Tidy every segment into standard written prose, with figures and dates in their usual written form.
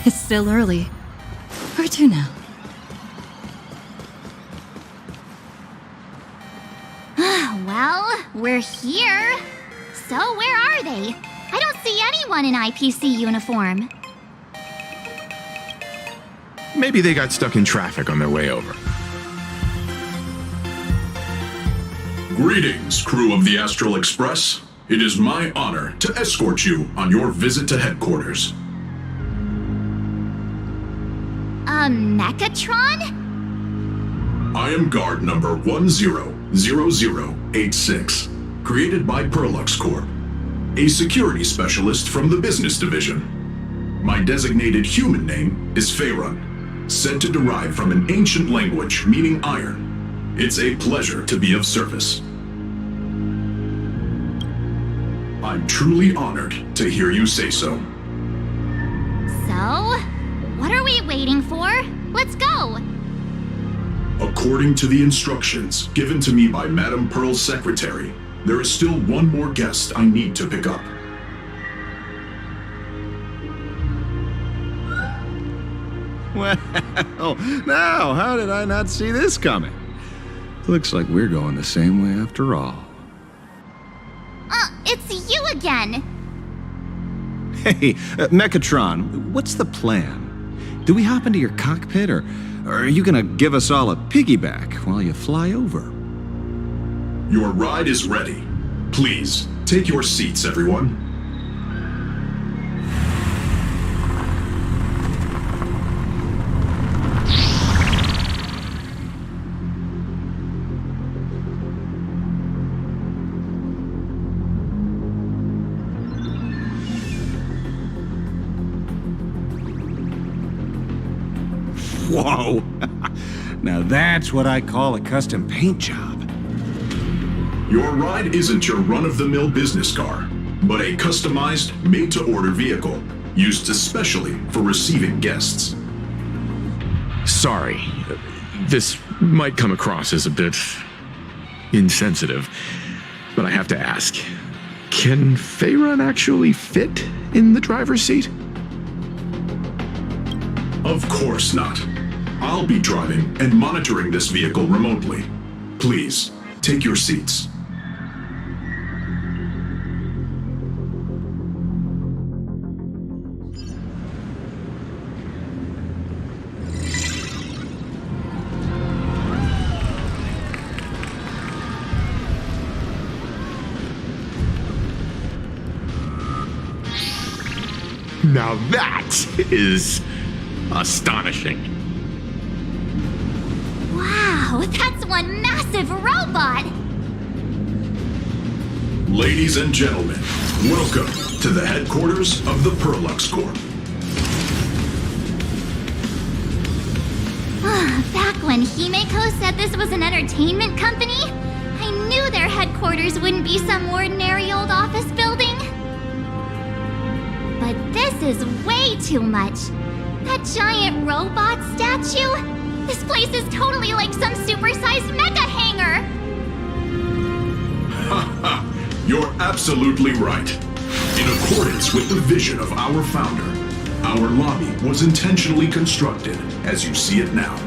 It's still early. Where to now? Well, we're here. So where are they? I don't see anyone in IPC uniform. Maybe they got stuck in traffic on their way over. Greetings, crew of the Astral Express. It is my honor to escort you on your visit to headquarters. Mechatron? I am guard number 100086, created by Perlux Corp, a security specialist from the business division. My designated human name is Faerun, said to derive from an ancient language meaning iron. It's a pleasure to be of service. I'm truly honored to hear you say so. So, what are we waiting for? Let's go! According to the instructions given to me by Madame Pearl's secretary, there is still one more guest I need to pick up. Well, now, how did I not see this coming? Looks like we're going the same way after all. It's you again! Hey, Mechatron, what's the plan? Do we hop into your cockpit, or are you gonna give us all a piggyback while you fly over? Your ride is ready. Please, take your seats, everyone. Whoa! Now that's what I call a custom paint job. Your ride isn't your run-of-the-mill business car, but a customized, made-to-order vehicle, used especially for receiving guests. Sorry, this might come across as a bit insensitive, but I have to ask. Can Faerun actually fit in the driver's seat? Of course not. I'll be driving and monitoring this vehicle remotely. Please, take your seats. Now that is astonishing. Wow, that's one massive robot! Ladies and gentlemen, welcome to the headquarters of the Perlux Corp. Back when Himeko said this was an entertainment company, I knew their headquarters wouldn't be some ordinary old office building. But this is way too much. That giant robot statue? This place is totally like some supersized mecha hangar! You're absolutely right. In accordance with the vision of our founder, our lobby was intentionally constructed as you see it now.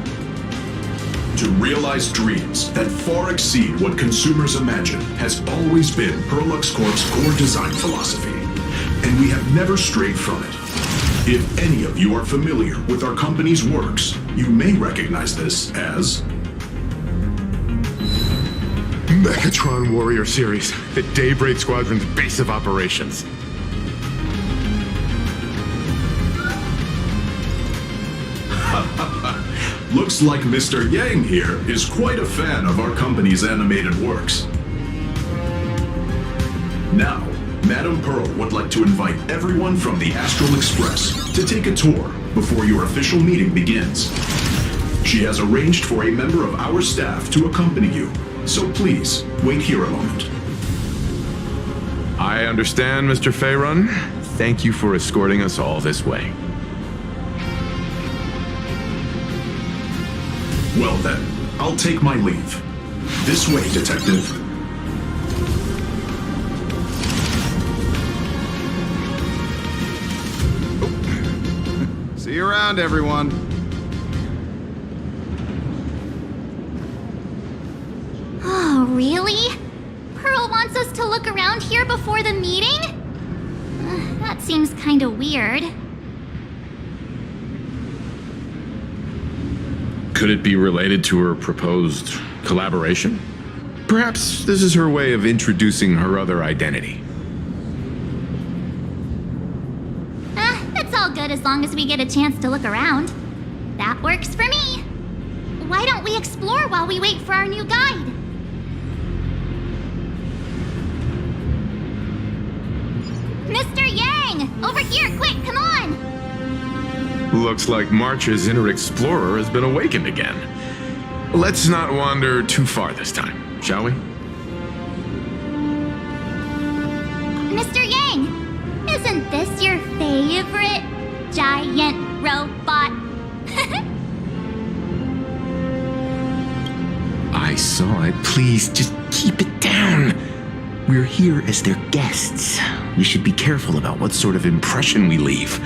To realize dreams that far exceed what consumers imagine has always been Perlux Corp's core design philosophy, and we have never strayed from it. If any of you are familiar with our company's works, you may recognize this as Mechatron Warrior Series, the Daybreak Squadron's base of operations. Looks like Mr. Yang here is quite a fan of our company's animated works. Now, Madame Pearl would like to invite everyone from the Astral Express to take a tour before your official meeting begins. She has arranged for a member of our staff to accompany you, so please, wait here a moment. I understand, Mr. Faerun. Thank you for escorting us all this way. Well then, I'll take my leave. This way, Detective. See you around, everyone. Oh, really? Pearl wants us to look around here before the meeting? That seems kinda weird. Could it be related to her proposed collaboration? Perhaps this is her way of introducing her other identity. It's all good as long as we get a chance to look around. That works for me. Why don't we explore while we wait for our new guide? Mr. Yang! Over here, quick, come on! Looks like March's inner explorer has been awakened again. Let's not wander too far this time, shall we? Mr. Yang! Isn't this your favorite giant robot? I saw it. Please, just keep it down. We're here as their guests. We should be careful about what sort of impression we leave.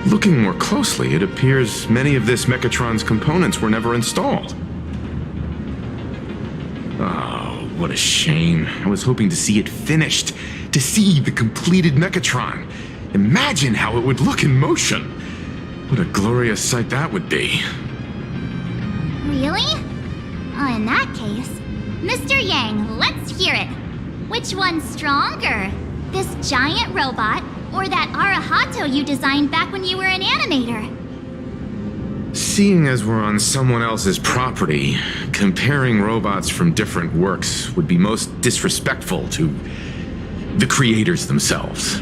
Looking more closely, it appears many of this Mechatron's components were never installed. Oh, what a shame. I was hoping to see it finished, to see the completed Mechatron. Imagine how it would look in motion. What a glorious sight that would be. Really? In that case, Mr. Yang, let's hear it. Which one's stronger? This giant robot or that Arahato you designed back when you were an animator? Seeing as we're on someone else's property, comparing robots from different works would be most disrespectful to the creators themselves.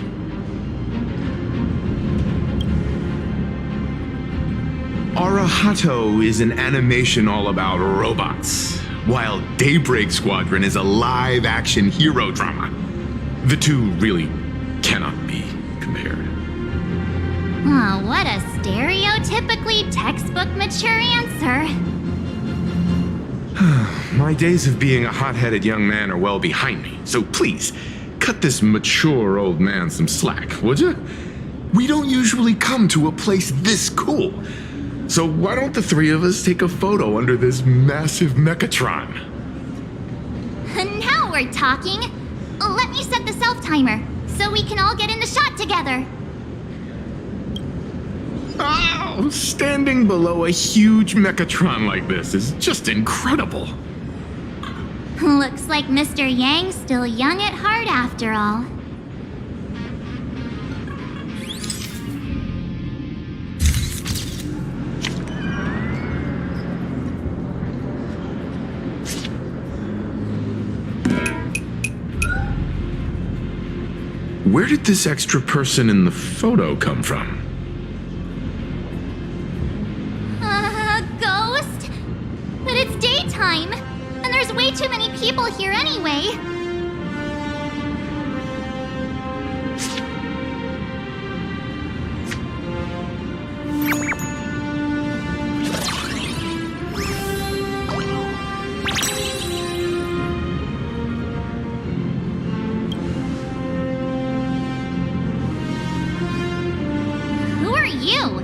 Arahato is an animation all about robots, while Daybreak Squadron is a live-action hero drama. The two really cannot be compared. Oh, what a stereotypically textbook mature answer. My days of being a hot-headed young man are well behind me, so please, cut this mature old man some slack, would you? We don't usually come to a place this cool. So why don't the three of us take a photo under this massive Mechatron? Now we're talking. Let me set the self-timer so we can all get in the shot together. Oh, standing below a huge Mechatron like this is just incredible. Looks like Mr. Yang's still young at heart after all. Where did this extra person in the photo come from? Ghost? But it's daytime, and there's way too many people here anyway. Who are you?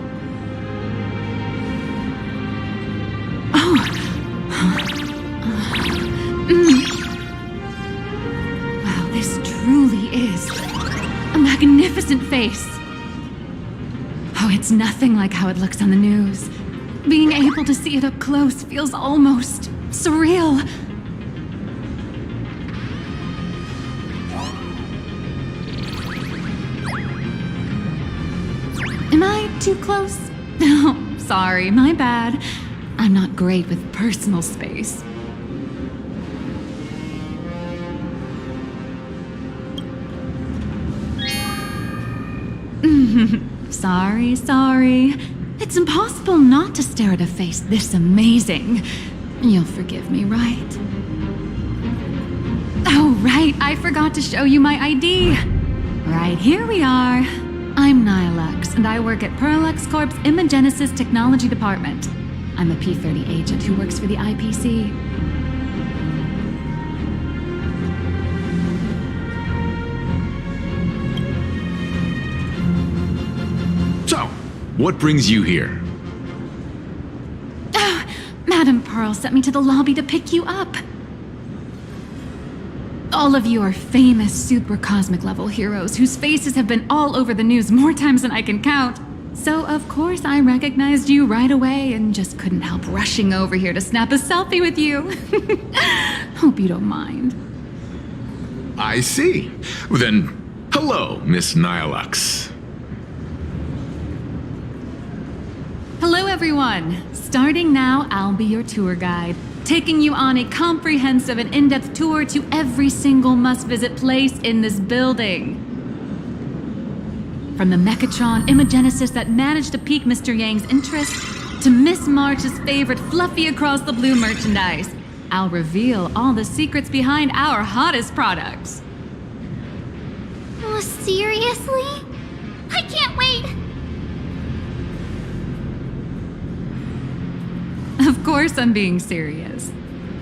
Wow, this truly is a magnificent face. Oh, it's nothing like how it looks on the news. Being able to see it up close feels almost surreal. Am I too close? Oh, sorry, my bad. I'm not great with personal space. Sorry. It's impossible not to stare at a face this amazing. You'll forgive me, right? Oh, right, I forgot to show you my ID. Right, here we are. I'm Nihilux, and I work at Perlex Corp's Imagenesis Technology Department. I'm a P-30 agent who works for the IPC. What brings you here? Madam Pearl sent me to the lobby to pick you up. All of you are famous super cosmic level heroes whose faces have been all over the news more times than I can count. So of course I recognized you right away and just couldn't help rushing over here to snap a selfie with you. Hope you don't mind. I see. Well, then, hello, Miss Nihilux. Hello everyone. Starting now, I'll be your tour guide, taking you on a comprehensive and in-depth tour to every single must-visit place in this building. From the Mechatron Imagenesis that managed to pique Mr. Yang's interest, to Miss March's favorite fluffy across the blue merchandise, I'll reveal all the secrets behind our hottest products. Oh, seriously? I can't wait! Of course I'm being serious.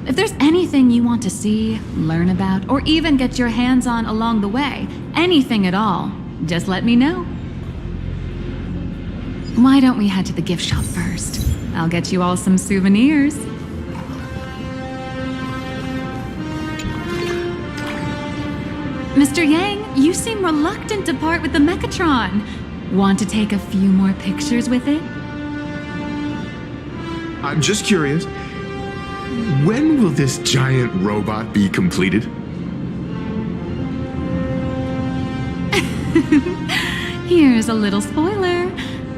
If there's anything you want to see, learn about, or even get your hands on along the way, anything at all, just let me know. Why don't we head to the gift shop first? I'll get you all some souvenirs. Mr. Yang, you seem reluctant to part with the Mechatron. Want to take a few more pictures with it? I'm just curious. When will this giant robot be completed? Here's a little spoiler.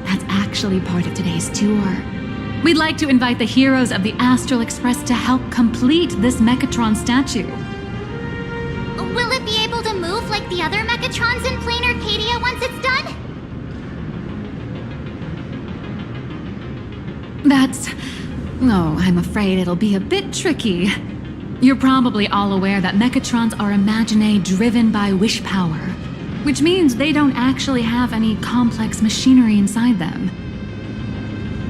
That's actually part of today's tour. We'd like to invite the heroes of the Astral Express to help complete this Mechatron statue. Will it be able to move like the other Mechatrons in Plain Arcadia once it's done? Oh, I'm afraid it'll be a bit tricky. You're probably all aware that Mechatrons are imaginae driven by wish power, which means they don't actually have any complex machinery inside them.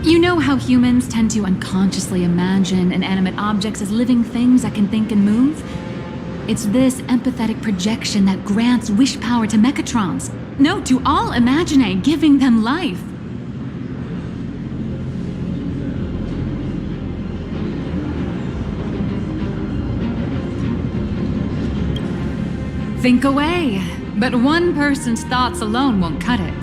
You know how humans tend to unconsciously imagine inanimate objects as living things that can think and move? It's this empathetic projection that grants wish power to Mechatrons. No, to all imaginae, giving them life. Think away, but one person's thoughts alone won't cut it.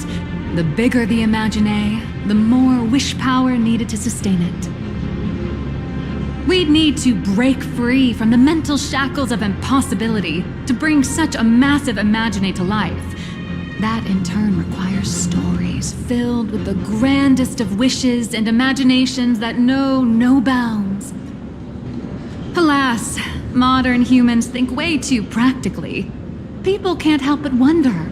The bigger the imaginae, the more wish power needed to sustain it. We'd need to break free from the mental shackles of impossibility to bring such a massive imaginae to life. That in turn requires stories filled with the grandest of wishes and imaginations that know no bounds. Alas, modern humans think way too practically. People can't help but wonder,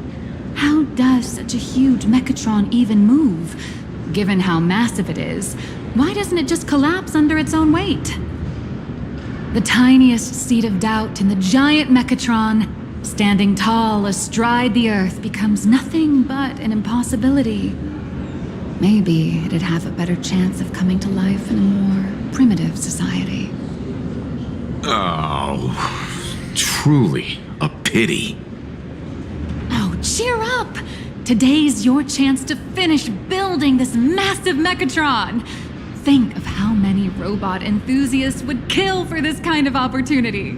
how does such a huge Mechatron even move? Given how massive it is, why doesn't it just collapse under its own weight? The tiniest seed of doubt in the giant Mechatron, standing tall astride the earth, becomes nothing but an impossibility. Maybe it'd have a better chance of coming to life in a more primitive society. Oh, truly a pity. Oh, cheer up! Today's your chance to finish building this massive Mechatron. Think of how many robot enthusiasts would kill for this kind of opportunity.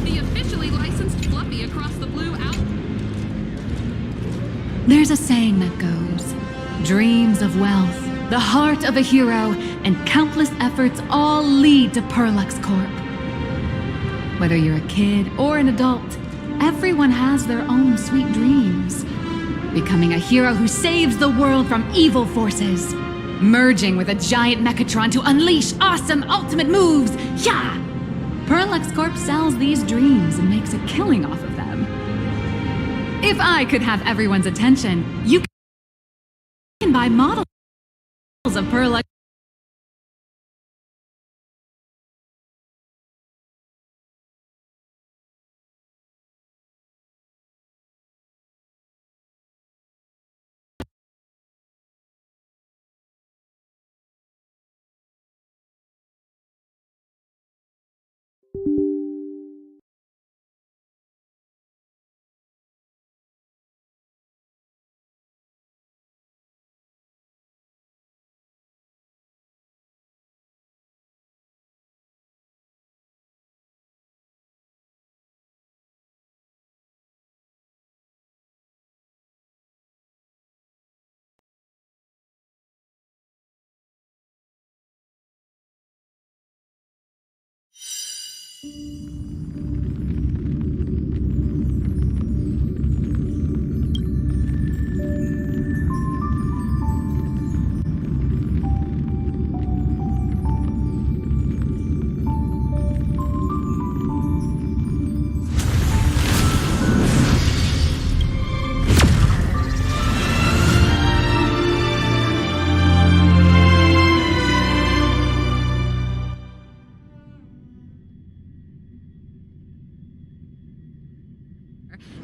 The officially licensed Fluffy across the blue out. There's a saying that goes, dreams of wealth, the heart of a hero, and countless efforts all lead to Perlux Corp. Whether you're a kid or an adult, everyone has their own sweet dreams. Becoming a hero who saves the world from evil forces. Merging with a giant Mechatron to unleash awesome ultimate moves. Yeah! Perlux Corp sells these dreams and makes a killing off of them. If I could have everyone's attention, you can buy models of Perlux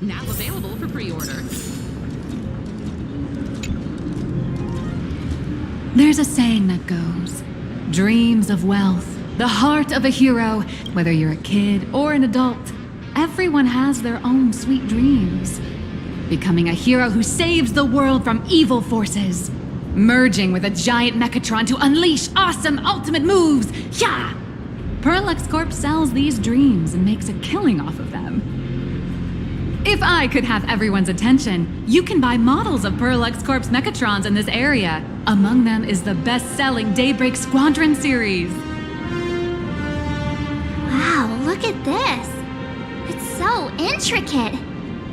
Now available for pre-order. There's a saying that goes, dreams of wealth, the heart of a hero, whether you're a kid or an adult, everyone has their own sweet dreams. Becoming a hero who saves the world from evil forces. Merging with a giant Mechatron to unleash awesome ultimate moves. Yeah! Parallax Corp sells these dreams and makes a killing off of them. If I could have everyone's attention, you can buy models of Parallax Corp's Mechatrons in this area. Among them is the best-selling Daybreak Squadron series. Wow, look at this. It's so intricate.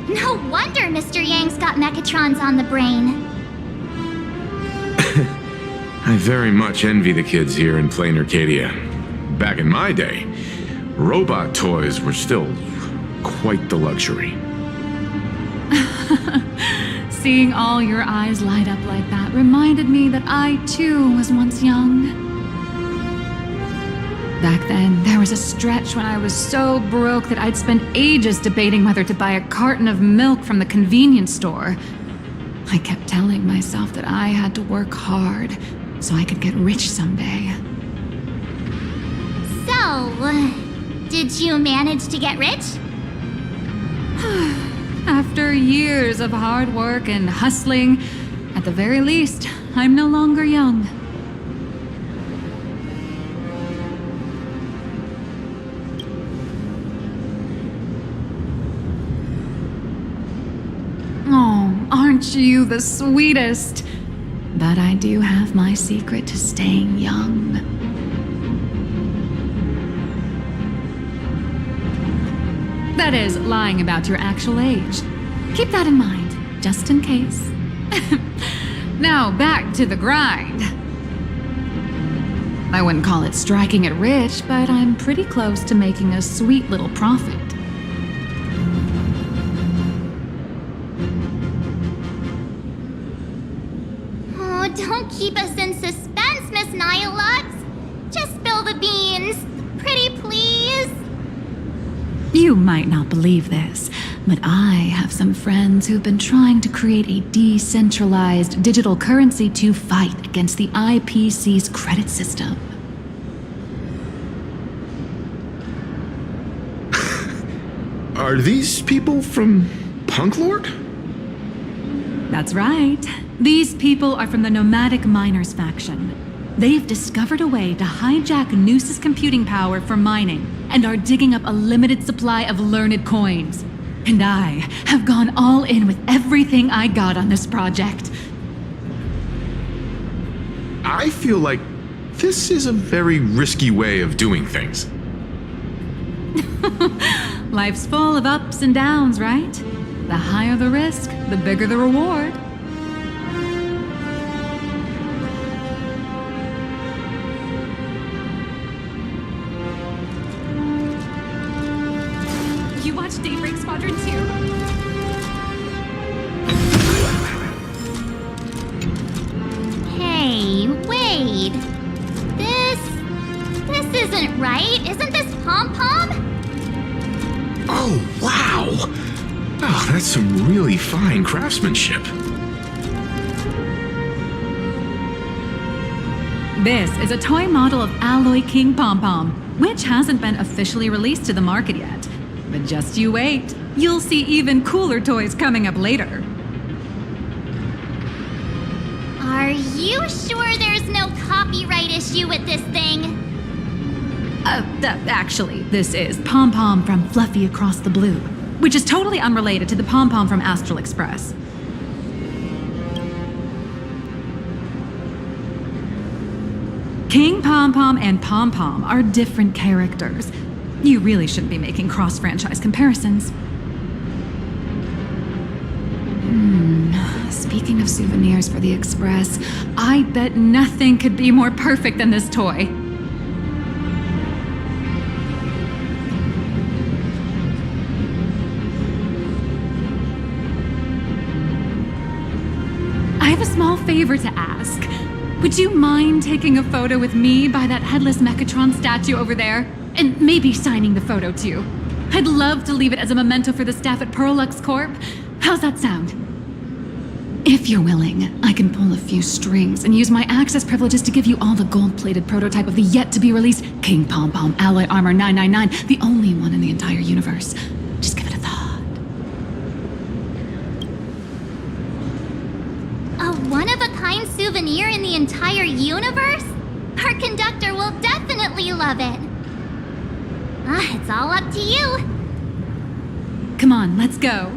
No wonder Mr. Yang's got Mechatrons on the brain. I very much envy the kids here in Plain Arcadia. Back in my day, robot toys were still quite the luxury. Seeing all your eyes light up like that reminded me that I, too, was once young. Back then, there was a stretch when I was so broke that I'd spend ages debating whether to buy a carton of milk from the convenience store. I kept telling myself that I had to work hard so I could get rich someday. So, did you manage to get rich? After years of hard work and hustling, at the very least, I'm no longer young. Oh, aren't you the sweetest? But I do have my secret to staying young. That is, lying about your actual age. Keep that in mind, just in case. Now, back to the grind. I wouldn't call it striking it rich, but I'm pretty close to making a sweet little profit. Oh, don't keep us in suspense, Miss Nihilux. Just spill the beans. Pretty please. You might not believe this, but I have some friends who've been trying to create a decentralized digital currency to fight against the IPC's credit system. Are these people from Punk Lord? That's right. These people are from the Nomadic Miners faction. They've discovered a way to hijack Noose's computing power for mining and are digging up a limited supply of learned coins. And I have gone all in with everything I got on this project. I feel like this is a very risky way of doing things. Life's full of ups and downs, right? The higher the risk, the bigger the reward. You watch Daybreak Squadron too? Hey, wait. This isn't right. Isn't this Pom-Pom? Oh, wow! Oh, that's some really fine craftsmanship. This is a toy model of Alloy King Pom-Pom, which hasn't been officially released to the market yet. But just you wait. You'll see even cooler toys coming up later. Are you sure there's no copyright issue with this thing? Actually, this is Pom-Pom from Fluffy Across the Blue, which is totally unrelated to the Pom-Pom from Astral Express. King Pom-Pom and Pom-Pom are different characters. You really shouldn't be making cross-franchise comparisons. Speaking of souvenirs for the Express, I bet nothing could be more perfect than this toy. I have a small favor to ask. Would you mind taking a photo with me by that headless Mechatron statue over there? And maybe signing the photo too. I'd love to leave it as a memento for the staff at Perlux Corp. How's that sound? If you're willing, I can pull a few strings and use my access privileges to give you all the gold-plated prototype of the yet-to-be-released King Pom Pom Alloy Armor 999, the only one in the entire universe. Just give it a thought. A one-of-a-kind souvenir in the entire universe? Our conductor will definitely love it. It's all up to you. Come on, let's go.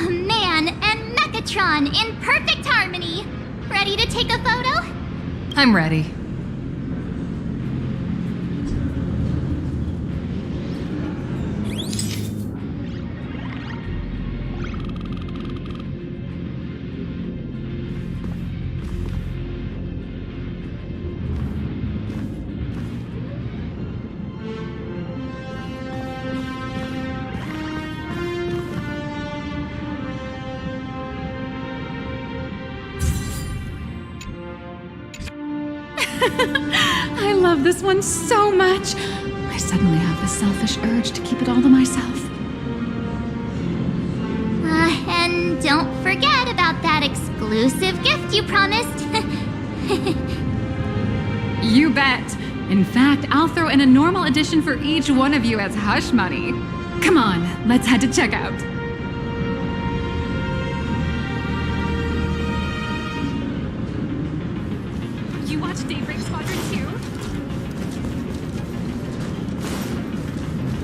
Man and Mechatron in perfect harmony. Ready to take a photo? I'm ready. I love this one so much. I suddenly have the selfish urge to keep it all to myself. And don't forget about that exclusive gift you promised. You bet. In fact, I'll throw in a normal edition for each one of you as hush money. Come on, let's head to checkout. You watch Daybreak Squadron too?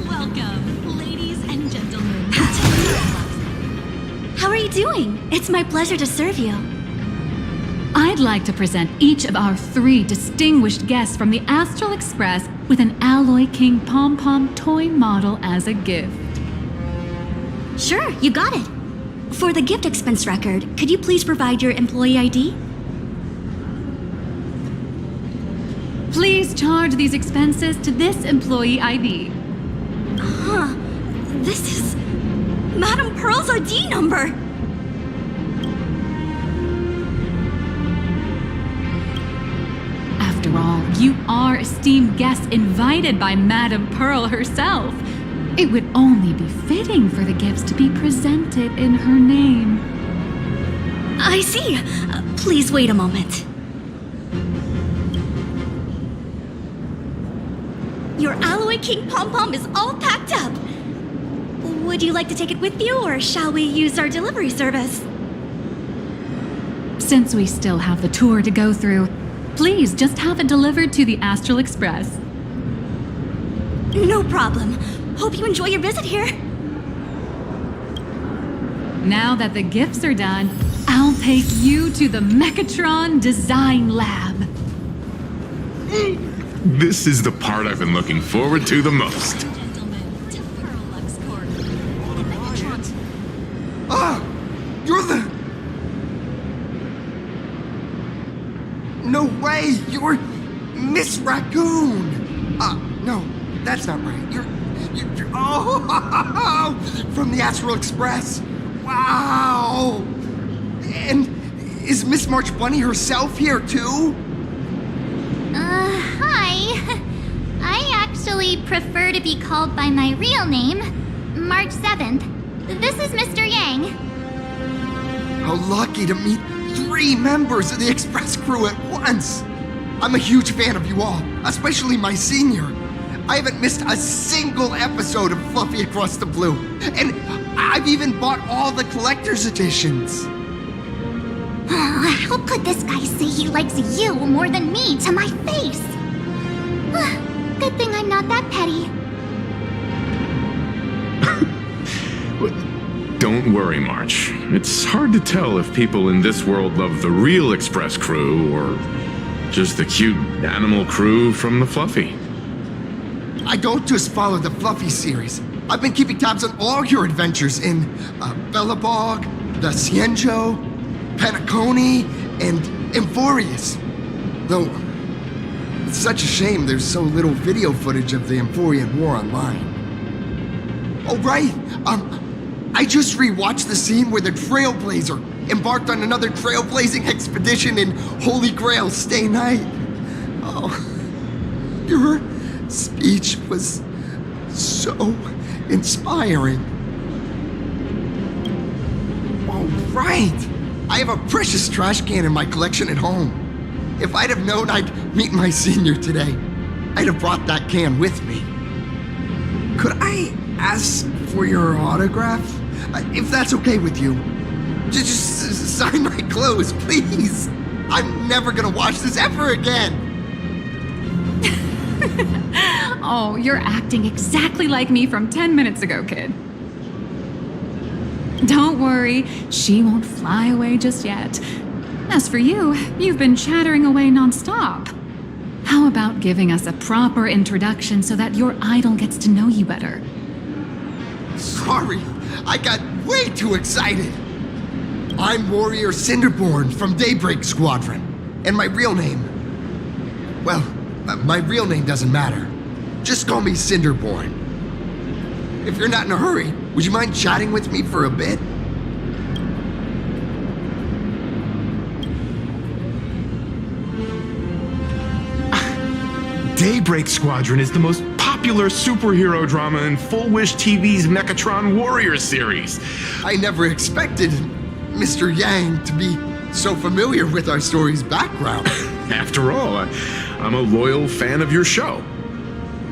Welcome, ladies and gentlemen. How are you doing? It's my pleasure to serve you. I'd like to present each of our 3 distinguished guests from the Astral Express with an Alloy King Pom Pom toy model as a gift. Sure, you got it. For the gift expense record, could you please provide your employee ID? Please charge these expenses to this employee ID. Huh. This is Madame Pearl's ID number. After all, you are esteemed guests invited by Madame Pearl herself. It would only be fitting for the gifts to be presented in her name. I see. Please wait a moment. Your Alloy King Pom Pom is all packed up. Would you like to take it with you, or shall we use our delivery service? Since we still have the tour to go through, please just have it delivered to the Astral Express. No problem. Hope you enjoy your visit here. Now that the gifts are done, I'll take you to the Mechatron Design Lab. This is the part I've been looking forward to the most. Gentlemen, to Perlux Corp. The Mechatron. Ah! You're the... No way! You're Miss Raccoon! No, that's not right. You're oh! From the Astral Express! Wow! And is Miss March Bunny herself here too? Hi. I actually prefer to be called by my real name, March 7th. This is Mr. Yang. How lucky to meet 3 members of the Express crew at once! I'm a huge fan of you all, especially my senior. I haven't missed a single episode of Fluffy Across the Blue, and I've even bought all the collector's editions. How could this guy say he likes you more than me to my face? Good thing I'm not that petty. Don't worry, March. It's hard to tell if people in this world love the real Express crew or just the cute animal crew from the Fluffy. I don't just follow the Fluffy series. I've been keeping tabs on all your adventures in Bellabog, the Cienjo, Penacony, and Emphorius. Though, it's such a shame there's so little video footage of the Emphorian War online. Oh, right. I just rewatched the scene where the Trailblazer embarked on another trailblazing expedition in Holy Grail Stay Night. Oh, your speech was so inspiring. Oh, right. I have a precious trash can in my collection at home. If I'd have known I'd meet my senior today, I'd have brought that can with me. Could I ask for your autograph? If that's okay with you. Just sign my clothes, please. I'm never gonna watch this ever again. Oh, you're acting exactly like me from 10 minutes ago, kid. Don't worry, she won't fly away just yet. As for you, you've been chattering away nonstop. How about giving us a proper introduction so that your idol gets to know you better? Sorry, I got way too excited. I'm Warrior Cinderborn from Daybreak Squadron. And my real name... Well, my real name doesn't matter. Just call me Cinderborn. If you're not in a hurry, would you mind chatting with me for a bit? Daybreak Squadron is the most popular superhero drama in Full Wish TV's Mechatron Warriors series. I never expected Mr. Yang to be so familiar with our story's background. After all, I'm a loyal fan of your show.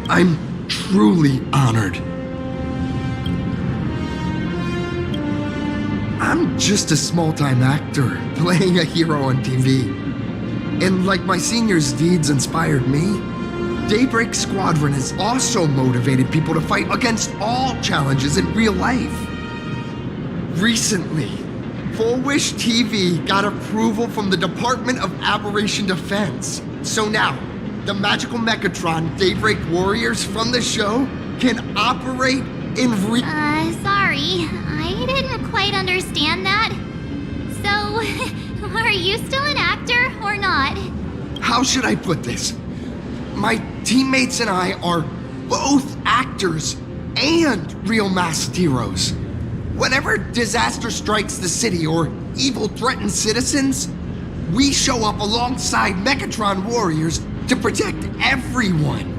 I'm truly honored. I'm just a small-time actor playing a hero on TV. And like my senior's deeds inspired me, Daybreak Squadron has also motivated people to fight against all challenges in real life. Recently, Full Wish TV got approval from the Department of Aberration Defense. So now, the magical Mechatron Daybreak Warriors from the show can operate in Sorry. I didn't quite understand that. So, are you still an actor or not? How should I put this? My teammates and I are both actors and real masked heroes. Whenever disaster strikes the city or evil threatens citizens, we show up alongside Mechatron warriors to protect everyone.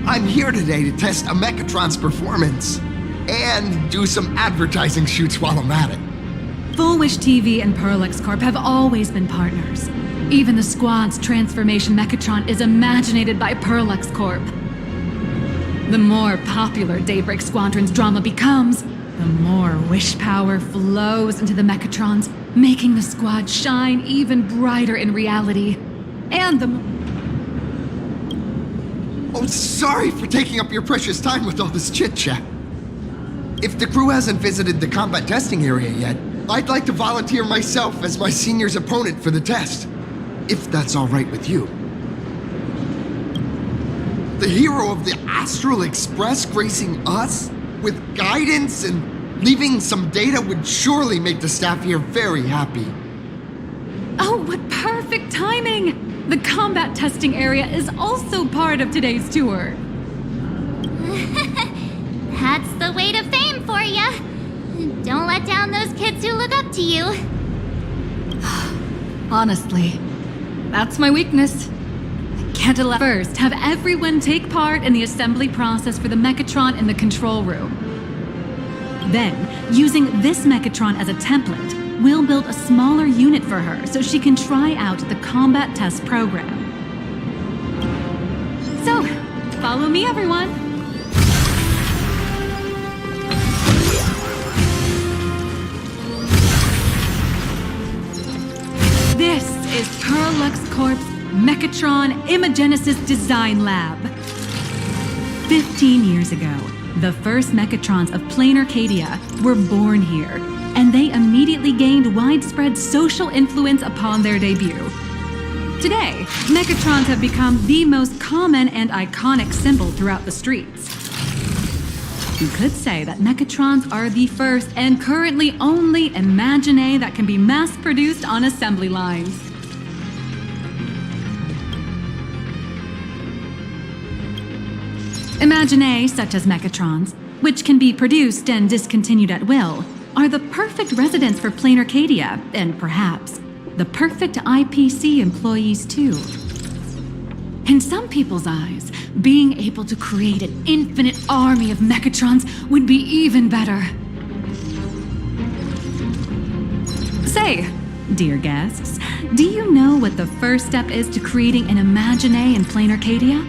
I'm here today to test a Mechatron's performance and do some advertising shoots while I'm at it. Full Wish TV and Perlex Corp have always been partners. Even the squad's transformation Mechatron is imaginated by Perlex Corp. The more popular Daybreak Squadron's drama becomes, the more wish power flows into the Mechatrons, making the squad shine even brighter in reality. And the Oh, sorry for taking up your precious time with all this chit-chat. If the crew hasn't visited the combat testing area yet, I'd like to volunteer myself as my senior's opponent for the test, if that's all right with you. The hero of the Astral Express gracing us with guidance and leaving some data would surely make the staff here very happy. Oh, what perfect timing! The combat testing area is also part of today's tour. That's the way to fame for ya. Don't let down those kids who look up to you. Honestly, that's my weakness. I can't allow. First, have everyone take part in the assembly process for the Mechatron in the control room. Then, using this Mechatron as a template, we'll build a smaller unit for her so she can try out the combat test program. So, follow me, everyone. is Perlux Corp's Mechatron Imagenesis Design Lab. 15 years ago, the first Mechatrons of Plain Arcadia were born here, and they immediately gained widespread social influence upon their debut. Today, Mechatrons have become the most common and iconic symbol throughout the streets. You could say that Mechatrons are the first and currently only Imagine that can be mass-produced on assembly lines. Imagine such as Mechatrons, which can be produced and discontinued at will, are the perfect residents for Plain Arcadia, and perhaps the perfect IPC employees too. In some people's eyes, being able to create an infinite army of Mechatrons would be even better. Say, dear guests, do you know what the first step is to creating an Imagine in Plain Arcadia?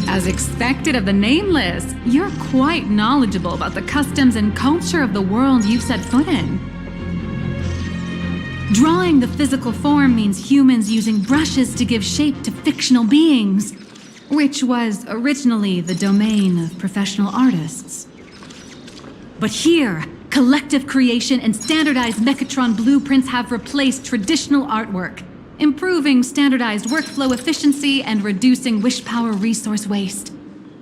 As expected of the Nameless, you're quite knowledgeable about the customs and culture of the world you've set foot in. Drawing the physical form means humans using brushes to give shape to fictional beings, which was originally the domain of professional artists. But here, collective creation and standardized Mechatron blueprints have replaced traditional artwork, improving standardized workflow efficiency and reducing wish power resource waste.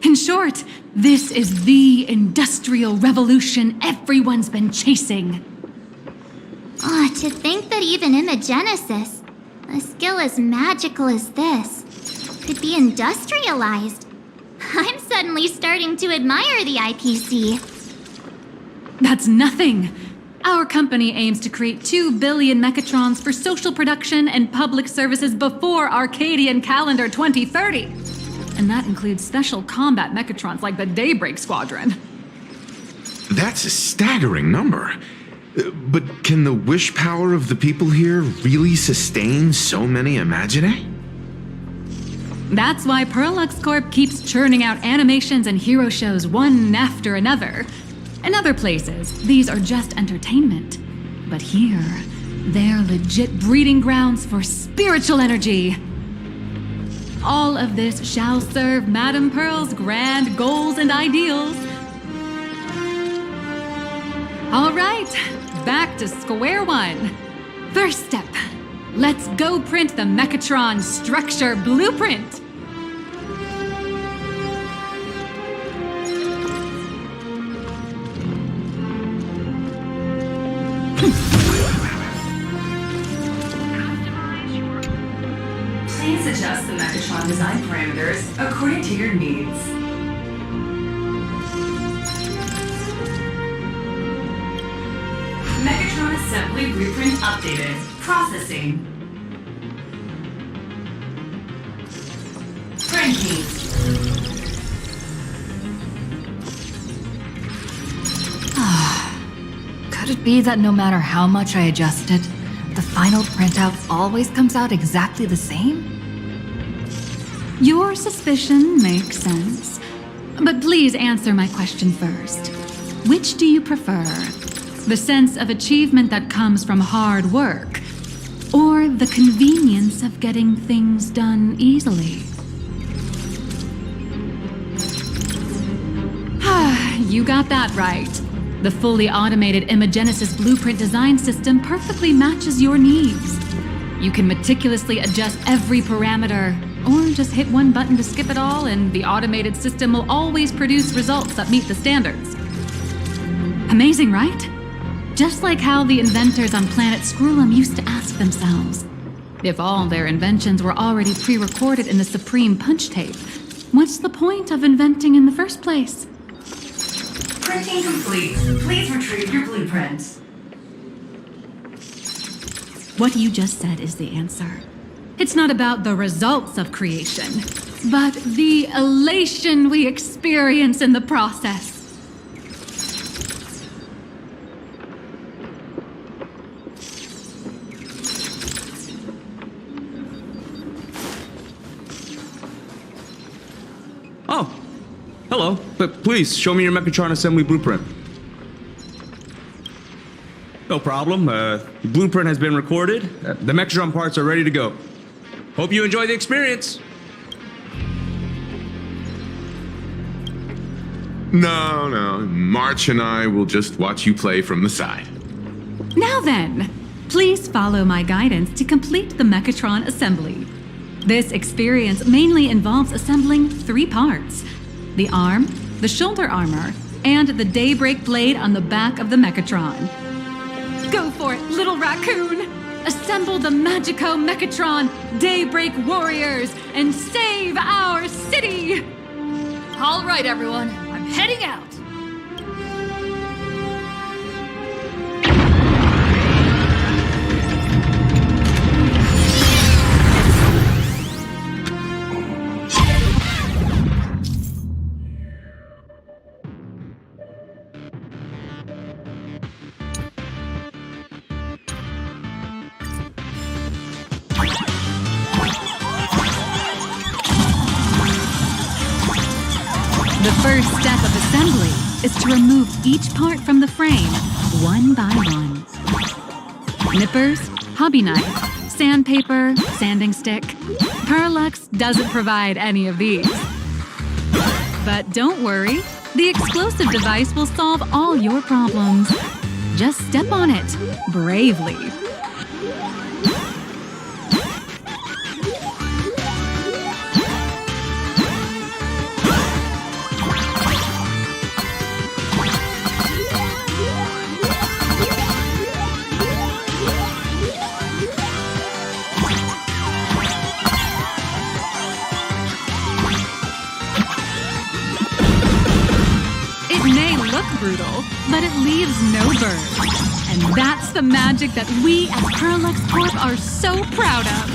In short, this is the industrial revolution everyone's been chasing. To think that even Imagenesis, a skill as magical as this, could be industrialized. I'm suddenly starting to admire the IPC. That's nothing. Our company aims to create 2 billion Mechatrons for social production and public services before Arcadian Calendar 2030. And that includes special combat Mechatrons like the Daybreak Squadron. That's a staggering number. But can the wish power of the people here really sustain so many Imagine? That's why Perlux Corp keeps churning out animations and hero shows one after another. In other places, these are just entertainment. But here, they're legit breeding grounds for spiritual energy. All of this shall serve Madame Pearl's grand goals and ideals. All right, back to square one. First step, let's go print the Mechatron structure blueprint. Please adjust the Mechatron design parameters according to your needs. Mechatron assembly blueprint updated. Processing. Printing. Could it be that no matter how much I adjust it, the final printout always comes out exactly the same? Your suspicion makes sense. But please answer my question first. Which do you prefer? The sense of achievement that comes from hard work, or the convenience of getting things done easily? You got that right. The fully automated Imagenesis blueprint design system perfectly matches your needs. You can meticulously adjust every parameter, or just hit one button to skip it all, and the automated system will always produce results that meet the standards. Amazing, right? Just like how the inventors on planet Screwlum used to ask themselves, if all their inventions were already pre-recorded in the Supreme Punch Tape, what's the point of inventing in the first place? Printing complete. Please retrieve your blueprint. What you just said is the answer. It's not about the results of creation, but the elation we experience in the process. Oh, hello. But please, show me your Mechatron assembly blueprint. No problem. The blueprint has been recorded. The Mechatron parts are ready to go. Hope you enjoy the experience. No. March and I will just watch you play from the side. Now then, please follow my guidance to complete the Mechatron assembly. This experience mainly involves assembling 3 parts: the arm, the shoulder armor, and the Daybreak blade on the back of the Mechatron. Go for it, little raccoon! Assemble the Magico Mechatron Daybreak Warriors and save our city! All right, everyone, I'm heading out. The first step of assembly is to remove each part from the frame, one by one. Nippers, hobby knife, sandpaper, sanding stick. Parallax doesn't provide any of these. But don't worry, the explosive device will solve all your problems. Just step on it, bravely. Brutal, but it leaves no burn. And that's the magic that we at Parallax Corp are so proud of.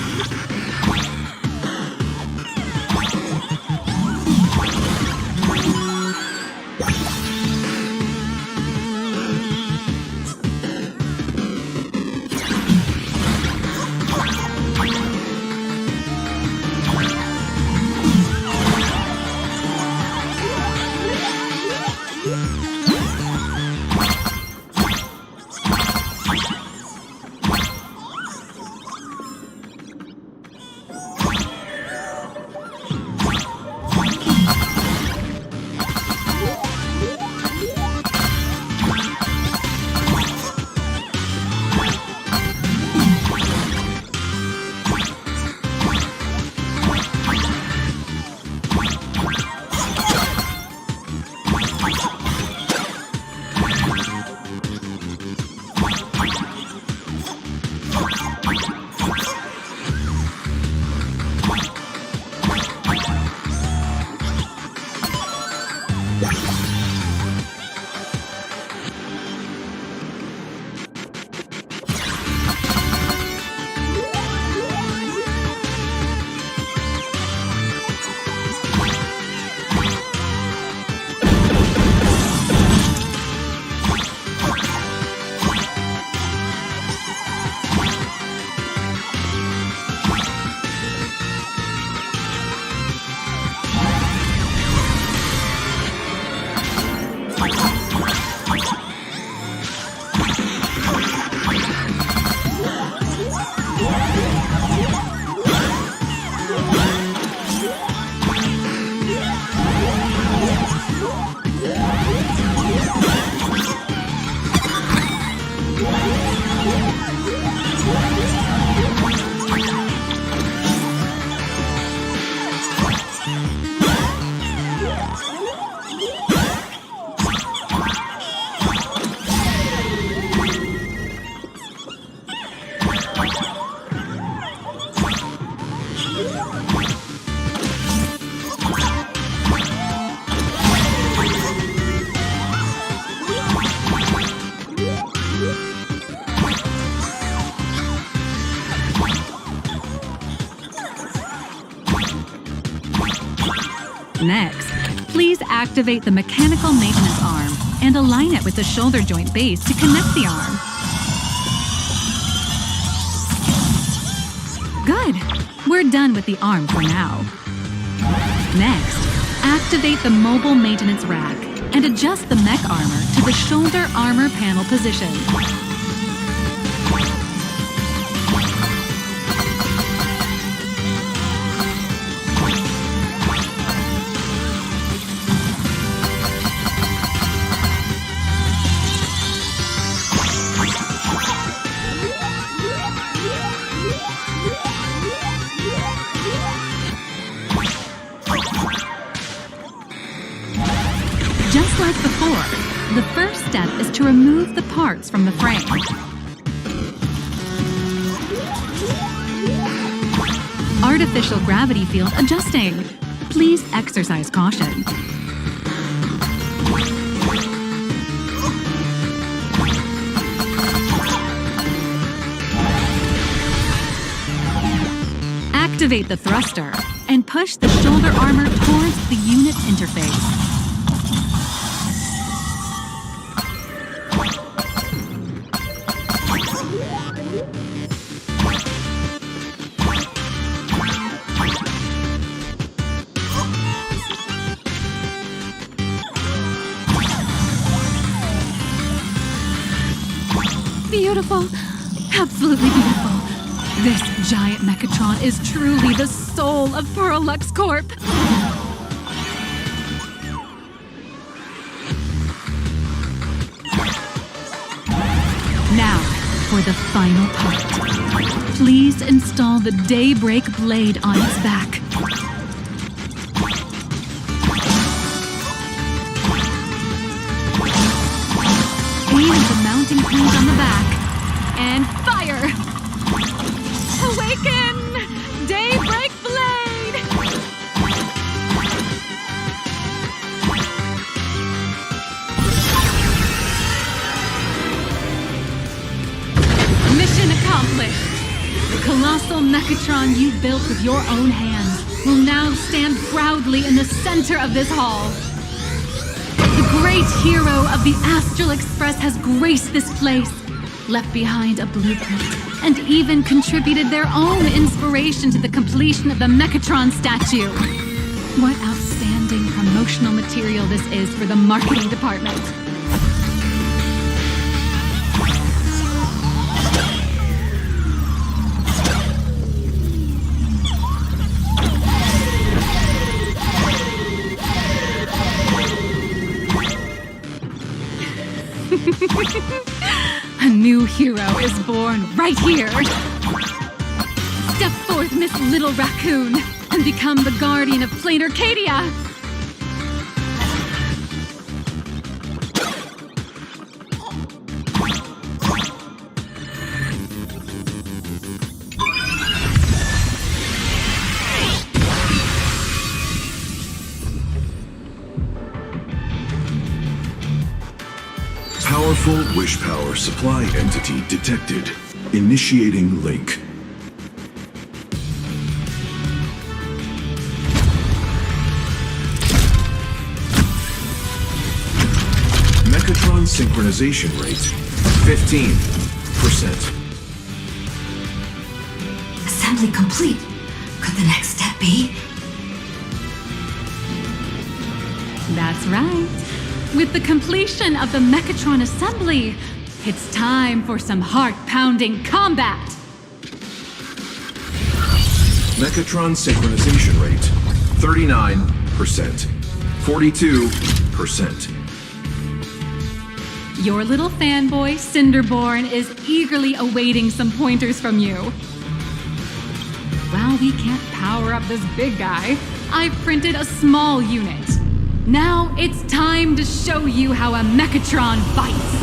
Next, please activate the mechanical maintenance arm and align it with the shoulder joint base to connect the arm. Good. We're done with the arm for now. Next, activate the mobile maintenance rack and adjust the mech armor to the shoulder armor panel position. Just like before, the first step is to remove the parts from the frame. Artificial gravity field adjusting. Please exercise caution. Activate the thruster and push the shoulder armor towards the unit interface. Beautiful. Absolutely beautiful. This giant Mechatron is truly the soul of Parallax Corp. Now, for the final part. Please install the Daybreak blade on its back. Aim at the mounting point on the back, and fire! Awaken! Daybreak blade! Mission accomplished! The colossal Mechatron you built with your own hands will now stand proudly in the center of this hall. The great hero of the Astral Express has graced this place, left behind a blueprint, and even contributed their own inspiration to the completion of the Mechatron statue. What outstanding promotional material this is for the marketing department. A new hero is born right here. Step forth, Miss Little Raccoon, and become the guardian of Plain Arcadia. Powerful wish power supply entity detected. Initiating link. Mechatron synchronization rate 15%. Assembly complete. Could the next step be? That's right. With the completion of the Mechatron assembly, it's time for some heart-pounding combat! Mechatron synchronization rate 39%. 42%. Your little fanboy, Cinderborn, is eagerly awaiting some pointers from you. While we can't power up this big guy, I've printed a small unit. Now it's time to show you how a Mechatron fights.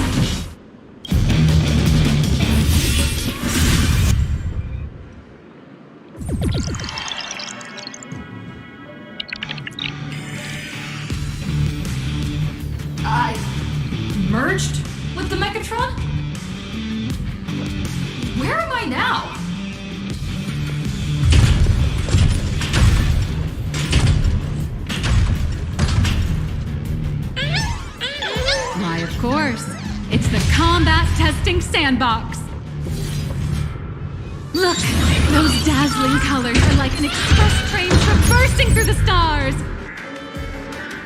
Merged with the Mechatron? Where am I now? Why, of course. It's the combat testing sandbox. Look, those dazzling colors are like an express train traversing through the stars.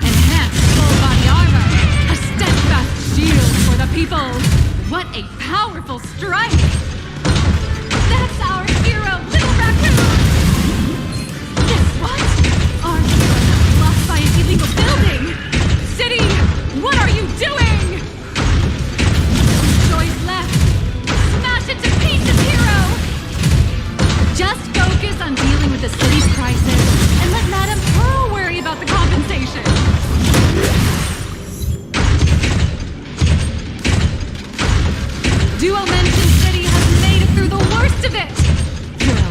Enhanced full body armor, a steadfast shield for the people. What a powerful strike! That's our hero, Little Raccoon! Guess what? Our hero got blocked by an illegal building! City, what are you doing? Choice left. Smash it to pieces, hero! Just focus on dealing with the city's crisis and let Madame Pearl worry about the compensation. Duo Mansion City has made it through the worst of it! Hero.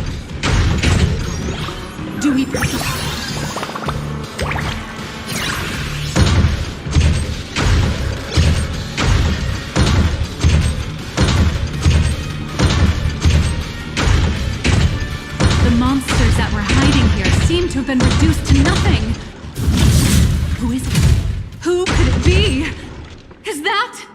Do we proceed? The monsters that were hiding here seem to have been reduced to nothing. Who is it? Who could it be? Is that...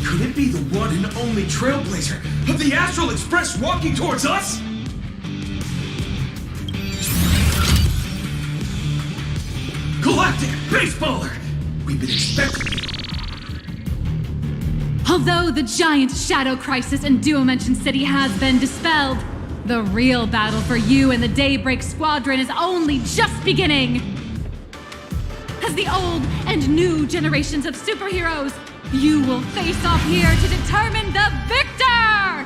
Could it be the one and only trailblazer of the Astral Express walking towards us? Galactic Baseballer! We've been expecting... Although the giant shadow crisis in Duo Mansion City has been dispelled, the real battle for you and the Daybreak Squadron is only just beginning! As the old and new generations of superheroes, you will face off here to determine the victor!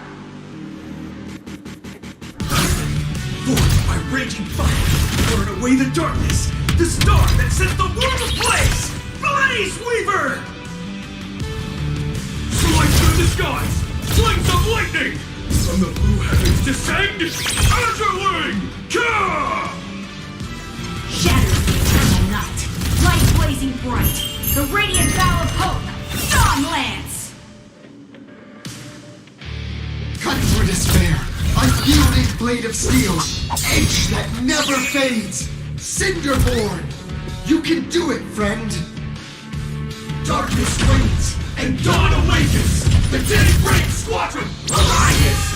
Forged by raging fire, burn away the darkness, the star that sets the world ablaze! Blaze Weaver! Slice through the skies! Flings of lightning! From the blue heavens descend Azurling! Ka! Shatters the eternal night. Light blazing bright. The radiant bow of hope. Dawn Lance! Cut through despair. Unyielding blade of steel. Edge that never fades. Cinderborn. You can do it, friend. Darkness waits, and dawn awakens! The Daybreak Squadron arises!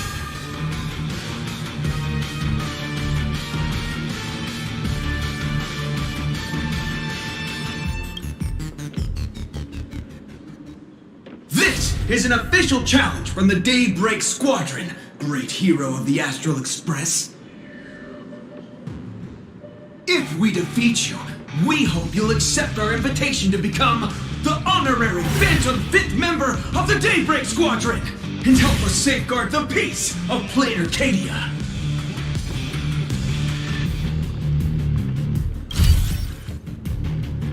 This is an official challenge from the Daybreak Squadron, great hero of the Astral Express. If we defeat you, we hope you'll accept our invitation to become the honorary Phantom 5th member of the Daybreak Squadron and help us safeguard the peace of Planet Arcadia.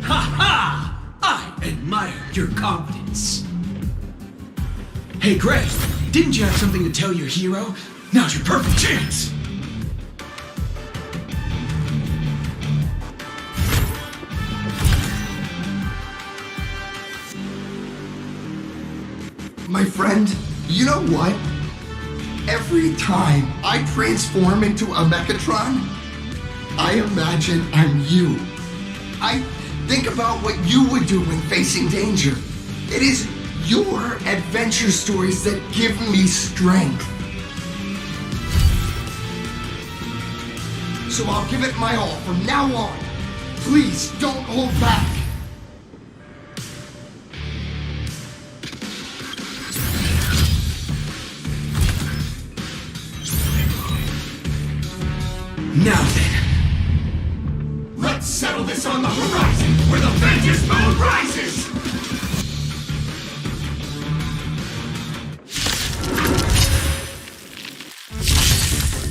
Ha ha! I admire your confidence. Hey Greg, didn't you have something to tell your hero? Now's your perfect chance! My friend, you know what? Every time I transform into a Mechatron, I imagine I'm you. I think about what you would do when facing danger. It is your adventure stories that give me strength. So I'll give it my all from now on. Please don't hold back. Now then, let's settle this on the horizon where the vengeance moon rises!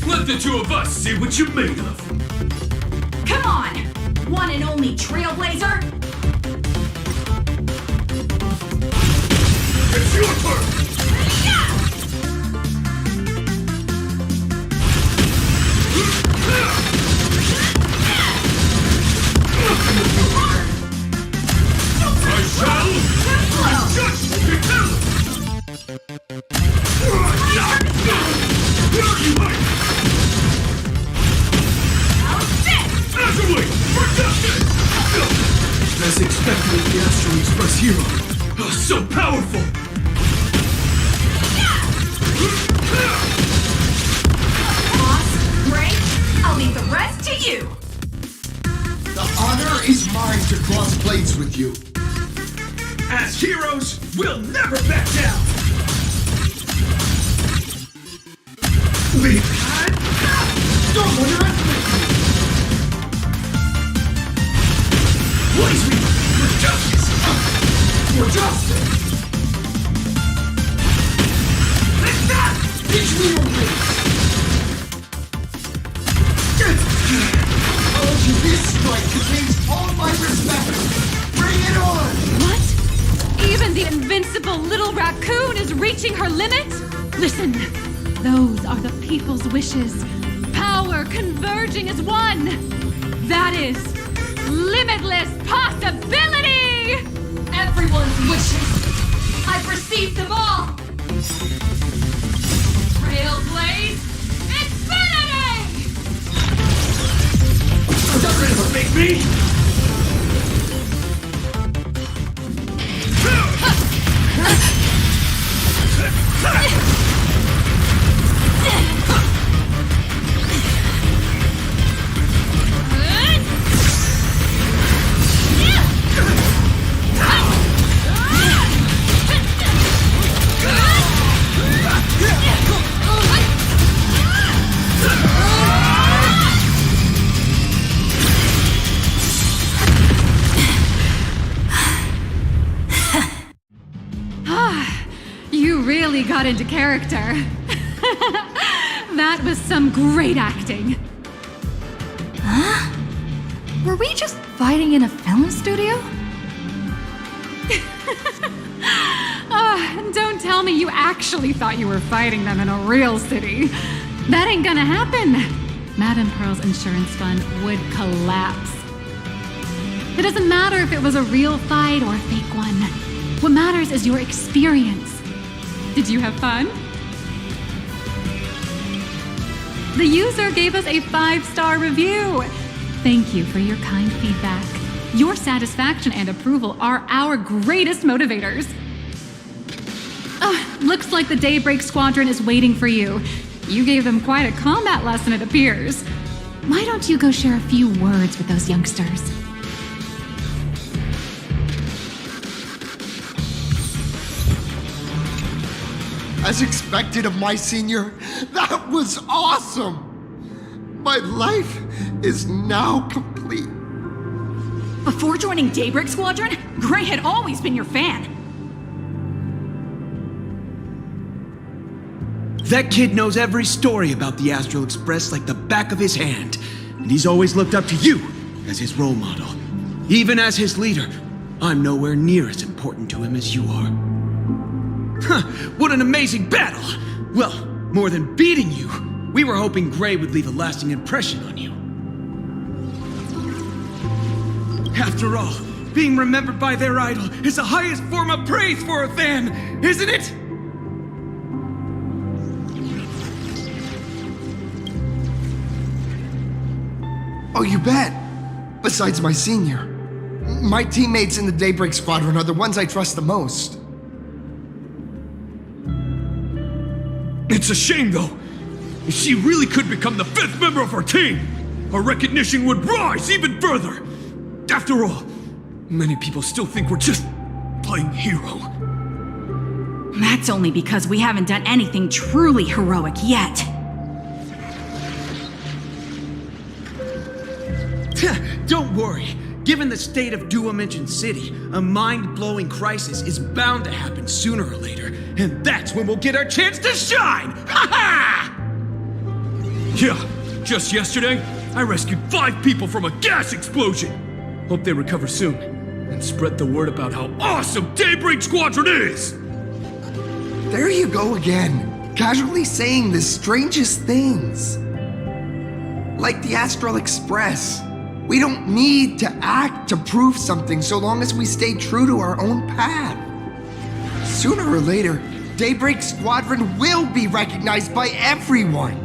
Let the two of us see what you're made of. Come on! One and only Trailblazer! It's your turn! I shall judge you tell! Where are you hiding? Naturally! For justice! As expected of the Astral Express hero. Oh, so powerful! Boss, Ray, I'll leave the rest to you! The honor is mine to cross blades with you. As heroes, we'll never back down! We've had enough! Don't underestimate me! Please, for justice! For justice! Like that! Teach me your ways! Oh, this strike contains all my respect! Bring it on! What? Even the invincible little raccoon is reaching her limit? Listen, those are the people's wishes. Power converging as one. That is limitless possibility! Everyone's wishes. I've received them all. Trailblaze Infinity! Got rid of a big me! You really got into character. That was some great acting. Huh? Were we just fighting in a film studio? Don't tell me you actually thought you were fighting them in a real city. That ain't gonna happen. Madame Pearl's insurance fund would collapse. It doesn't matter if it was a real fight or a fake one. What matters is your experience. Did you have fun? The user gave us a 5-star review. Thank you for your kind feedback. Your satisfaction and approval are our greatest motivators. Looks like the Daybreak Squadron is waiting for you. You gave them quite a combat lesson, it appears. Why don't you go share a few words with those youngsters? As expected of my senior, that was awesome! My life is now complete. Before joining Daybreak Squadron, Gray had always been your fan. That kid knows every story about the Astral Express like the back of his hand, and he's always looked up to you as his role model. Even as his leader, I'm nowhere near as important to him as you are. Huh, what an amazing battle! Well, more than beating you, we were hoping Gray would leave a lasting impression on you. After all, being remembered by their idol is the highest form of praise for a fan, isn't it? Oh, you bet. Besides my senior. My teammates in the Daybreak Squadron are the ones I trust the most. It's a shame, though. If she really could become the 5th member of our team, our recognition would rise even further. After all, many people still think we're just playing hero. That's only because we haven't done anything truly heroic yet. Don't worry. Given the state of Dual-Dimension City, a mind-blowing crisis is bound to happen sooner or later, and that's when we'll get our chance to shine! Ha ha! Yeah, just yesterday, I rescued 5 people from a gas explosion. Hope they recover soon, and spread the word about how awesome Daybreak Squadron is! There you go again, casually saying the strangest things. Like the Astral Express. We don't need to act to prove something so long as we stay true to our own path. Sooner or later, Daybreak Squadron will be recognized by everyone.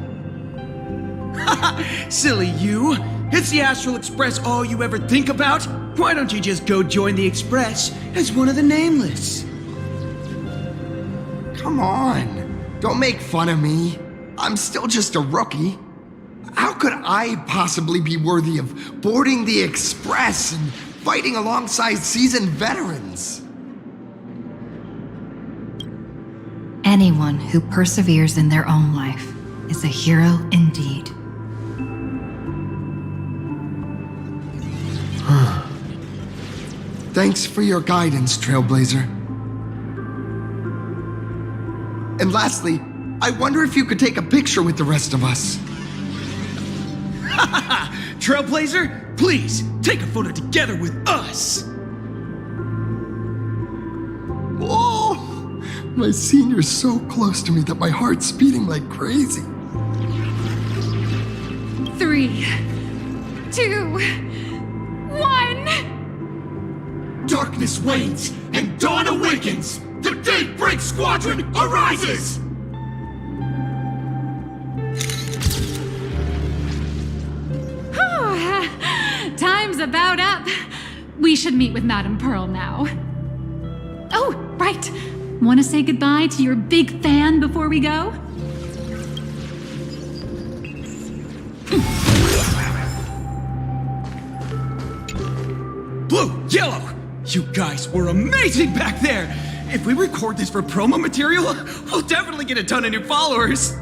Silly you! Is the Astral Express all you ever think about? Why don't you just go join the Express as one of the Nameless? Come on, don't make fun of me. I'm still just a rookie. How could I possibly be worthy of boarding the Express and fighting alongside seasoned veterans? Anyone who perseveres in their own life is a hero indeed. Thanks for your guidance, Trailblazer. And lastly, I wonder if you could take a picture with the rest of us. Trailblazer, please take a photo together with us. Whoa! My senior's so close to me that my heart's beating like crazy. 3, 2, 1. Darkness wanes and dawn awakens. The Daybreak Squadron arises. Time's about up. We should meet with Madame Pearl now. Oh, right. Want to say goodbye to your big fan before we go? Blue, yellow, you guys were amazing back there. If we record this for promo material, we'll definitely get a ton of new followers.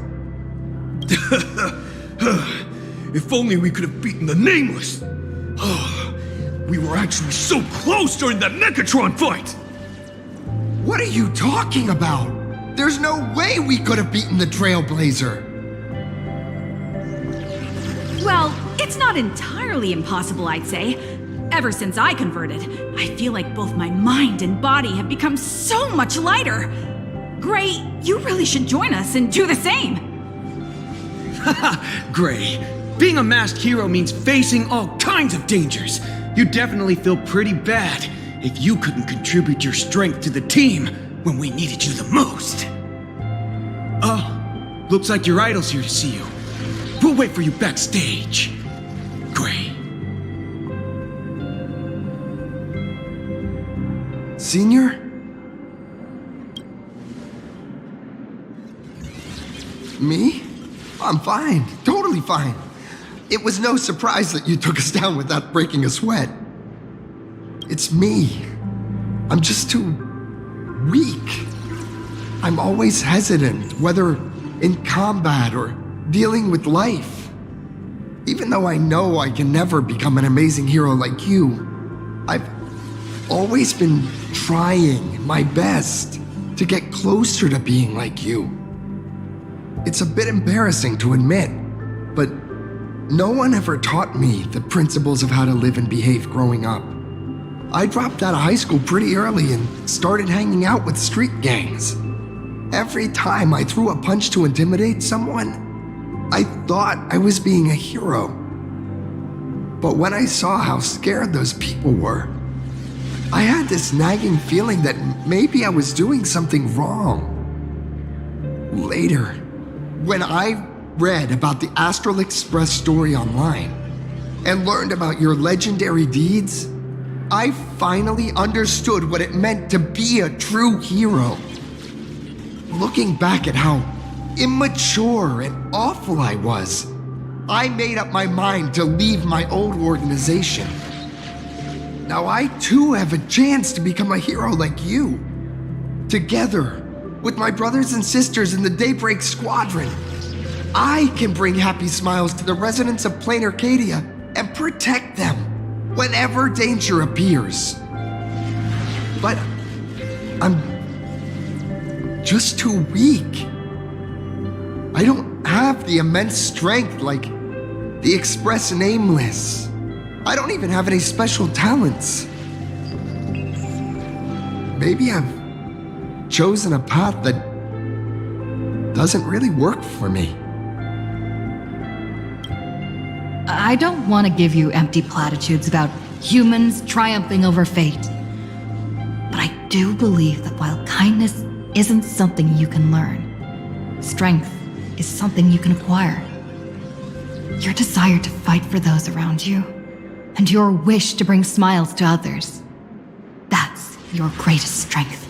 If only we could have beaten the Nameless. We were actually so close during that Megatron fight. What are you talking about? There's no way we could have beaten the Trailblazer. Well, it's not entirely impossible, I'd say. Ever since I converted, I feel like both my mind and body have become so much lighter. Gray, you really should join us and do the same. Gray, being a masked hero means facing all kinds of dangers. You definitely feel pretty bad if you couldn't contribute your strength to the team when we needed you the most. Oh, looks like your idol's here to see you. We'll wait for you backstage. Gray. Senior? Me? I'm fine. Totally fine. It was no surprise that you took us down without breaking a sweat. It's me. I'm just too weak. I'm always hesitant, whether in combat or dealing with life. Even though I know I can never become an amazing hero like you, I've always been trying my best to get closer to being like you. It's a bit embarrassing to admit, but no one ever taught me the principles of how to live and behave growing up. I dropped out of high school pretty early and started hanging out with street gangs. Every time I threw a punch to intimidate someone, I thought I was being a hero. But when I saw how scared those people were, I had this nagging feeling that maybe I was doing something wrong. Later, when I read about the Astral Express story online and learned about your legendary deeds, I finally understood what it meant to be a true hero. Looking back at how immature and awful I was, I made up my mind to leave my old organization. Now I too have a chance to become a hero like you. Together, with my brothers and sisters in the Daybreak Squadron, I can bring happy smiles to the residents of Plain Arcadia and protect them whenever danger appears. But I'm just too weak. I don't have the immense strength like the Express Nameless. I don't even have any special talents. Maybe I've chosen a path that doesn't really work for me. I don't want to give you empty platitudes about humans triumphing over fate. But I do believe that while kindness isn't something you can learn, strength is something you can acquire. Your desire to fight for those around you, and your wish to bring smiles to others, that's your greatest strength.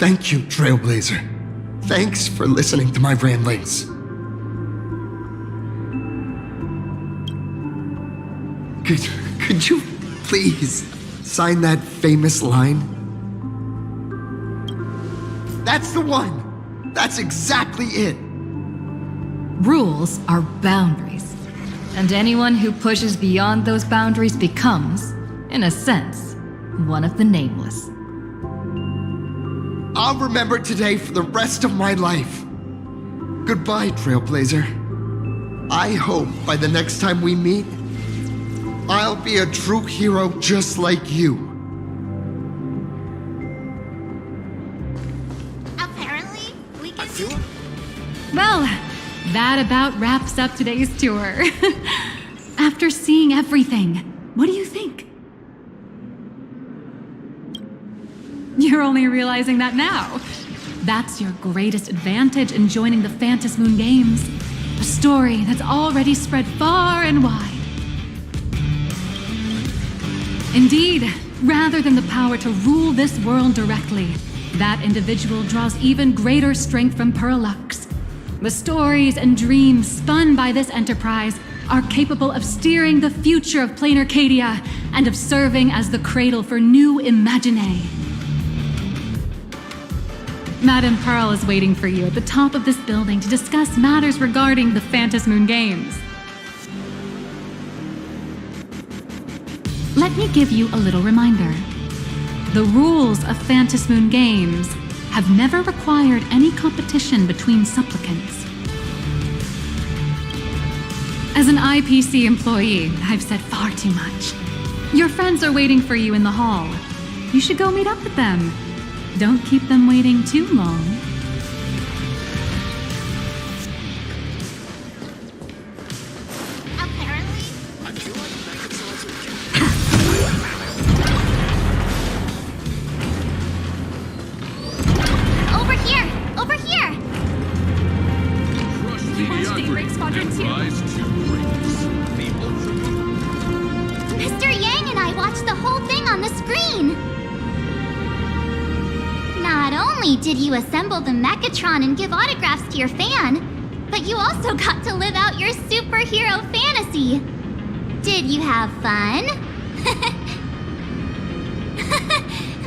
Thank you, Trailblazer. Thanks for listening to my ramblings. Could you please sign that famous line? That's the one! That's exactly it! Rules are boundaries, and anyone who pushes beyond those boundaries becomes, in a sense, one of the nameless. I'll remember today for the rest of my life. Goodbye, Trailblazer. I hope by the next time we meet, I'll be a true hero just like you. Apparently, we can Well, that about wraps up today's tour. After seeing everything, what do you think? You're only realizing that now. That's your greatest advantage in joining the Phantom Moon Games. A story that's already spread far and wide. Indeed, rather than the power to rule this world directly, that individual draws even greater strength from Perlux. The stories and dreams spun by this enterprise are capable of steering the future of Plain Arcadia and of serving as the cradle for new Imaginae. Madame Pearl is waiting for you at the top of this building to discuss matters regarding the Phantom Moon Games. Let me give you a little reminder. The rules of Phantom Moon Games have never required any competition between supplicants. As an IPC employee, I've said far too much. Your friends are waiting for you in the hall. You should go meet up with them. Don't keep them waiting too long. apparently. Over here! Over here! Watch Daybreak Squadron 2. Mr. Yang and I watched the whole thing on the screen! Not only did you assemble the Mechatron and give autographs to your fan, but you also got to live out your superhero fantasy. Did you have fun?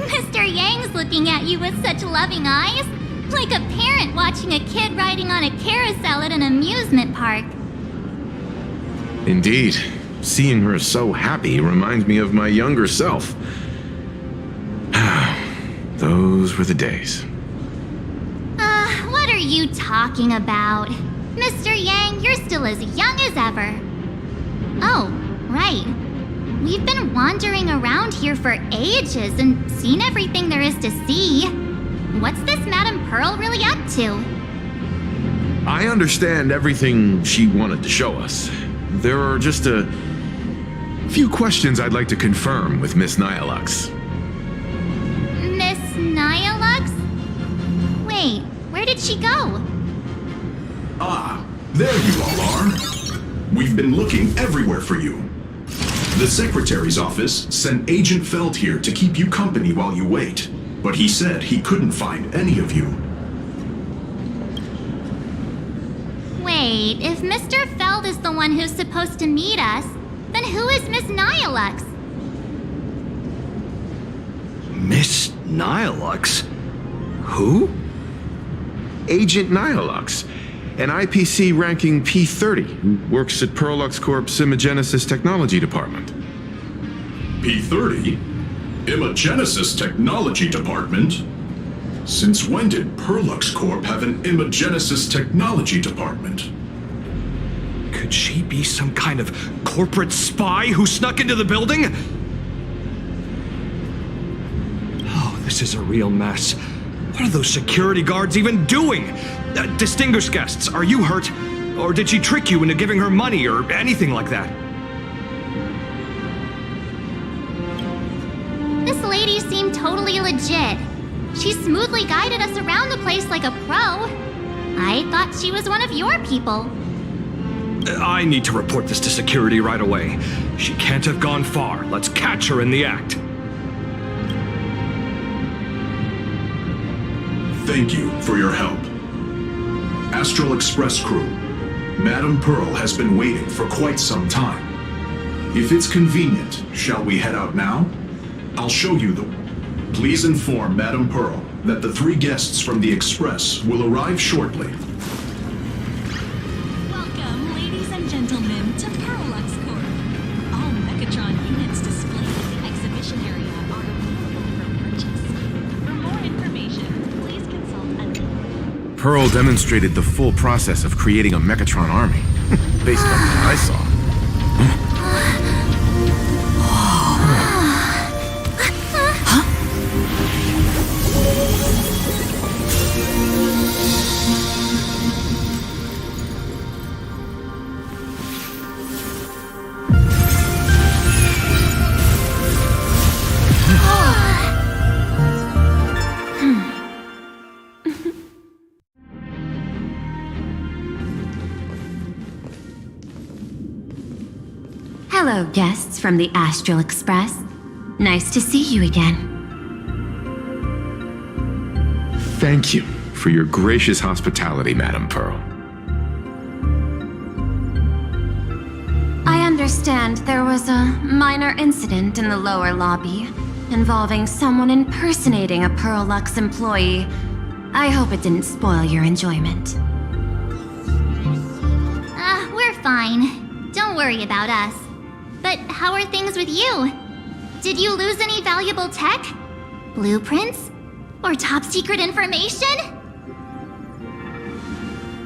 Mr. Yang's looking at you with such loving eyes, like a parent watching a kid riding on a carousel at an amusement park. Indeed. Seeing her so happy reminds me of my younger self. Those were the days. What are you talking about? Mr. Yang, you're still as young as ever. Oh, right. We've been wandering around here for ages and seen everything there is to see. What's this Madame Pearl really up to? I understand everything she wanted to show us. There are just a few questions I'd like to confirm with Miss Nyalux. Miss Nyalux? Wait, where did she go? Ah, there you all are. We've been looking everywhere for you. The Secretary's office sent Agent Feld here to keep you company while you wait, but he said he couldn't find any of you. Wait, if Mr. Feld is the one who's supposed to meet us, then who is Miss Nyalux? Miss Nyalux? Who? Agent Nyalux, an IPC ranking P30 who works at Perlux Corp's Imagenesis Technology Department. P30? Imagenesis Technology Department? Since when did Perlux Corp have an Imagenesis Technology Department? Could she be some kind of corporate spy who snuck into the building? Oh, this is a real mess. What are those security guards even doing? Distinguished guests, are you hurt? Or did she trick you into giving her money or anything like that? This lady seemed totally legit. She smoothly guided us around the place like a pro. I thought she was one of your people. I need to report this to security right away. She can't have gone far. Let's catch her in the act. Thank you for your help. Astral Express crew, Madame Pearl has been waiting for quite some time. If it's convenient, shall we head out now? I'll show you the... Please inform Madame Pearl that the 3 guests from the Express will arrive shortly. Welcome, ladies and gentlemen, to Parallax Corp. All Megatron units displayed in the exhibition area are available for purchase. For more information, please consult a... Pearl demonstrated the full process of creating a Mechatron army, based on what I saw. Hello, guests from the Astral Express. Nice to see you again. Thank you for your gracious hospitality, Madame Pearl. I understand there was a minor incident in the lower lobby involving someone impersonating a Pearl-Lux employee. I hope it didn't spoil your enjoyment. We're fine. Don't worry about us. But how are things with you? Did you lose any valuable tech? Blueprints? Or top-secret information?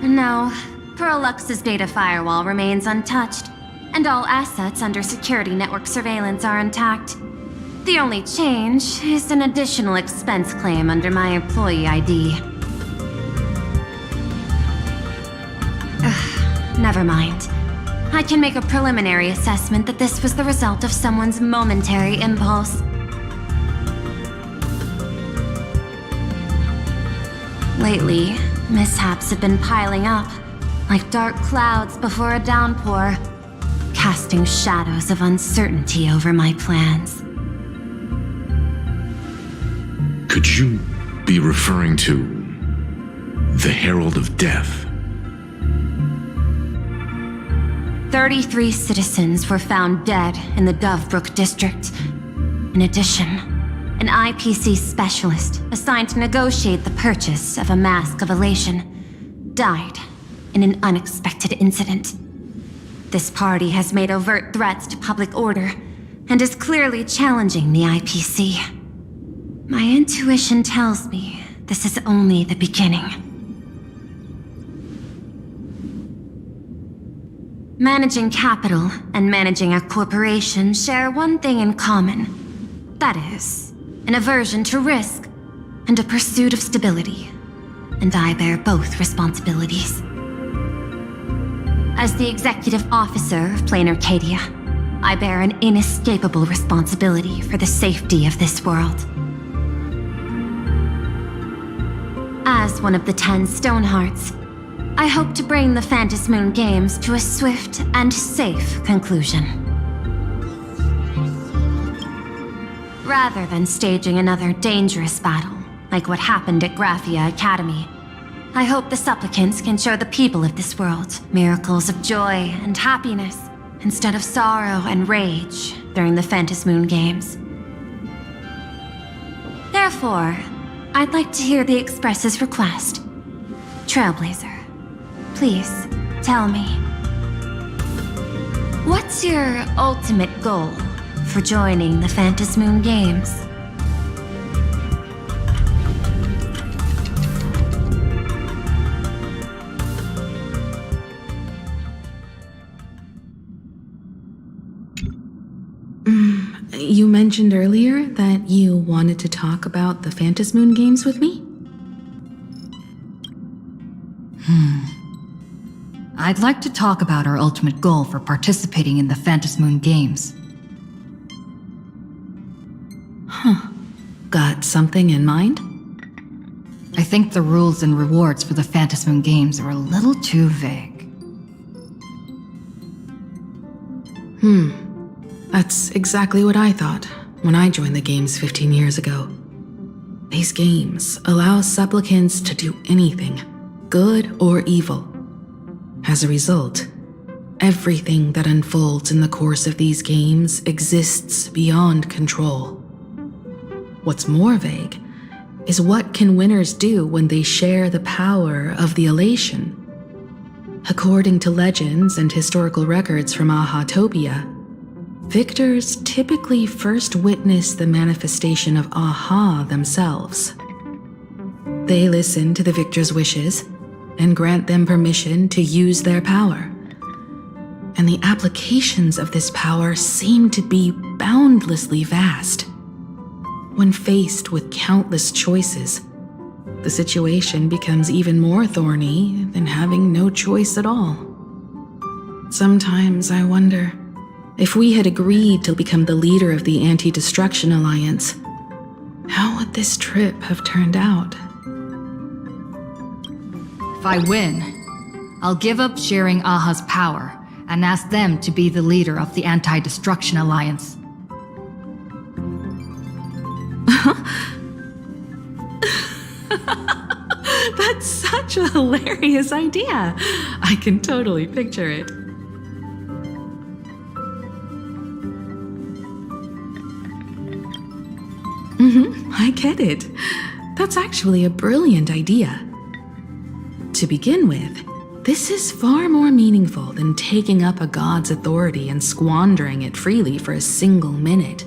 No, Pearl-Lux's data firewall remains untouched, and all assets under security network surveillance are intact. The only change is an additional expense claim under my employee ID. Never mind. I can make a preliminary assessment that this was the result of someone's momentary impulse. Lately, mishaps have been piling up, like dark clouds before a downpour, casting shadows of uncertainty over my plans. Could you be referring to the Herald of Death? 33 citizens were found dead in the Dovebrook district. In addition, an IPC specialist assigned to negotiate the purchase of a Mask of Elation died in an unexpected incident. This party has made overt threats to public order and is clearly challenging the IPC. My intuition tells me this is only the beginning. Managing capital and managing a corporation share one thing in common. That is, an aversion to risk and a pursuit of stability. And I bear both responsibilities. As the executive officer of Plain Arcadia, I bear an inescapable responsibility for the safety of this world. As one of the 10 Stonehearts, I hope to bring the Phantasmoon Games to a swift and safe conclusion. Rather than staging another dangerous battle, like what happened at Graphia Academy, I hope the supplicants can show the people of this world miracles of joy and happiness, instead of sorrow and rage during the Phantasmoon Games. Therefore, I'd like to hear the Express's request. Trailblazer, please, tell me. What's your ultimate goal for joining the Phantasmoon Games? You mentioned earlier that you wanted to talk about the Phantasmoon Games with me? I'd like to talk about our ultimate goal for participating in the Phantasmoon Games. Got something in mind? I think the rules and rewards for the Phantasmoon Games are a little too vague. That's exactly what I thought when I joined the games 15 years ago. These games allow supplicants to do anything, good or evil. As a result, everything that unfolds in the course of these games exists beyond control. What's more vague is what can winners do when they share the power of the elation? According to legends and historical records from Ahatopia, victors typically first witness the manifestation of Aha themselves. They listen to the victor's wishes and grant them permission to use their power. And the applications of this power seem to be boundlessly vast. When faced with countless choices, the situation becomes even more thorny than having no choice at all. Sometimes I wonder, if we had agreed to become the leader of the Anti-Destruction Alliance, how would this trip have turned out? If I win, I'll give up sharing Aha's power and ask them to be the leader of the Anti-Destruction Alliance. That's such a hilarious idea. I can totally picture it. I get it. That's actually a brilliant idea. To begin with, this is far more meaningful than taking up a god's authority and squandering it freely for a single minute.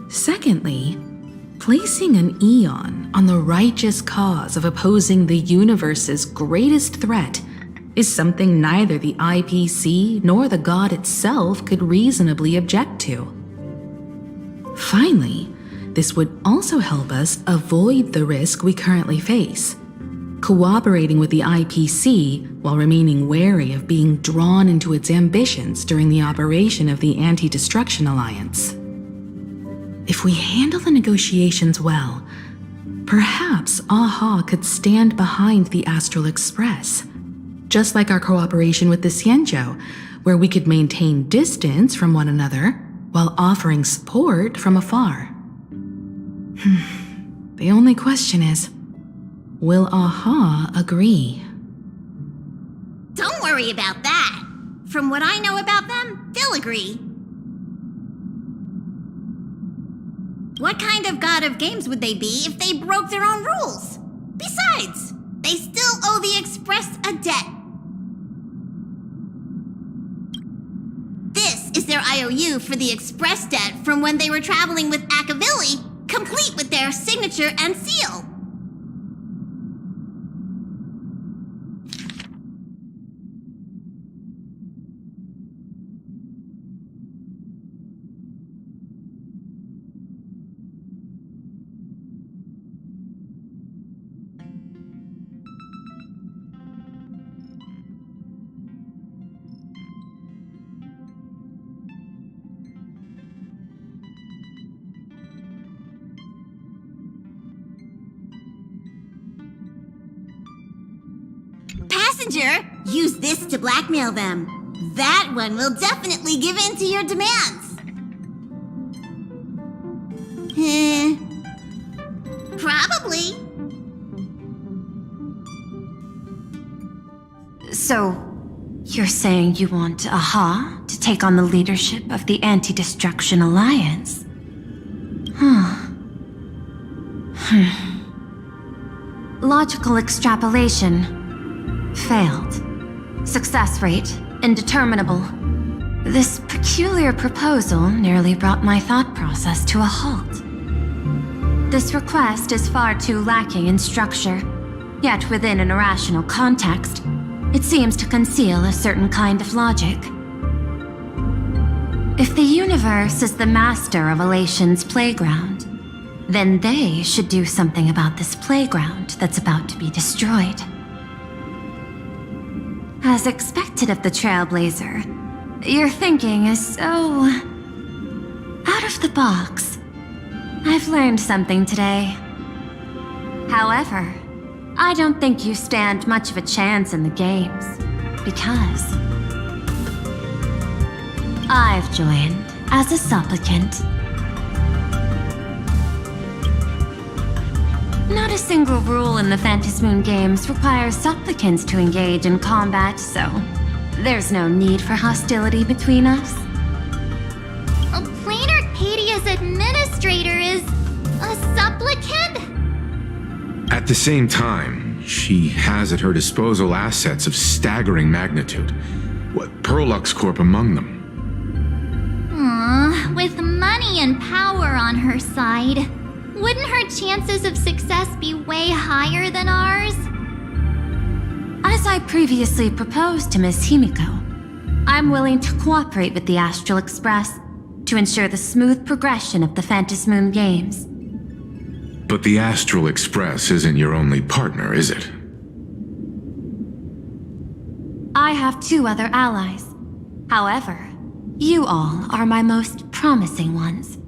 Secondly, placing an Eon on the righteous cause of opposing the universe's greatest threat is something neither the IPC nor the god itself could reasonably object to. Finally, this would also help us avoid the risk we currently face, cooperating with the IPC while remaining wary of being drawn into its ambitions during the operation of the Anti-Destruction Alliance. If we handle the negotiations well, perhaps Aha could stand behind the Astral Express, just like our cooperation with the Xianzhou, where we could maintain distance from one another while offering support from afar. The only question is, will Aha agree? Don't worry about that. From what I know about them, they'll agree. What kind of god of games would they be if they broke their own rules? Besides, they still owe the Express a debt. This is their IOU for the Express debt from when they were traveling with Akavili, complete with their signature and seal. Passenger, use this to blackmail them. That one will definitely give in to your demands. Probably. So, you're saying you want Aha to take on the leadership of the Anti-Destruction Alliance? Logical extrapolation. Failed. Success rate indeterminable. This peculiar proposal nearly brought my thought process to a halt. This request is far too lacking in structure, yet within an irrational context, it seems to conceal a certain kind of logic. If the universe is the master of Elation's playground, then they should do something about this playground that's about to be destroyed. As expected of the Trailblazer, your thinking is so out of the box. I've learned something today. However, I don't think you stand much of a chance in the games, because I've joined as a supplicant. Not a single rule in the Phantasmoon games requires supplicants to engage in combat, so there's no need for hostility between us. Plain Arcadia's administrator is a supplicant? At the same time, she has at her disposal assets of staggering magnitude. Perlux Corp among them. With money and power on her side, wouldn't her chances of success be way higher than ours? As I previously proposed to Miss Himiko, I'm willing to cooperate with the Astral Express to ensure the smooth progression of the Phantasmoon games. But the Astral Express isn't your only partner, is it? I have 2 other allies. However, you all are my most promising ones.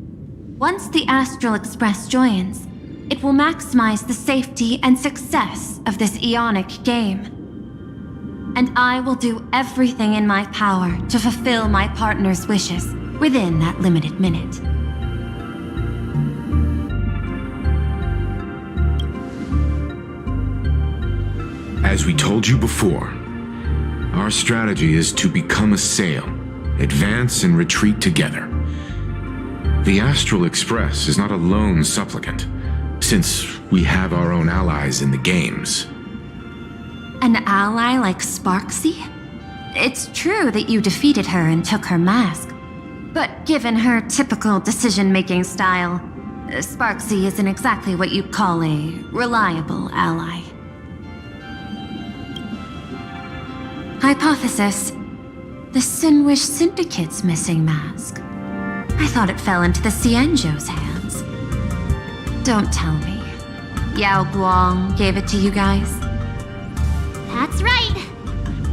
Once the Astral Express joins, it will maximize the safety and success of this Ionic game. And I will do everything in my power to fulfill my partner's wishes within that limited minute. As we told you before, our strategy is to become a sail, advance and retreat together. The Astral Express is not a lone supplicant, since we have our own allies in the games. An ally like Sparksy? It's true that you defeated her and took her mask, but given her typical decision-making style, Sparksy isn't exactly what you'd call a reliable ally. Hypothesis: the Sinwish Syndicate's missing mask. I thought it fell into the Cienjo's hands. Don't tell me. Yao Guang gave it to you guys? That's right.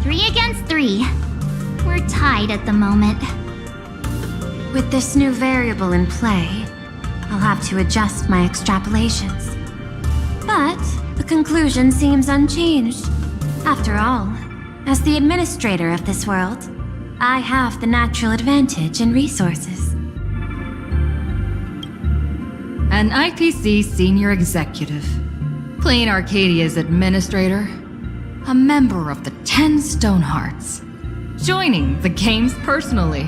3 against 3. We're tied at the moment. With this new variable in play, I'll have to adjust my extrapolations. But the conclusion seems unchanged. After all, as the administrator of this world, I have the natural advantage in resources. An IPC senior executive, Plain Arcadia's administrator, a member of the 10 Stonehearts, joining the games personally.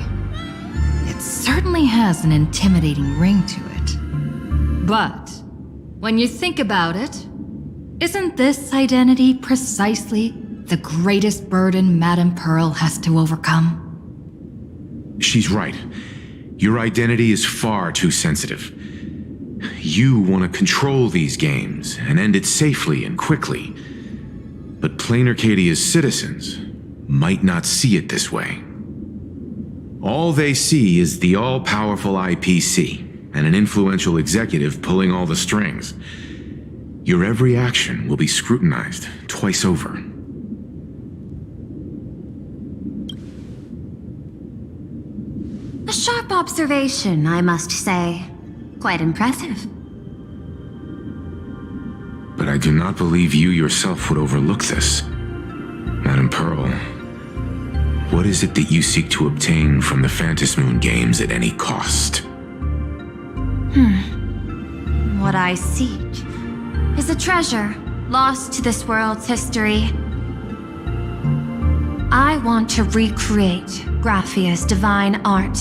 It certainly has an intimidating ring to it. But when you think about it, isn't this identity precisely the greatest burden Madame Pearl has to overcome? She's right. Your identity is far too sensitive. You want to control these games and end it safely and quickly. But Plain Arcadia's citizens might not see it this way. All they see is the all-powerful IPC and an influential executive pulling all the strings. Your every action will be scrutinized twice over. A sharp observation, I must say. Quite impressive. But I do not believe you yourself would overlook this. Madame Pearl, what is it that you seek to obtain from the Phantasmoon games at any cost? What I seek is a treasure lost to this world's history. I want to recreate Graphia's divine art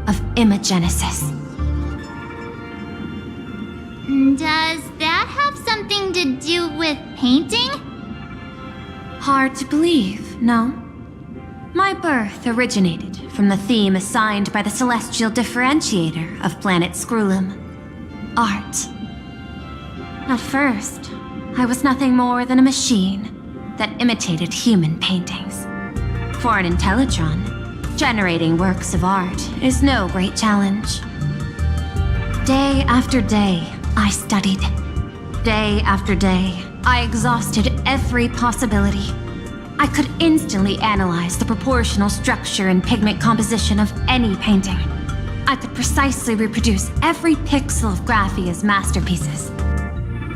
of imagenesis. Does that have something to do with painting? Hard to believe, no? My birth originated from the theme assigned by the celestial differentiator of planet Scrulum: art. At first, I was nothing more than a machine that imitated human paintings. For an Intellitron, generating works of art is no great challenge. Day after day, I studied. Day after day, I exhausted every possibility. I could instantly analyze the proportional structure and pigment composition of any painting. I could precisely reproduce every pixel of Graphia's masterpieces.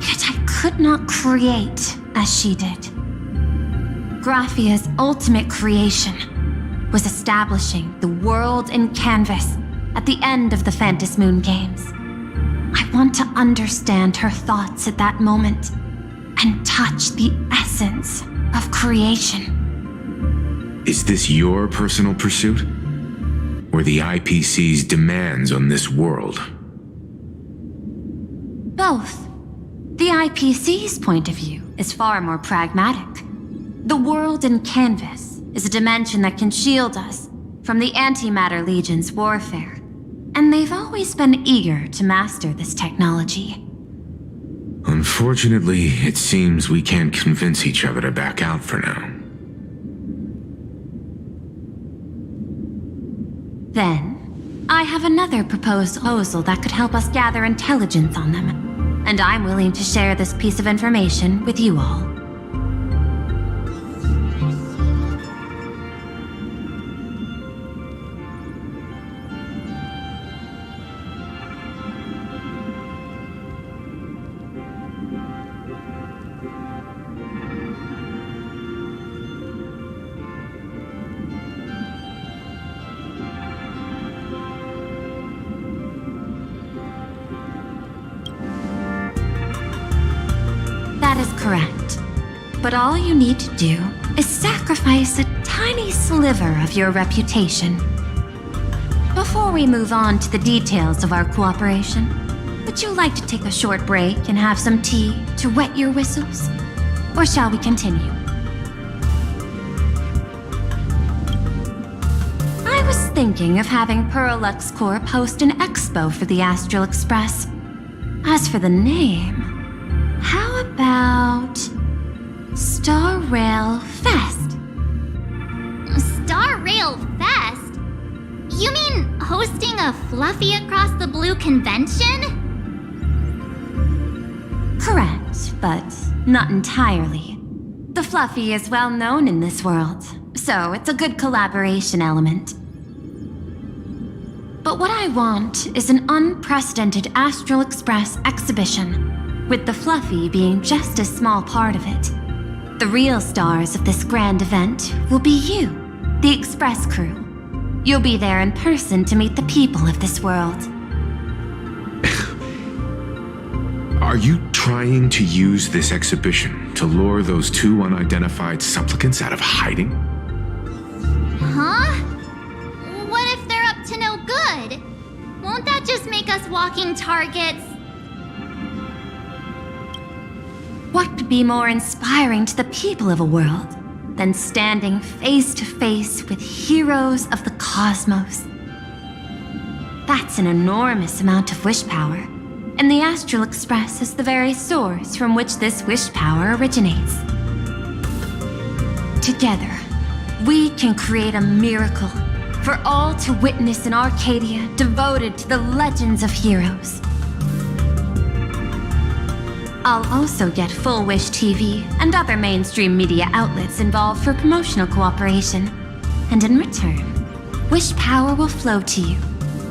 Yet I could not create as she did. Graphia's ultimate creation was establishing the world in canvas at the end of the Phantasmoon games. I want to understand her thoughts at that moment and touch the essence of creation. Is this your personal pursuit? Or the IPC's demands on this world? Both. The IPC's point of view is far more pragmatic. The world in canvas is a dimension that can shield us from the Antimatter Legion's warfare, and they've always been eager to master this technology. Unfortunately, it seems we can't convince each other to back out for now. Then, I have another proposal that could help us gather intelligence on them, and I'm willing to share this piece of information with you all. That is correct. But all you need to do is sacrifice a tiny sliver of your reputation. Before we move on to the details of our cooperation, would you like to take a short break and have some tea to wet your whistles? Or shall we continue? I was thinking of having Perlux Corp host an expo for the Astral Express. As for the name, how about Star Rail Fest? Star Rail Fest? You mean hosting a Fluffy Across the Blue convention? Correct, but not entirely. The Fluffy is well known in this world, so it's a good collaboration element. But what I want is an unprecedented Astral Express exhibition, with the Fluffy being just a small part of it. The real stars of this grand event will be you, the Express crew. You'll be there in person to meet the people of this world. Are you trying to use this exhibition to lure those two unidentified supplicants out of hiding? Huh? What if they're up to no good? Won't that just make us walking targets? What could be more inspiring to the people of a world than standing face to face with heroes of the cosmos? That's an enormous amount of wish power, and the Astral Express is the very source from which this wish power originates. Together, we can create a miracle for all to witness in Arcadia devoted to the legends of heroes. I'll also get Full Wish TV and other mainstream media outlets involved for promotional cooperation. And in return, wish power will flow to you.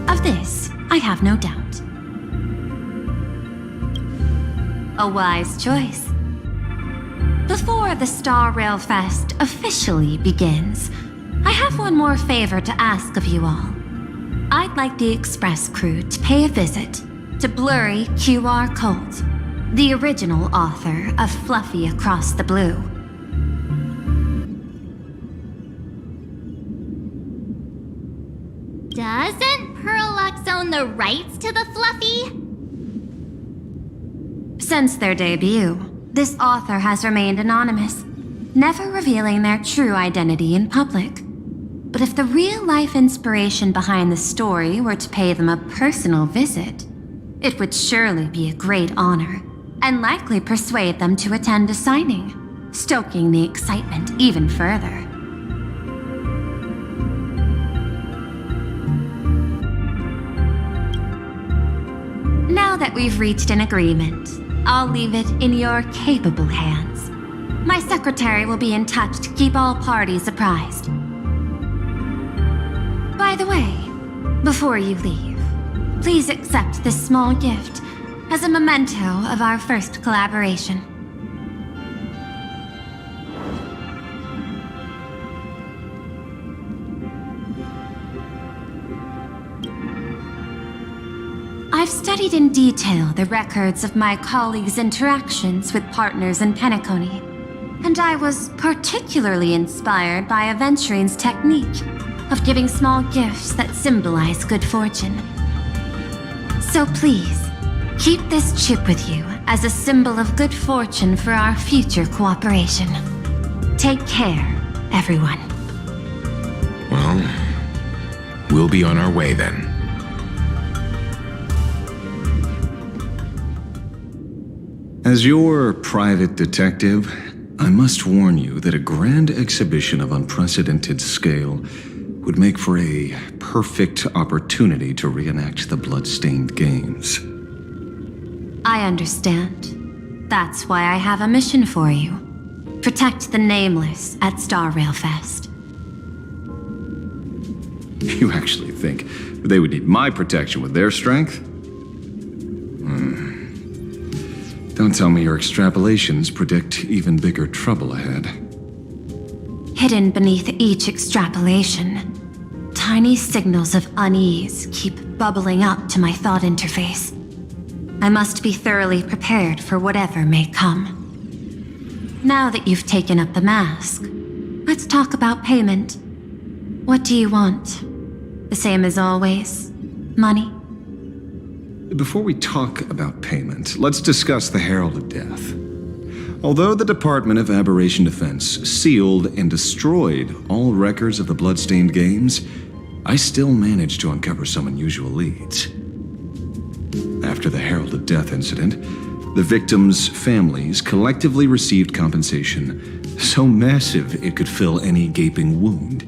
Of this, I have no doubt. A wise choice. Before the Star Rail Fest officially begins, I have one more favor to ask of you all. I'd like the Express crew to pay a visit to Blurry QR Colt, the original author of Fluffy Across the Blue. Doesn't Perlux own the rights to the Fluffy? Since their debut, this author has remained anonymous, never revealing their true identity in public. But if the real-life inspiration behind the story were to pay them a personal visit, it would surely be a great honor, and likely persuade them to attend a signing, stoking the excitement even further. Now that we've reached an agreement, I'll leave it in your capable hands. My secretary will be in touch to keep all parties apprised. By the way, before you leave, please accept this small gift as a memento of our first collaboration. I've studied in detail the records of my colleagues' interactions with partners in Penacony, and I was particularly inspired by Aventurine's technique of giving small gifts that symbolize good fortune. So please, keep this chip with you as a symbol of good fortune for our future cooperation. Take care, everyone. Well, we'll be on our way then. As your private detective, I must warn you that a grand exhibition of unprecedented scale would make for a perfect opportunity to reenact the blood-stained games. I understand. That's why I have a mission for you. Protect the Nameless at Star Rail Fest. You actually think they would need my protection with their strength? Don't tell me your extrapolations predict even bigger trouble ahead. Hidden beneath each extrapolation, tiny signals of unease keep bubbling up to my thought interface. I must be thoroughly prepared for whatever may come. Now that you've taken up the mask, let's talk about payment. What do you want? The same as always? Money? Before we talk about payment, let's discuss the Herald of Death. Although the Department of Aberration Defense sealed and destroyed all records of the bloodstained games, I still managed to uncover some unusual leads. After the Herald of Death incident, the victims' families collectively received compensation so massive it could fill any gaping wound.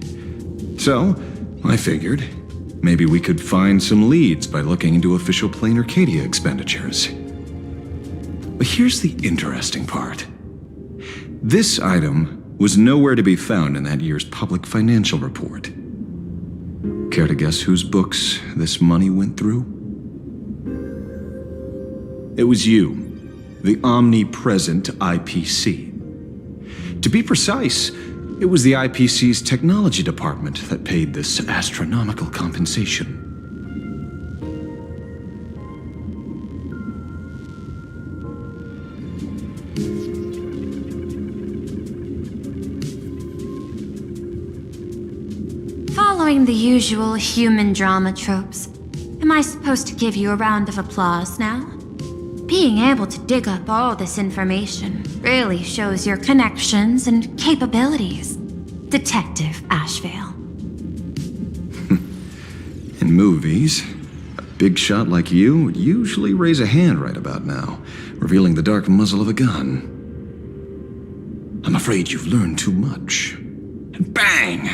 So, I figured, maybe we could find some leads by looking into official Plain Arcadia expenditures. But here's the interesting part. This item was nowhere to be found in that year's public financial report. Care to guess whose books this money went through? It was you, the omnipresent IPC. To be precise, it was the IPC's technology department that paid this astronomical compensation. Following the usual human drama tropes, am I supposed to give you a round of applause now? Being able to dig up all this information really shows your connections and capabilities, Detective Ashvale. In movies, a big shot like you would usually raise a hand right about now, revealing the dark muzzle of a gun. I'm afraid you've learned too much. And bang!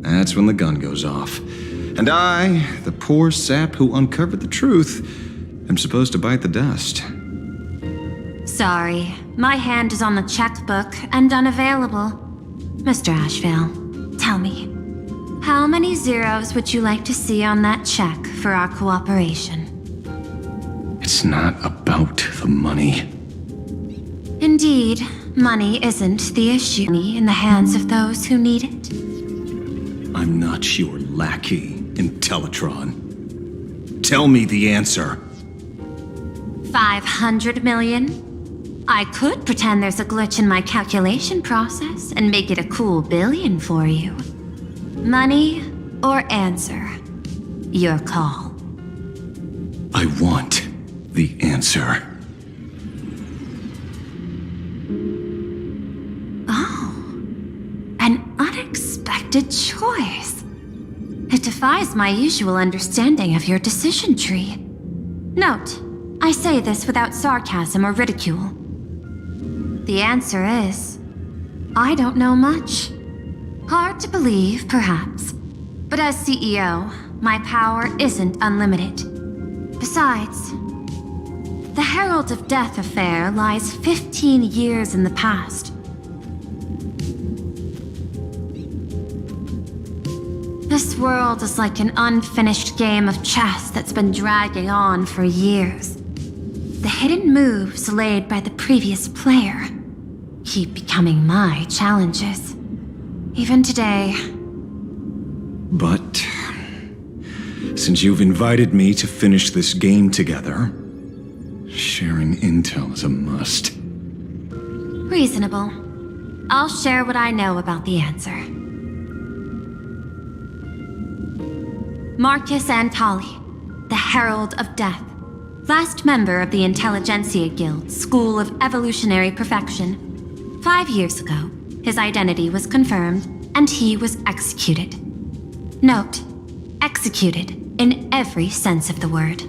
That's when the gun goes off. And I, the poor sap who uncovered the truth, am supposed to bite the dust. Sorry, my hand is on the checkbook and unavailable. Mr. Ashvale, tell me, how many zeros would you like to see on that check for our cooperation? It's not about the money. Indeed, money isn't the issue in the hands of those who need it. I'm not your lackey, Intellitron. Tell me the answer. 500 million? I could pretend there's a glitch in my calculation process and make it a cool billion for you. Money or answer? Your call. I want the answer. Oh, an unexpected choice. It defies my usual understanding of your decision tree. Note, I say this without sarcasm or ridicule. The answer is, I don't know much. Hard to believe, perhaps. But as CEO, my power isn't unlimited. Besides, the Herald of Death affair lies 15 years in the past. This world is like an unfinished game of chess that's been dragging on for years. The hidden moves laid by the previous player keep becoming my challenges. Even today. But Since you've invited me to finish this game together, sharing intel is a must. Reasonable. I'll share what I know about the answer. Marcus Antali, the Herald of Death. Last member of the Intelligentsia Guild School of Evolutionary Perfection. 5 years ago, his identity was confirmed, and he was executed. Note, executed in every sense of the word.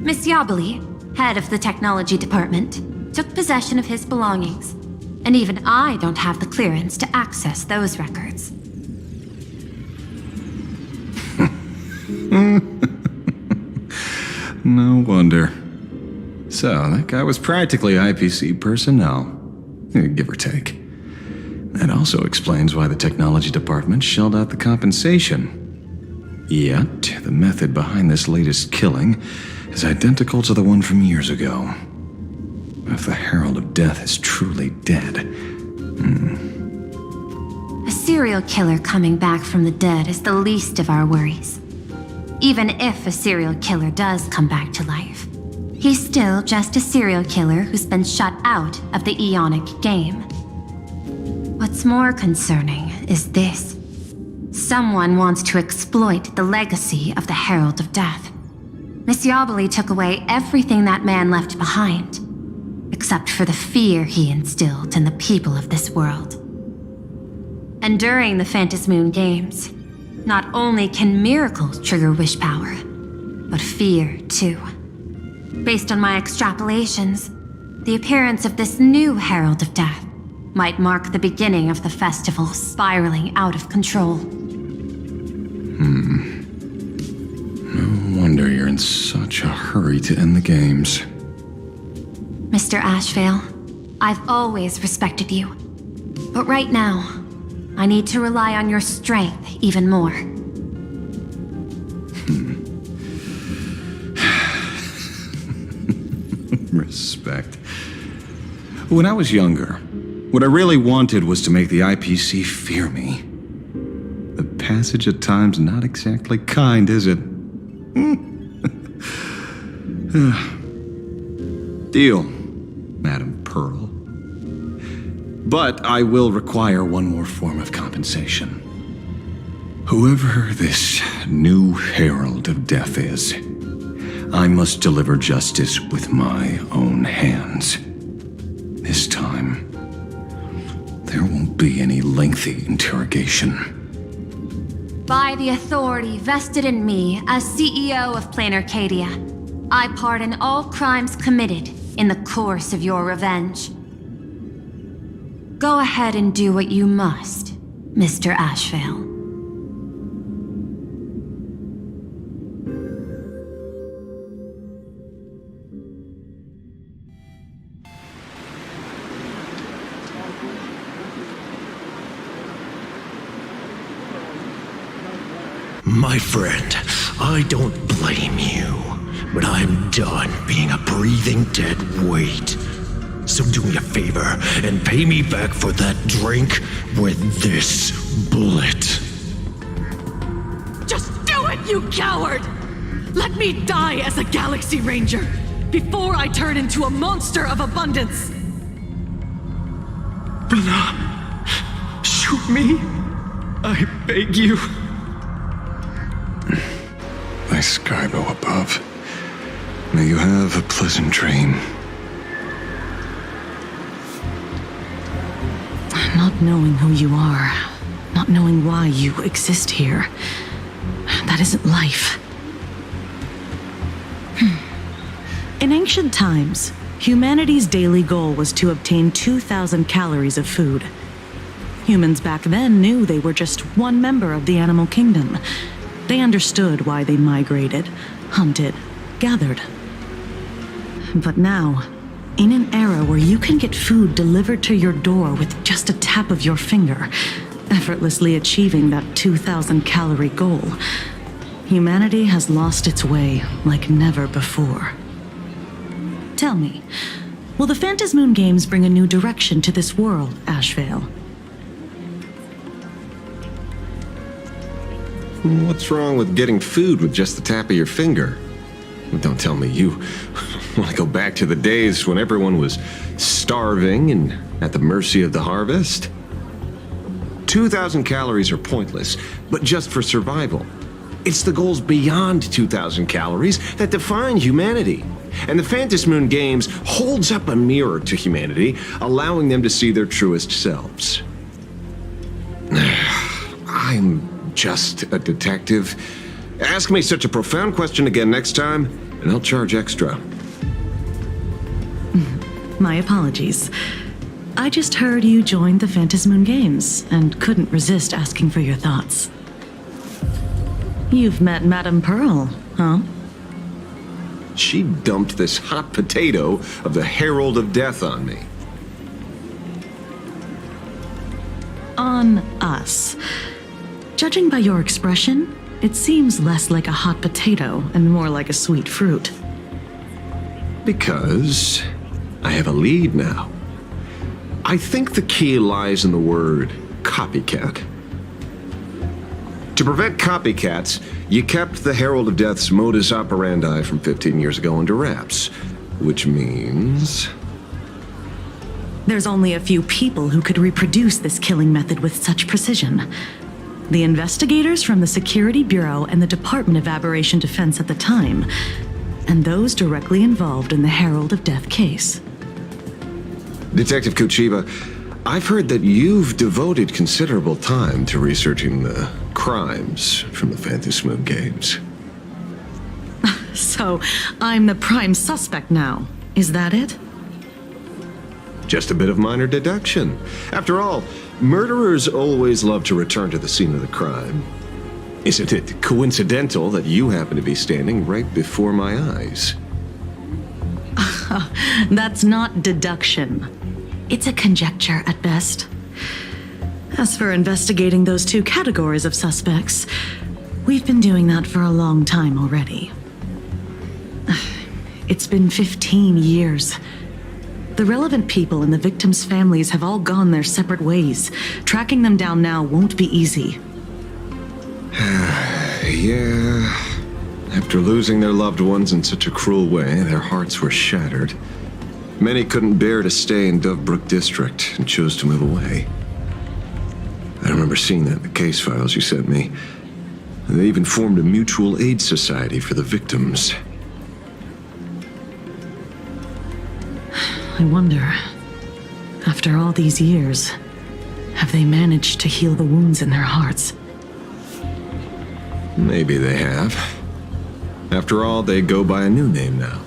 Miss Yabali, head of the technology department, took possession of his belongings, and even I don't have the clearance to access those records. No wonder. So, that guy was practically IPC personnel, give or take. That also explains why the technology department shelled out the compensation. Yet, the method behind this latest killing is identical to the one from years ago. If the Herald of Death is truly dead... A serial killer coming back from the dead is the least of our worries. Even if a serial killer does come back to life, he's still just a serial killer who's been shut out of the Ionic game. What's more concerning is this. Someone wants to exploit the legacy of the Herald of Death. Miss Yabali took away everything that man left behind, except for the fear he instilled in the people of this world. And during the Phantasmoon Games, not only can miracles trigger wish power, but fear too. Based on my extrapolations, the appearance of this new Herald of Death might mark the beginning of the festival spiraling out of control. No wonder you're in such a hurry to end the games. Mr. Ashvale, I've always respected you. But right now, I need to rely on your strength even more. Respect. When I was younger, what I really wanted was to make the IPC fear me. The passage at times not exactly kind, is it? Deal, Madam Pearl. But I will require one more form of compensation. Whoever this new Herald of Death is, I must deliver justice with my own hands. This time, there won't be any lengthy interrogation. By the authority vested in me as CEO of Plain Arcadia, I pardon all crimes committed in the course of your revenge. Go ahead and do what you must, Mr. Ashvale. My friend, I don't blame you, but I'm done being a breathing dead weight. So do me a favor and pay me back for that drink with this bullet. Just do it, you coward! Let me die as a Galaxy Ranger before I turn into a monster of abundance! Blah. Shoot me. I beg you. My Skybo above. May you have a pleasant dream. Not knowing who you are, not knowing why you exist here, that isn't life. In ancient times, humanity's daily goal was to obtain 2,000 calories of food. Humans back then knew they were just one member of the animal kingdom. They understood why they migrated, hunted, gathered. But now, in an era where you can get food delivered to your door with just a tap of your finger, effortlessly achieving that 2,000 calorie goal, humanity has lost its way like never before. Tell me, will the Phantasmoon Games bring a new direction to this world, Ashvale? What's wrong with getting food with just the tap of your finger? Don't tell me you want to go back to the days when everyone was starving and at the mercy of the harvest? 2,000 calories are pointless, but just for survival. It's the goals beyond 2,000 calories that define humanity. And the Phantom Moon Games holds up a mirror to humanity, allowing them to see their truest selves. I'm just a detective. Ask me such a profound question again next time, and I'll charge extra. My apologies. I just heard you joined the Phantom Moon Games and couldn't resist asking for your thoughts. You've met Madame Pearl, huh? She dumped this hot potato of the Herald of Death on me. On us. Judging by your expression, it seems less like a hot potato and more like a sweet fruit. Because I have a lead now. I think the key lies in the word copycat. To prevent copycats, you kept the Herald of Death's modus operandi from 15 years ago under wraps, which means... There's only a few people who could reproduce this killing method with such precision. The investigators from the Security Bureau and the Department of Aberration Defense at the time, and those directly involved in the Herald of Death case. Detective Kuchiba, I've heard that you've devoted considerable time to researching the crimes from the Phantom Moon Games. So, I'm the prime suspect now. Is that it? Just a bit of minor deduction. After all, murderers always love to return to the scene of the crime. Isn't it coincidental that you happen to be standing right before my eyes? That's not deduction. It's a conjecture at best. As for investigating those two categories of suspects, we've been doing that for a long time already. It's been 15 years. The relevant people and the victims' families have all gone their separate ways. Tracking them down now won't be easy. Yeah. After losing their loved ones in such a cruel way, their hearts were shattered. Many couldn't bear to stay in Dovebrook District and chose to move away. I remember seeing that in the case files you sent me. They even formed a mutual aid society for the victims. I wonder, after all these years, have they managed to heal the wounds in their hearts? Maybe they have. After all, they go by a new name now.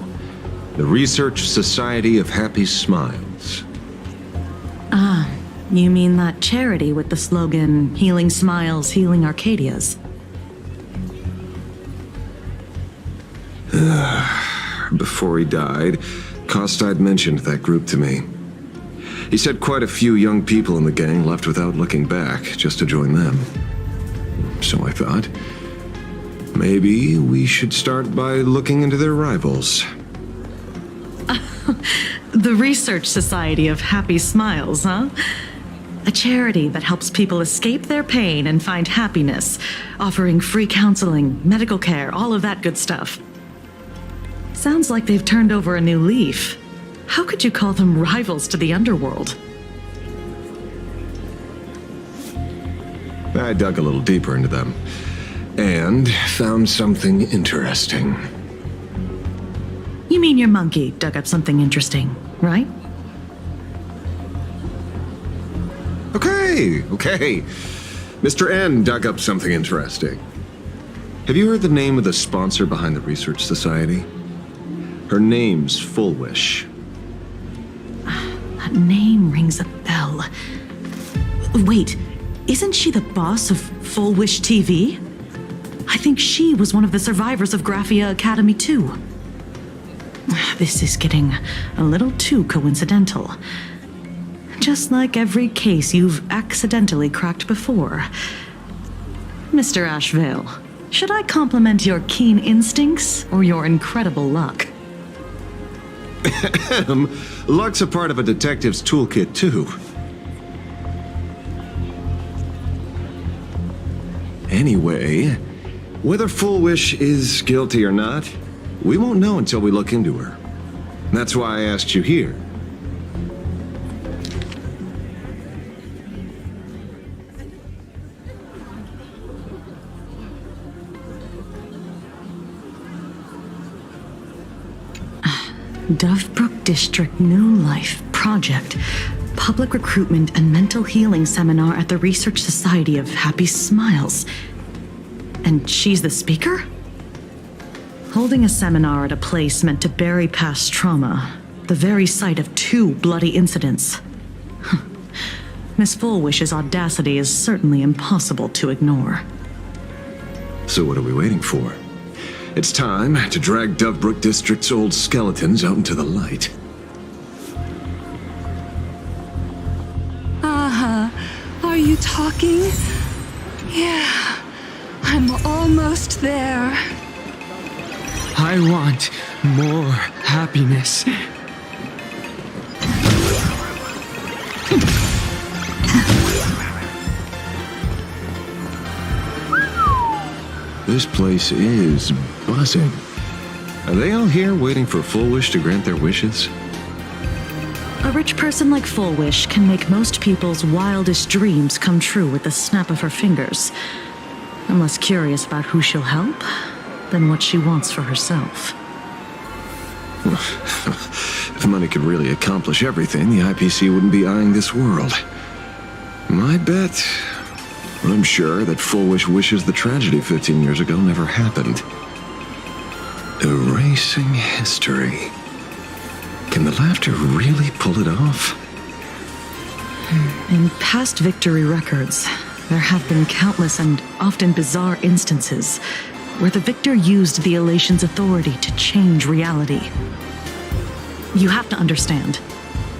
The Research Society of Happy Smiles. Ah, you mean that charity with the slogan, Healing Smiles, Healing Arcadias? Before he died, Costide mentioned that group to me. He said quite a few young people in the gang left without looking back, just to join them. So I thought, maybe we should start by looking into their rivals. The Research Society of Happy Smiles, huh? A charity that helps people escape their pain and find happiness, offering free counseling, medical care, all of that good stuff. Sounds like they've turned over a new leaf. How could you call them rivals to the underworld? I dug a little deeper into them, and found something interesting. You mean your monkey dug up something interesting, right? Okay. Mr. N dug up something interesting. Have you heard the name of the sponsor behind the Research Society? Her name's Fullwish. That name rings a bell. Wait, isn't she the boss of Full Wish TV? I think she was one of the survivors of Graphia Academy too. This is getting a little too coincidental. Just like every case you've accidentally cracked before. Mr. Ashvale, should I compliment your keen instincts or your incredible luck? Luck's a part of a detective's toolkit, too. Anyway, Whether Full Wish is guilty or not, we won't know until we look into her. That's why I asked you here. Dovebrook District New Life Project. Public Recruitment and Mental Healing Seminar at the Research Society of Happy Smiles. And she's the speaker? Holding a seminar at a place meant to bury past trauma. The very site of 2 bloody incidents. Miss Fullwish's audacity is certainly impossible to ignore. So what are we waiting for? It's time to drag Dovebrook District's old skeletons out into the light. Are you talking? Yeah, I'm almost there. I want more happiness. This place is buzzing. Are they all here waiting for Full Wish to grant their wishes? A rich person like Full Wish can make most people's wildest dreams come true with the snap of her fingers. I'm less curious about who she'll help than what she wants for herself. If money could really accomplish everything, the IPC wouldn't be eyeing this world. My bet, I'm sure that Full Wish wishes the tragedy 15 years ago never happened. Erasing history. Can the laughter really pull it off? In past victory records, there have been countless and often bizarre instances where the victor used the elation's authority to change reality. You have to understand,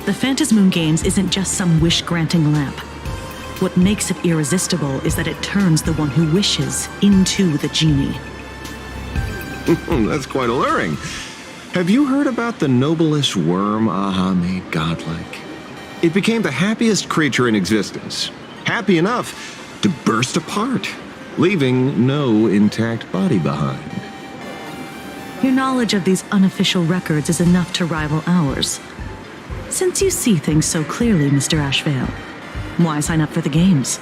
the Phantasmoon Games isn't just some wish-granting lamp. What makes it irresistible is that it turns the one who wishes into the genie. That's quite alluring. Have you heard about the noblest worm Aha made godlike? It became the happiest creature in existence. Happy enough to burst apart, leaving no intact body behind. Your knowledge of these unofficial records is enough to rival ours. Since you see things so clearly, Mr. Ashvale, why sign up for the games?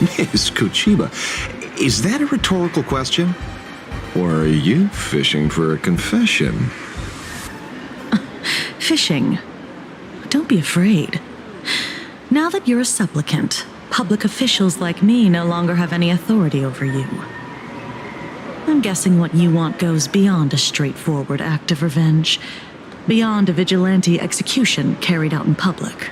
Miss Kuchiba, is that a rhetorical question? Or are you fishing for a confession? Fishing? Don't be afraid. Now that you're a supplicant, public officials like me no longer have any authority over you. I'm guessing what you want goes beyond a straightforward act of revenge, beyond a vigilante execution carried out in public.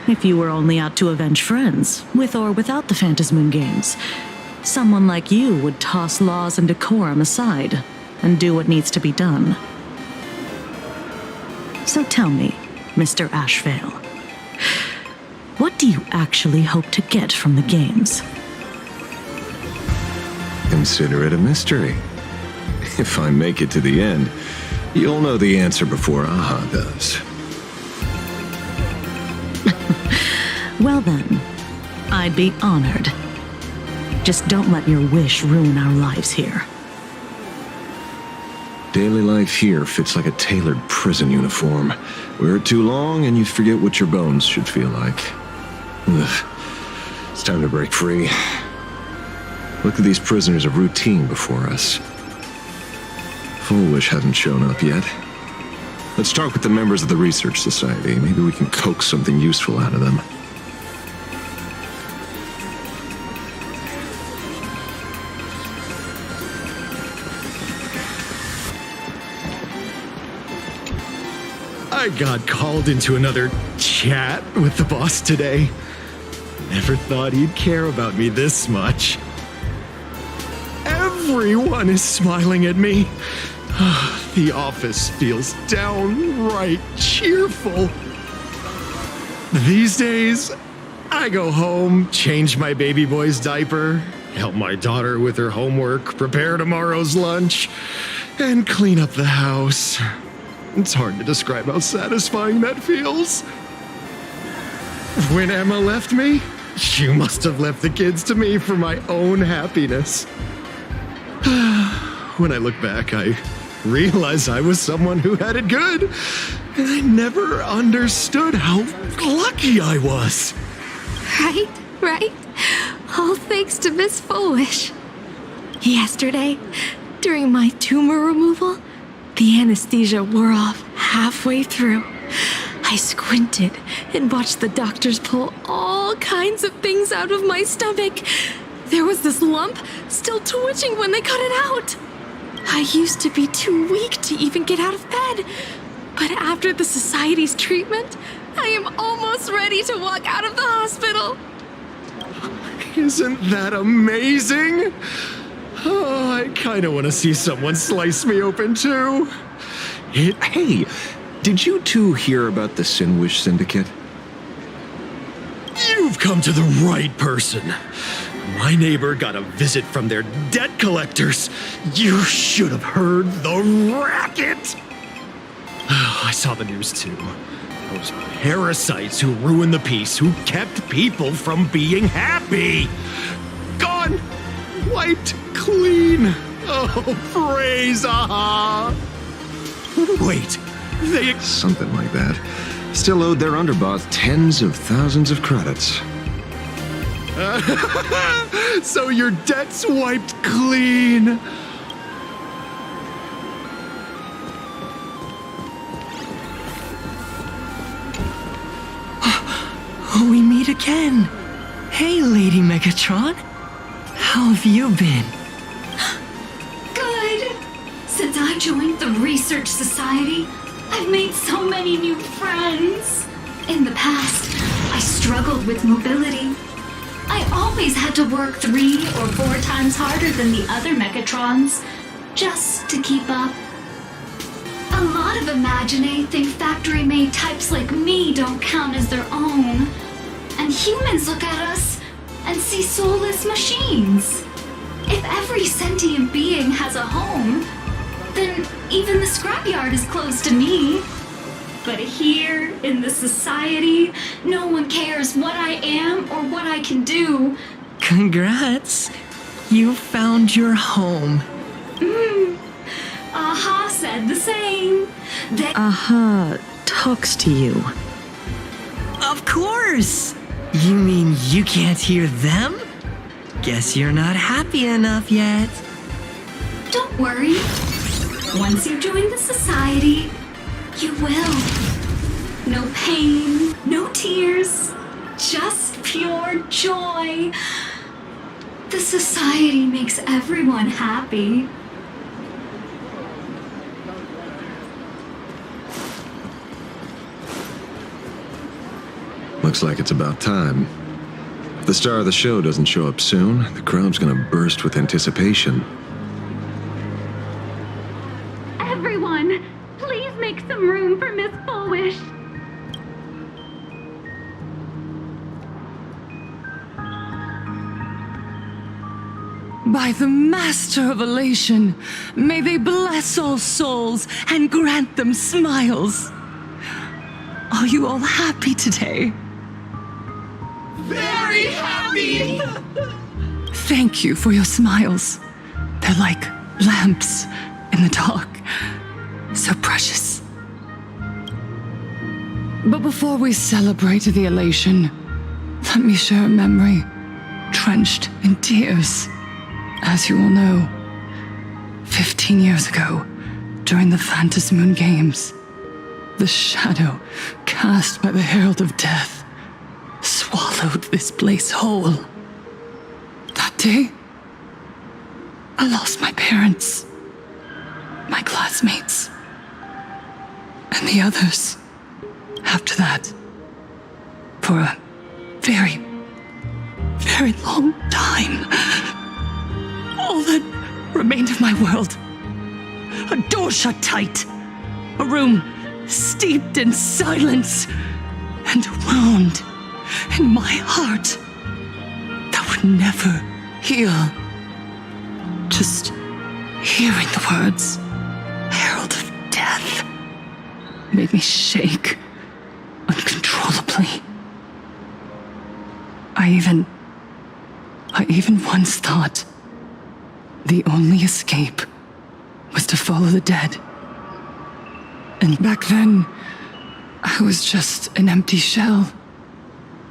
If you were only out to avenge friends, with or without the Phantasmoon Games, someone like you would toss laws and decorum aside and do what needs to be done. So tell me, Mr. Ashvale, what do you actually hope to get from the games? Consider it a mystery. If I make it to the end, you'll know the answer before Aha does. Well then, I'd be honored. Just don't let your wish ruin our lives here. Daily life here fits like a tailored prison uniform. Wear it too long and you forget what your bones should feel like. Ugh. It's time to break free. Look at these prisoners of routine before us. Full Wish hasn't shown up yet. Let's talk with the members of the Research Society. Maybe we can coax something useful out of them. I got called into another chat with the boss today. Never thought he'd care about me this much. Everyone is smiling at me. The office feels downright cheerful. These days, I go home, change my baby boy's diaper, help my daughter with her homework, prepare tomorrow's lunch, and clean up the house. It's hard to describe how satisfying that feels. When Emma left me, You must have left the kids to me for my own happiness. When I look back, I realize I was someone who had it good, and I never understood how lucky I was. Right? All thanks to Miss Foolish. Yesterday, during my tumor removal, the anesthesia wore off halfway through. I squinted and watched the doctors pull all kinds of things out of my stomach. There was this lump still twitching when they cut it out. I used to be too weak to even get out of bed. But after the society's treatment, I am almost ready to walk out of the hospital. Isn't that amazing? Oh, I kind of want to see someone slice me open too. Hey, did you two hear about the Sinwish Syndicate? You've come to the right person. My neighbor got a visit from their debt collectors. You should have heard the racket. I saw the news too. Those parasites who ruined the peace, who kept people from being happy. Gone. Wiped clean. Oh, praise aha. Wait, they... Something like that. Still owed their underboss tens of thousands of credits. So your debt's wiped clean. We meet again. Hey, Lady Megatron. How have you been? Good. Since I joined the Research Society, I've made so many new friends. In the past, I struggled with mobility. I always had to work 3 or 4 times harder than the other Megatrons, just to keep up. A lot of Imagine think factory-made types like me don't count as their own. And humans look at us and see soulless machines. If every sentient being has a home, then even the scrapyard is closed to me. But here, in the society, no one cares what I am or what I can do. Congrats. You found your home. Aha said the same. Aha talks to you. Of course! You mean you can't hear them? Guess you're not happy enough yet. Don't worry. Once you join the society, you will. No pain, no tears, just pure joy. The society makes everyone happy. Looks like it's about time. If the star of the show doesn't show up soon, the crowd's gonna burst with anticipation. Everyone, please make some room for Miss Foolish. By the Master of Elation, may they bless all souls and grant them smiles. Are you all happy today? Very happy! Thank you for your smiles. They're like lamps in the dark. So precious. But before we celebrate the elation, let me share a memory drenched in tears. As you all know, 15 years ago, during the Phantasmoon Games, the shadow cast by the Herald of Death swallowed this place whole. That day, I lost my parents, my classmates, and the others after that. For a very, very long time. All that remained of my world. A door shut tight. A room steeped in silence. And a wound in my heart that would never heal. Just hearing the words, Herald of Death, made me shake uncontrollably. I even once thought the only escape was to follow the dead. And back then, I was just an empty shell,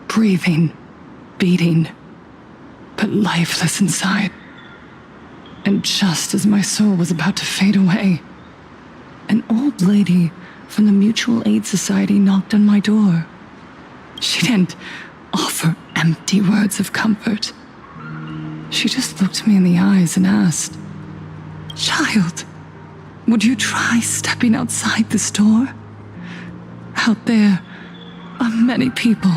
breathing, beating, but lifeless inside. And just as my soul was about to fade away, an old lady from the Mutual Aid Society knocked on my door. She didn't offer empty words of comfort. She just looked me in the eyes and asked, "Child, would you try stepping outside this door? Out there are many people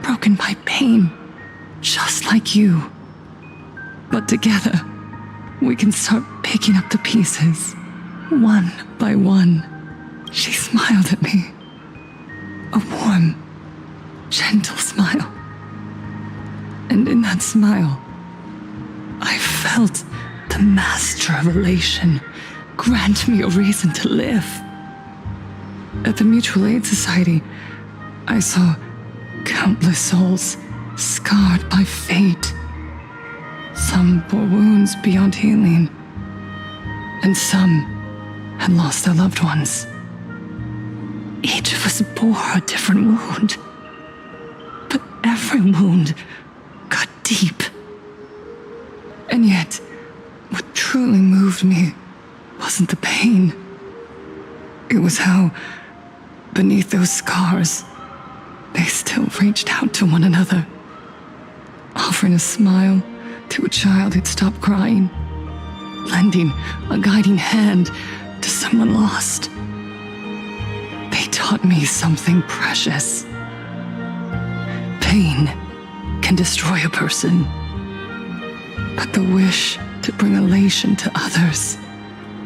broken by pain, just like you. But together, we can start picking up the pieces, one by one." She smiled at me. A warm, gentle smile. And in that smile, I felt the master of elation grant me a reason to live. At the Mutual Aid Society, I saw countless souls scarred by fate. Some bore wounds beyond healing, and some had lost their loved ones. Each of us bore a different wound, but every wound got deep. And yet, what truly moved me wasn't the pain. It was how, beneath those scars, they still reached out to one another, offering a smile to a child who'd stopped crying, lending a guiding hand to someone lost. They taught me something precious. Pain can destroy a person, but the wish to bring elation to others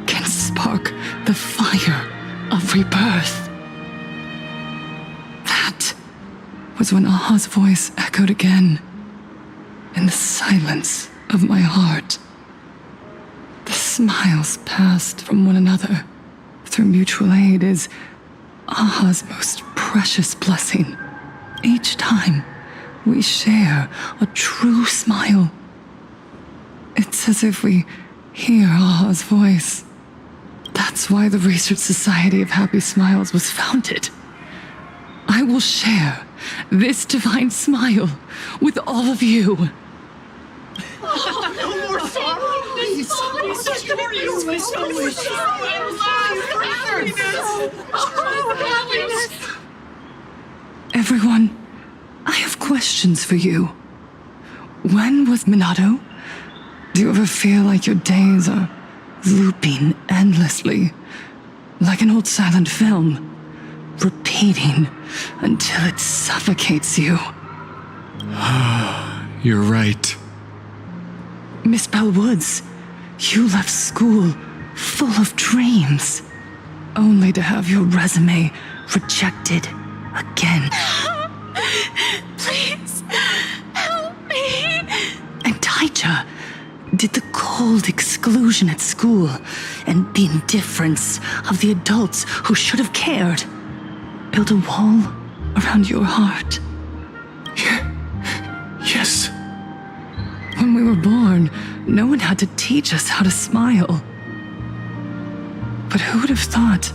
can spark the fire of rebirth. That was when Aha's voice echoed again in the silence of my heart. The smiles passed from one another through mutual aid is Aha's most precious blessing. Each time we share a true smile, it's as if we hear Aha's voice. That's why the Research Society of Happy Smiles was founded. I will share this divine smile with all of you. No more sorrow! Everyone, I have questions for you. When was Minato? Do you ever feel like your days are looping endlessly, like an old silent film, repeating until it suffocates you? You're right. Miss Bell Woods, you left school full of dreams, only to have your resume rejected again. Please, help me. And Taija did the cold exclusion at school and the indifference of the adults who should have cared build a wall around your heart. Yes. When we were born, no one had to teach us how to smile. But who would have thought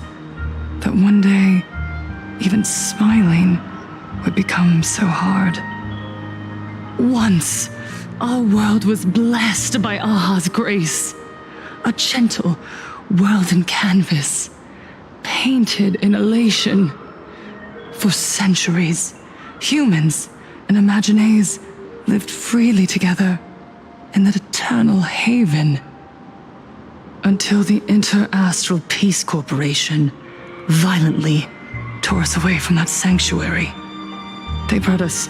that one day, even smiling would become so hard? Once, our world was blessed by Aha's grace. A gentle world in canvas, painted in elation. For centuries, humans and Imaginaes lived freely together in that eternal haven. Until the Inter-Astral Peace Corporation violently tore us away from that sanctuary. They brought us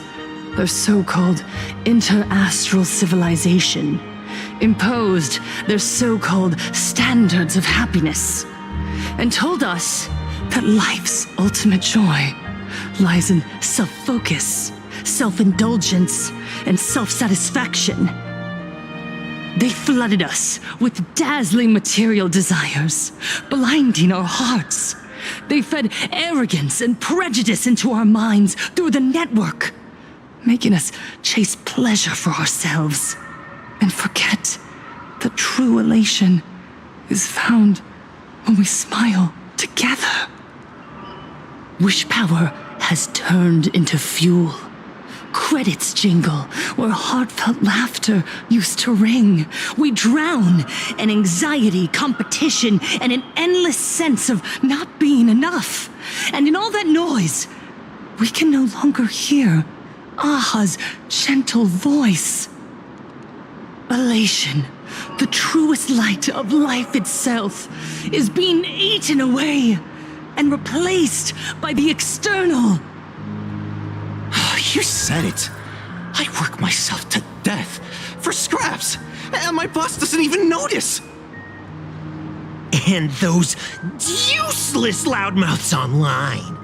their so-called inter-astral civilization, imposed their so-called standards of happiness, and told us that life's ultimate joy lies in self-focus, self-indulgence, and self-satisfaction. They flooded us with dazzling material desires, blinding our hearts. They fed arrogance and prejudice into our minds through the network, making us chase pleasure for ourselves and forget that true elation is found when we smile together. Wish power has turned into fuel. Credits jingle where heartfelt laughter used to ring. We drown in anxiety, competition, and an endless sense of not being enough. And in all that noise, we can no longer hear Aha's gentle voice. Elation, the truest light of life itself, is being eaten away and replaced by the external. You said it. I work myself to death for scraps, and my boss doesn't even notice. And those useless loudmouths online.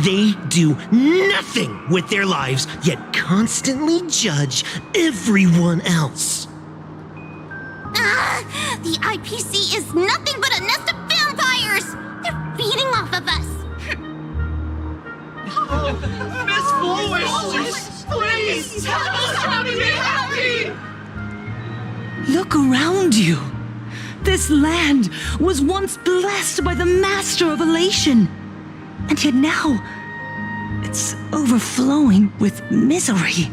They do nothing with their lives, yet constantly judge everyone else. The IPC is nothing but a nest of vampires! They're feeding off of us! Miss Foolish! Please! Help me be happy! Look around you. This land was once blessed by the master of elation. And yet now, it's overflowing with misery.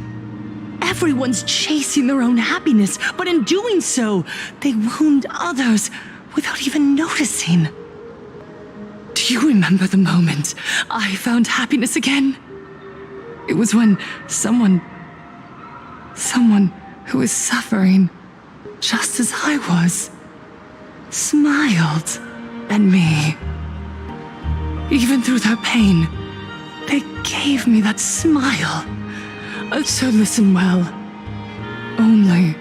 Everyone's chasing their own happiness, but in doing so, they wound others without even noticing. Do you remember the moment I found happiness again? It was when someone who was suffering just as I was, smiled at me. Even through their pain, they gave me that smile. So listen well. Only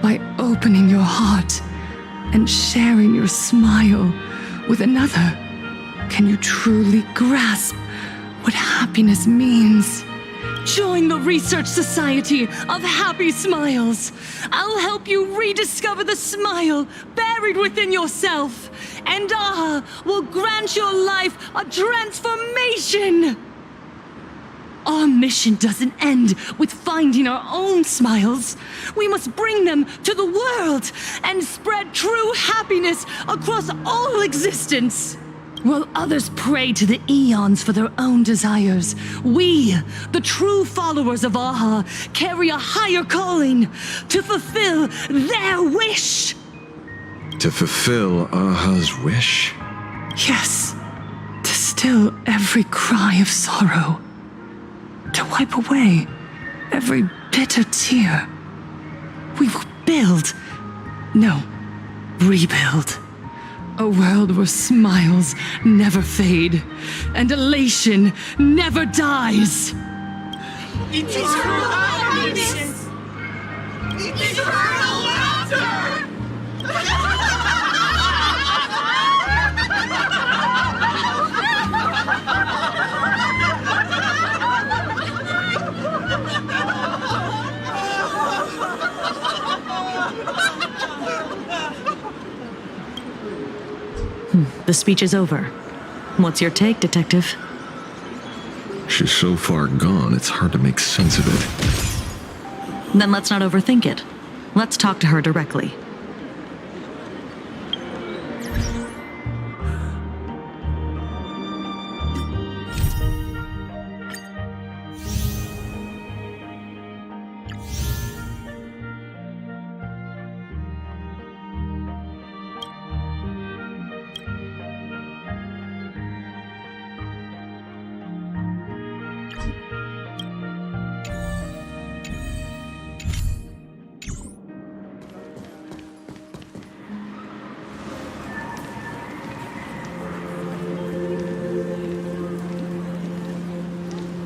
by opening your heart and sharing your smile with another can you truly grasp what happiness means. Join the Research Society of Happy Smiles. I'll help you rediscover the smile buried within yourself, and Aha will grant your life a transformation. Our mission doesn't end with finding our own smiles. We must bring them to the world and spread true happiness across all existence. While others pray to the eons for their own desires, we, the true followers of Aha, carry a higher calling to fulfill their wish. To fulfill Aha's wish? Yes, to still every cry of sorrow. To wipe away every bitter tear. We will build, no, rebuild. A world where smiles never fade and elation never dies. Eternal happiness! Eternal laughter! The speech is over. What's your take, Detective? She's so far gone, it's hard to make sense of it. Then let's not overthink it. Let's talk to her directly.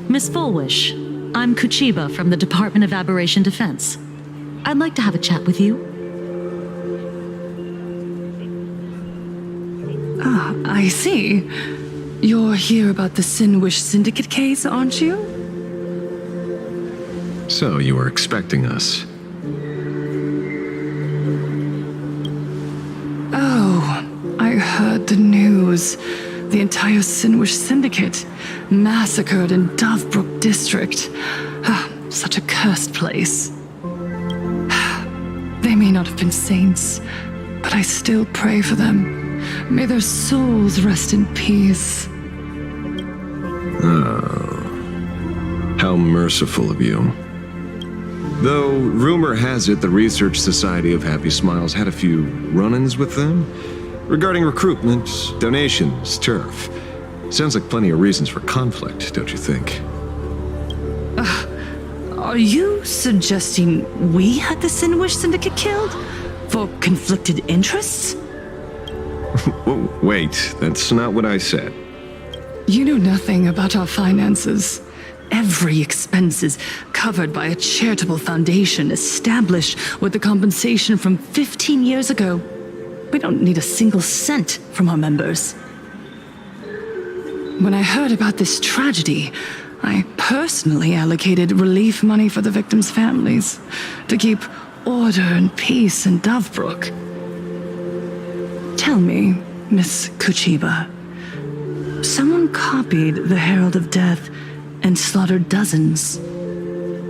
Miss Fullwish, I'm Kuchiba from the Department of Aberration Defense. I'd like to have a chat with you. Ah, I see. You're here about the Sinwish Syndicate case, aren't you? So you were expecting us. Oh, I heard the news. The entire Sinwish Syndicate massacred in Dovebrook District. such a cursed place. They may not have been saints, but I still pray for them. May their souls rest in peace. Oh, how merciful of you. Though, rumor has it the Research Society of Happy Smiles had a few run-ins with them regarding recruitment, donations, turf. Sounds like plenty of reasons for conflict, don't you think? Are you suggesting we had the Sinwish Syndicate killed? For conflicted interests? Wait, that's not what I said. You know nothing about our finances. Every expense is covered by a charitable foundation established with the compensation from 15 years ago. We don't need a single cent from our members. When I heard about this tragedy, I personally allocated relief money for the victims' families to keep order and peace in Dovebrook. Tell me, Miss Kuchiba, someone copied the Herald of Death and slaughtered dozens.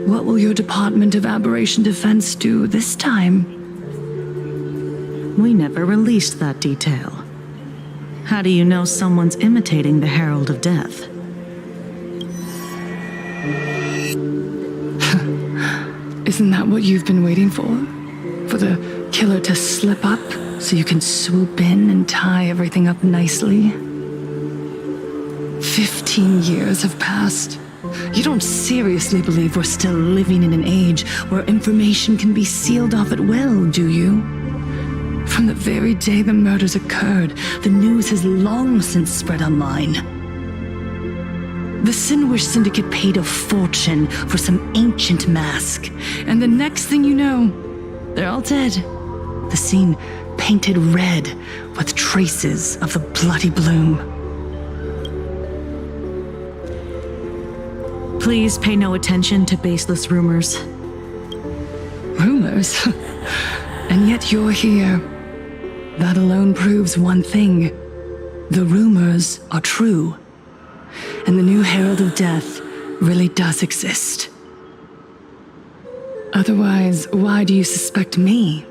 What will your Department of Aberration Defense do this time? We never released that detail. How do you know someone's imitating the Herald of Death? Isn't that what you've been waiting for? For the killer to slip up so you can swoop in and tie everything up nicely? 15 years have passed. You don't seriously believe we're still living in an age where information can be sealed off at will, do you? From the very day the murders occurred, the news has long since spread online. The Sinwish Syndicate paid a fortune for some ancient mask, and the next thing you know, they're all dead. The scene painted red with traces of the bloody bloom. Please pay no attention to baseless rumors. Rumors? And yet you're here. That alone proves one thing. The rumors are true. And the new Herald of Death really does exist. Otherwise, why do you suspect me?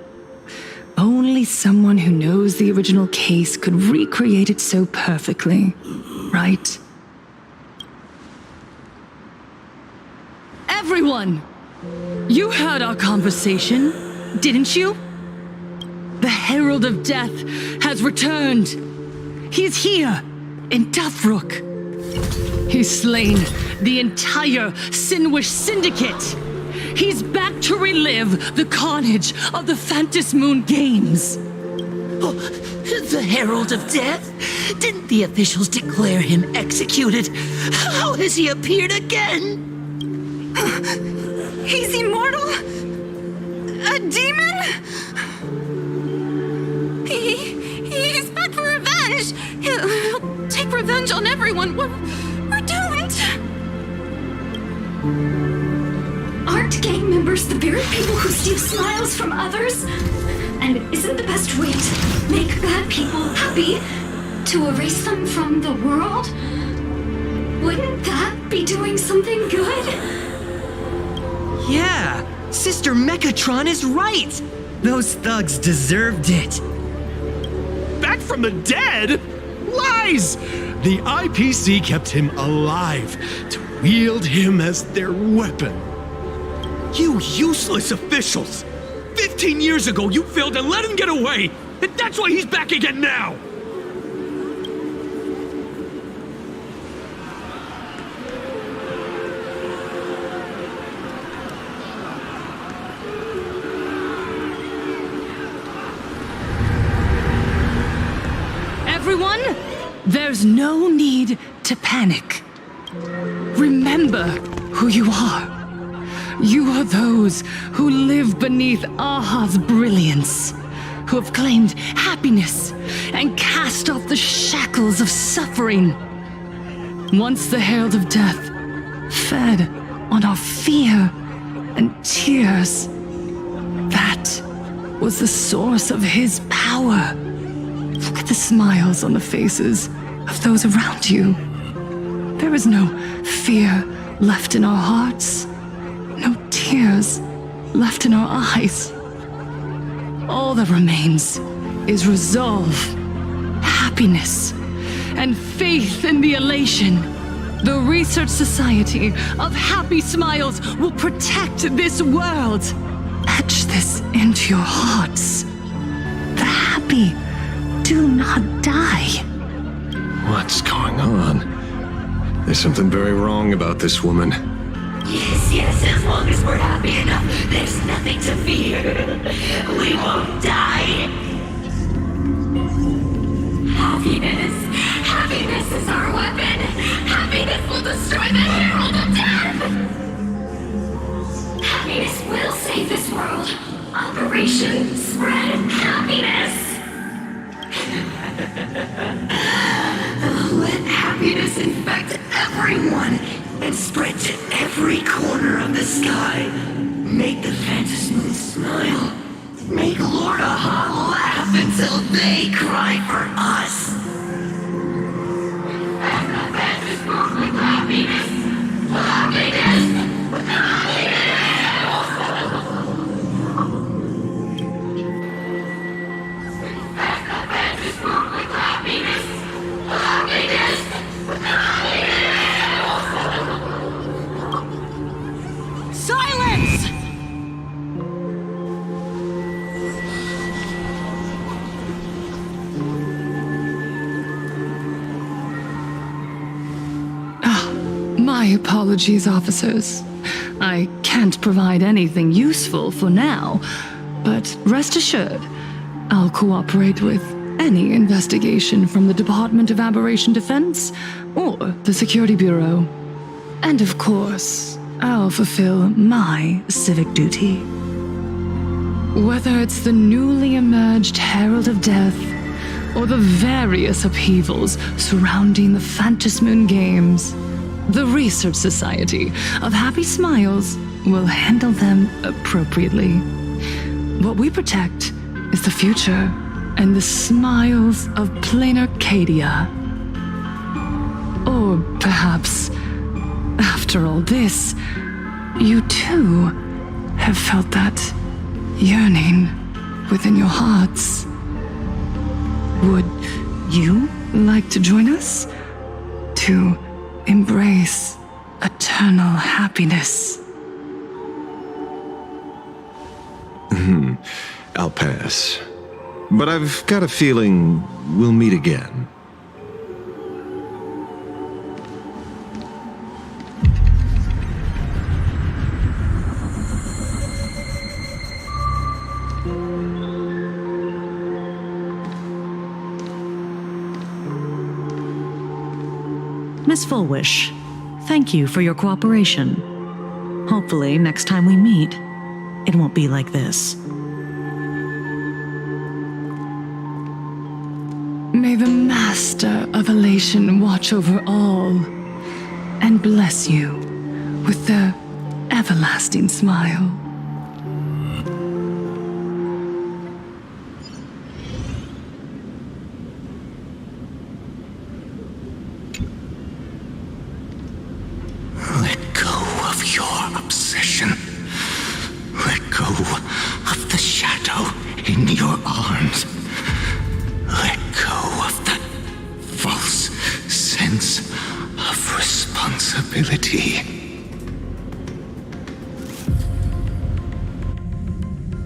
Only someone who knows the original case could recreate it so perfectly, right? Everyone! You heard our conversation, didn't you? The Herald of Death has returned. He's here, in Dovebrook. He's slain the entire Sinwish Syndicate. He's back to relive the carnage of the Phantom Moon Games. Oh, the Herald of Death? Didn't the officials declare him executed? How has he appeared again? He's immortal? A demon? He's back for revenge. He'll take revenge on everyone. We're doomed. Aren't gang members the very people who steal smiles from others? And isn't the best way to make bad people happy to erase them from the world? Wouldn't that be doing something good? Yeah, Sister Mechatron is right. Those thugs deserved it. Back from the dead? Lies! The IPC kept him alive to wield him as their weapon. You useless officials! 15 years ago, you failed and let him get away! And that's why he's back again now! Everyone, there's no need to panic. Remember who you are. You are those who live beneath Aha's brilliance, who have claimed happiness and cast off the shackles of suffering. Once the Herald of Death fed on our fear and tears, that was the source of his power. Look at the smiles on the faces of those around you. There is no fear left in our hearts, no tears left in our eyes. All that remains is resolve, happiness, and faith in the elation. The Research Society of Happy Smiles will protect this world. Etch this into your hearts. The happy do not die. What's going on? There's something very wrong about this woman. Yes, as long as we're happy enough, there's nothing to fear. We won't die. Happiness is our weapon. Happiness will destroy the Herald of Death. Happiness will save this world. Operation Spread Happiness. Let happiness infect everyone and spread to every corner of the sky. Make the Phantom Moon smile. Make Lord Aha laugh until they cry for us. And the Phantom Moon with happiness. Happiness. Silence! My apologies, officers. I can't provide anything useful for now, but rest assured, I'll cooperate with any investigation from the Department of Aberration Defense or the Security Bureau. And of course, I'll fulfill my civic duty. Whether it's the newly emerged Herald of Death or the various upheavals surrounding the Phantasmoon Games, the Research Society of Happy Smiles will handle them appropriately. What we protect is the future and the smiles of plain Arcadia. Or perhaps, after all this, you too have felt that yearning within your hearts. Would you like to join us to embrace eternal happiness? I'll pass. But I've got a feeling we'll meet again. Miss Fullwish, thank you for your cooperation. Hopefully, next time we meet, it won't be like this. May the Master of Elation watch over all and bless you with the everlasting smile. Let go of your obsession. Let go of the shadow in your arms. Let go of that false sense of responsibility.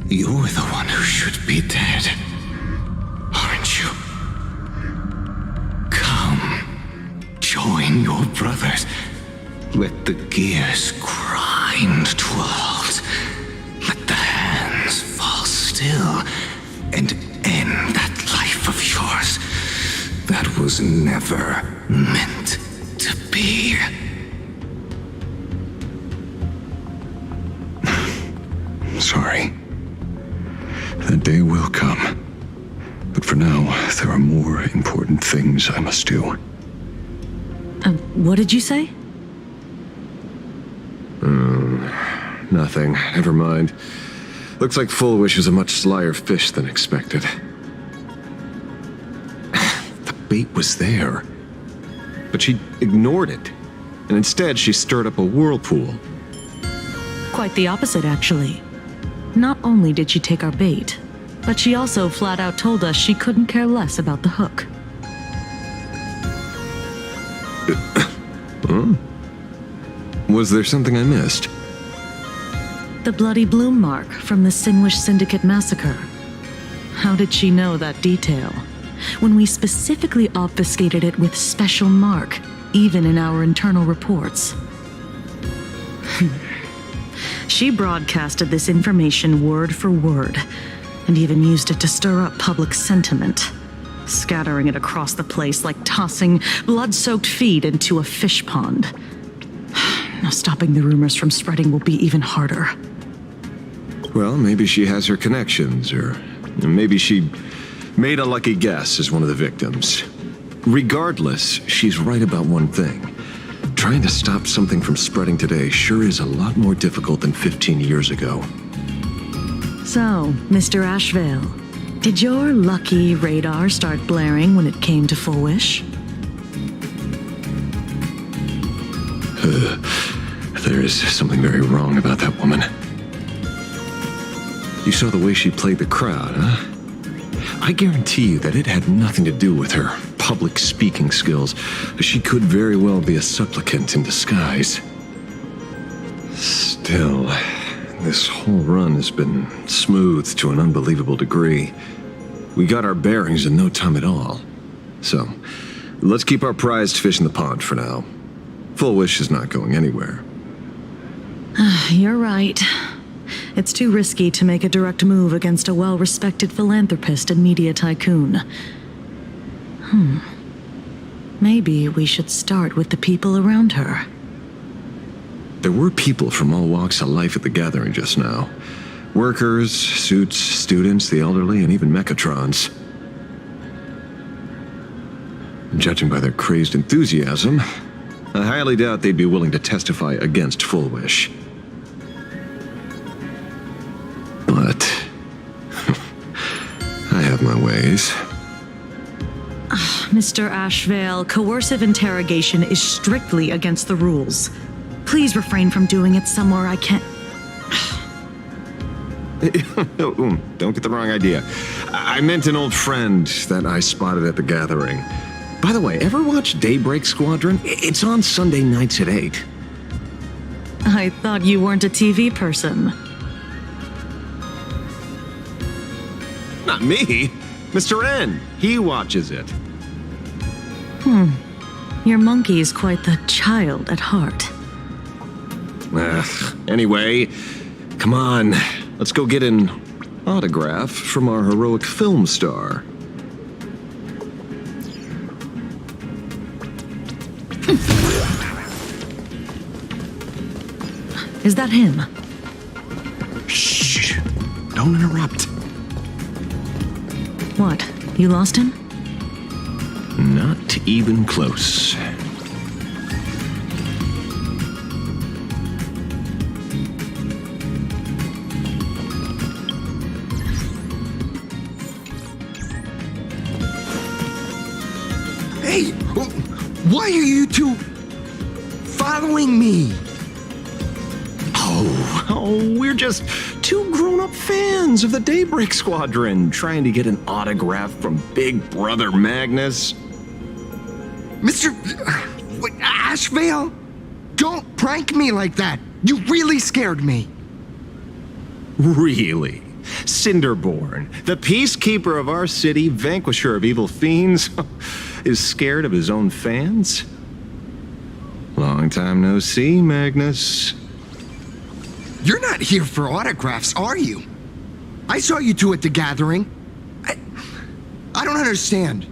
You're the one who should be dead, aren't you? Come, join your brothers. Let the gears grind to a halt. Let the hands fall still and end that life of yours that was never meant to be. Sorry. That day will come. But for now, there are more important things I must do. What did you say? Nothing. Never mind. Looks like Fullwish is a much slyer fish than expected. The bait was there. But she ignored it. And instead, she stirred up a whirlpool. Quite the opposite, actually. Not only did she take our bait, but she also flat out told us she couldn't care less about the hook. Was there something I missed? The bloody bloom mark from the Sinwish Syndicate massacre. How did she know that detail? When we specifically obfuscated it with special mark, even in our internal reports. She broadcasted this information word for word, and even used it to stir up public sentiment, scattering it across the place like tossing blood-soaked feed into a fish pond. Now stopping the rumors from spreading will be even harder. Well, maybe she has her connections, or maybe she made a lucky guess as one of the victims. Regardless, she's right about one thing. Trying to stop something from spreading today sure is a lot more difficult than 15 years ago. So, Mr. Ashvale, did your lucky radar start blaring when it came to Full Wish? There is something very wrong about that woman. You saw the way she played the crowd, huh? I guarantee you that it had nothing to do with her public speaking skills. She could very well be a supplicant in disguise. Still, this whole run has been smooth to an unbelievable degree. We got our bearings in no time at all. So, let's keep our prized fish in the pond for now. Full Wish is not going anywhere. You're right. It's too risky to make a direct move against a well-respected philanthropist and media tycoon. Maybe we should start with the people around her. There were people from all walks of life at the gathering just now. Workers, suits, students, the elderly, and even Mechatrons. Judging by their crazed enthusiasm, I highly doubt they'd be willing to testify against Full Wish. But I have my ways. Mr. Ashvale, coercive interrogation is strictly against the rules. Please refrain from doing it somewhere I can't... Don't get the wrong idea. I meant an old friend that I spotted at the gathering. By the way, ever watch Daybreak Squadron? It's on Sunday nights at 8. I thought you weren't a TV person. Not me. Mr. N. He watches it. Your monkey's quite the child at heart. Anyway, come on. Let's go get an autograph from our heroic film star. Is that him? Shh! Don't interrupt. What? You lost him? Not even close. Hey, why are you two following me? Oh, we're just two grown-up fans of the Daybreak Squadron trying to get an autograph from Big Brother Magnus. Mr. Ashvale? Don't prank me like that. You really scared me. Really? Cinderborn, the peacekeeper of our city, vanquisher of evil fiends, is scared of his own fans? Long time no see, Magnus. You're not here for autographs, are you? I saw you two at the gathering. I don't understand.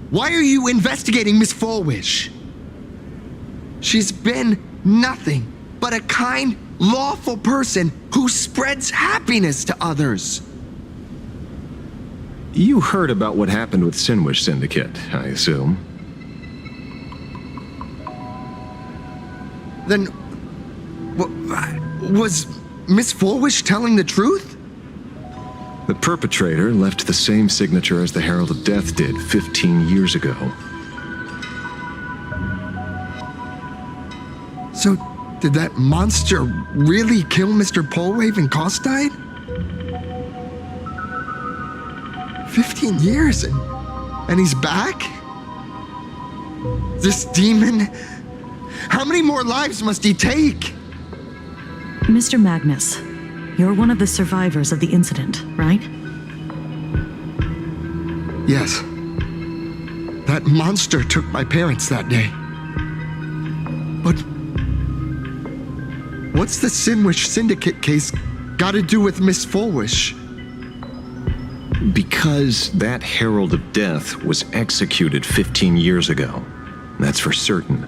Why are you investigating Miss Fullwish? She's been nothing but a kind, lawful person who spreads happiness to others. You heard about what happened with Sinwish Syndicate, I assume. Then, was Miss Fullwish telling the truth? The perpetrator left the same signature as the Herald of Death did 15 years ago. So, Did that monster really kill Mr. Polwave and Costide? 15 years and he's back? This demon? How many more lives must he take? Mr. Magnus, you're one of the survivors of the incident, right? Yes. That monster took my parents that day. But what's the Sinwish Syndicate case got to do with Miss Fulwish? Because that Herald of Death was executed 15 years ago. That's for certain.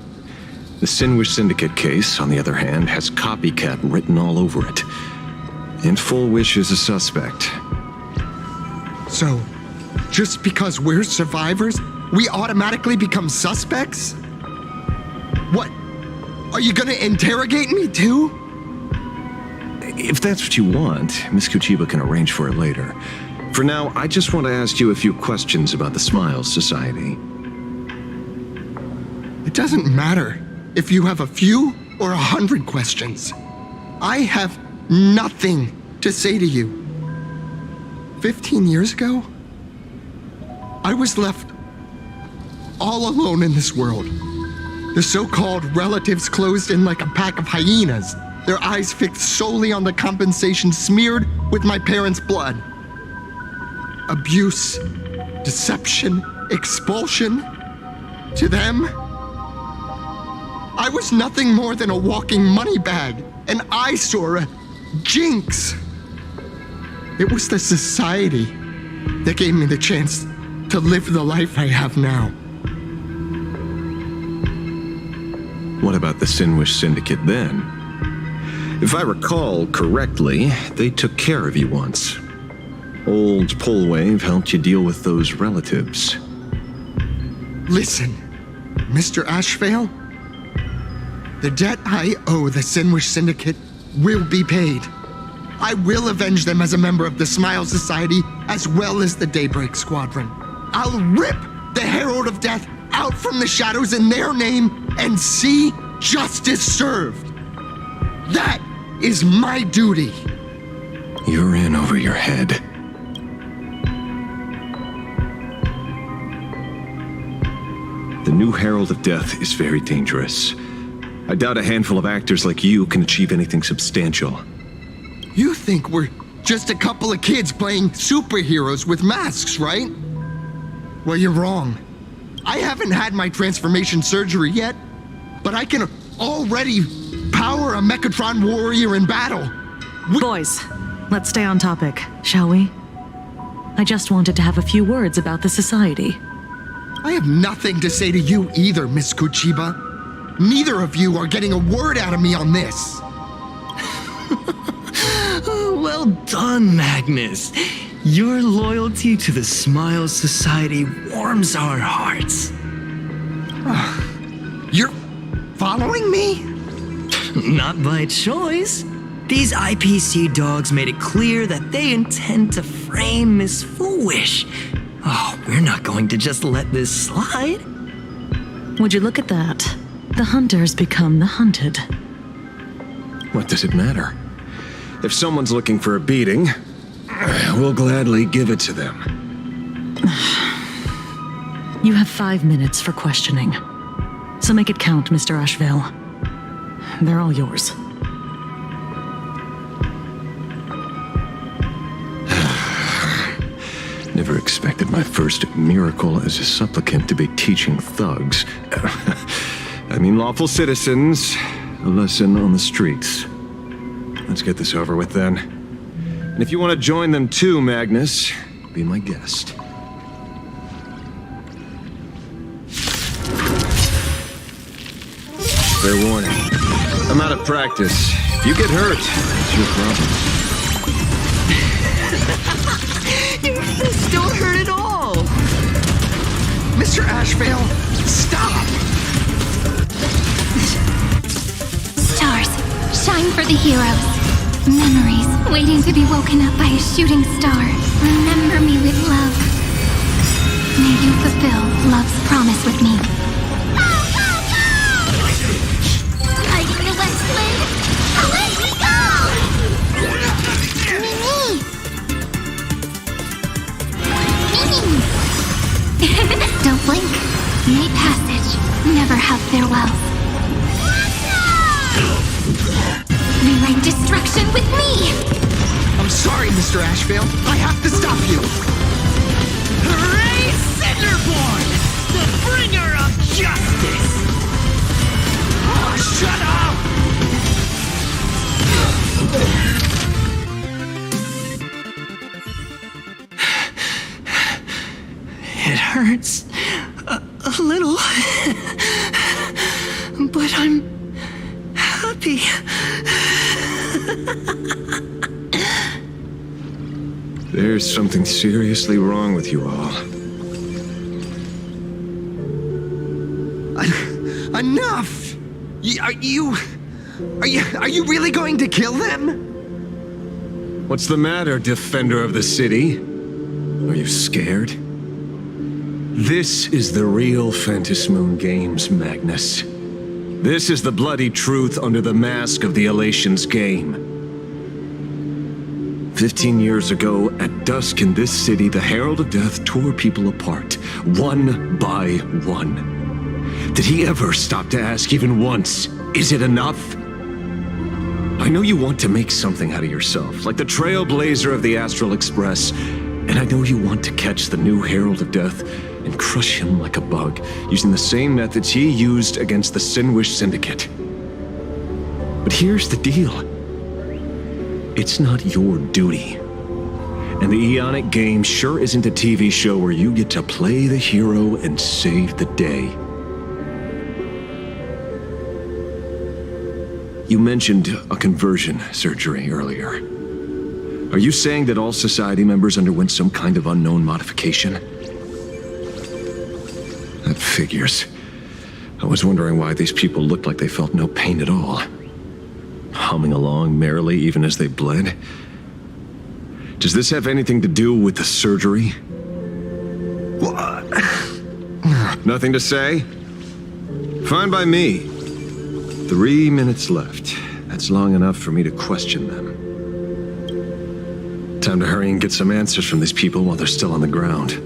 The Sinwish Syndicate case, on the other hand, has copycat written all over it. And Fulwish is a suspect. So, just because we're survivors, we automatically become suspects? What? Are you gonna interrogate me too? If that's what you want, Miss Kuchiba can arrange for it later. For now, I just want to ask you a few questions about the Smiles Society. It doesn't matter if you have a few or 100 questions. I have nothing to say to you. 15 years ago, I was left all alone in this world. The so-called relatives closed in like a pack of hyenas, their eyes fixed solely on the compensation smeared with my parents' blood. Abuse, deception, expulsion. To them, I was nothing more than a walking money bag, an eyesore, a jinx. It was the society that gave me the chance to live the life I have now. What about the Sinwish Syndicate then? If I recall correctly, they took care of you once. Old Polwave helped you deal with those relatives. Listen, Mr. Ashvale, the debt I owe the Sinwish Syndicate will be paid. I will avenge them as a member of the Smile Society as well as the Daybreak Squadron. I'll rip the Herald of Death out from the shadows in their name and see justice served. That is my duty. You're in over your head. The new Herald of Death is very dangerous. I doubt a handful of actors like you can achieve anything substantial. You think we're just a couple of kids playing superheroes with masks, right? Well, you're wrong. I haven't had my transformation surgery yet, but I can already power a Mechatron warrior in battle. Boys, let's stay on topic, shall we? I just wanted to have a few words about the society. I have nothing to say to you either, Miss Kuchiba. Neither of you are getting a word out of me on this. Well done, Magnus. Your loyalty to the Smile Society warms our hearts. You're following me? Not by choice. These IPC dogs made it clear that they intend to frame Miss Foolish. Oh, we're not going to just let this slide. Would you look at that? The hunters become the hunted. What does it matter? If someone's looking for a beating, we'll gladly give it to them. You have 5 minutes for questioning. So make it count, Mr. Ashvale. They're all yours. Never expected my first miracle as a supplicant to be teaching thugs. I mean lawful citizens, a lesson on the streets. Let's get this over with then. And if you want to join them too, Magnus, be my guest. Fair warning. I'm out of practice. If you get hurt, it's your problem. Your fists don't hurt at all. Mr. Ashvale, stop! Stars, shine for the heroes. Memories waiting to be woken up by a shooting star. Remember me with love. May you fulfill love's promise with me. Lighting the West Wind. action with me! I'm sorry, Mr. Ashvale. I have to stop you. Hooray, Cinderborn! The bringer of justice! Oh, shut up! It hurts a little, but I'm happy. There's something seriously wrong with you all. Enough! Are you really going to kill them? What's the matter, defender of the city? Are you scared? This is the real Phantasmoon Games, Magnus. This is the bloody truth under the mask of the Elations game. 15 years ago, at dusk in this city, the Herald of Death tore people apart, one by one. Did he ever stop to ask even once, is it enough? I know you want to make something out of yourself, like the trailblazer of the Astral Express, and I know you want to catch the new Herald of Death and crush him like a bug, using the same methods he used against the Sinwish Syndicate. But here's the deal. It's not your duty. And the Eonic game sure isn't a TV show where you get to play the hero and save the day. You mentioned a conversion surgery earlier. Are you saying that all Society members underwent some kind of unknown modification? That figures. I was wondering why these people looked like they felt no pain at all. Humming along merrily even as they bled. Does this have anything to do with the surgery? What? Nothing to say? Fine by me. 3 minutes left. That's long enough for me to question them. Time to hurry and get some answers from these people while they're still on the ground.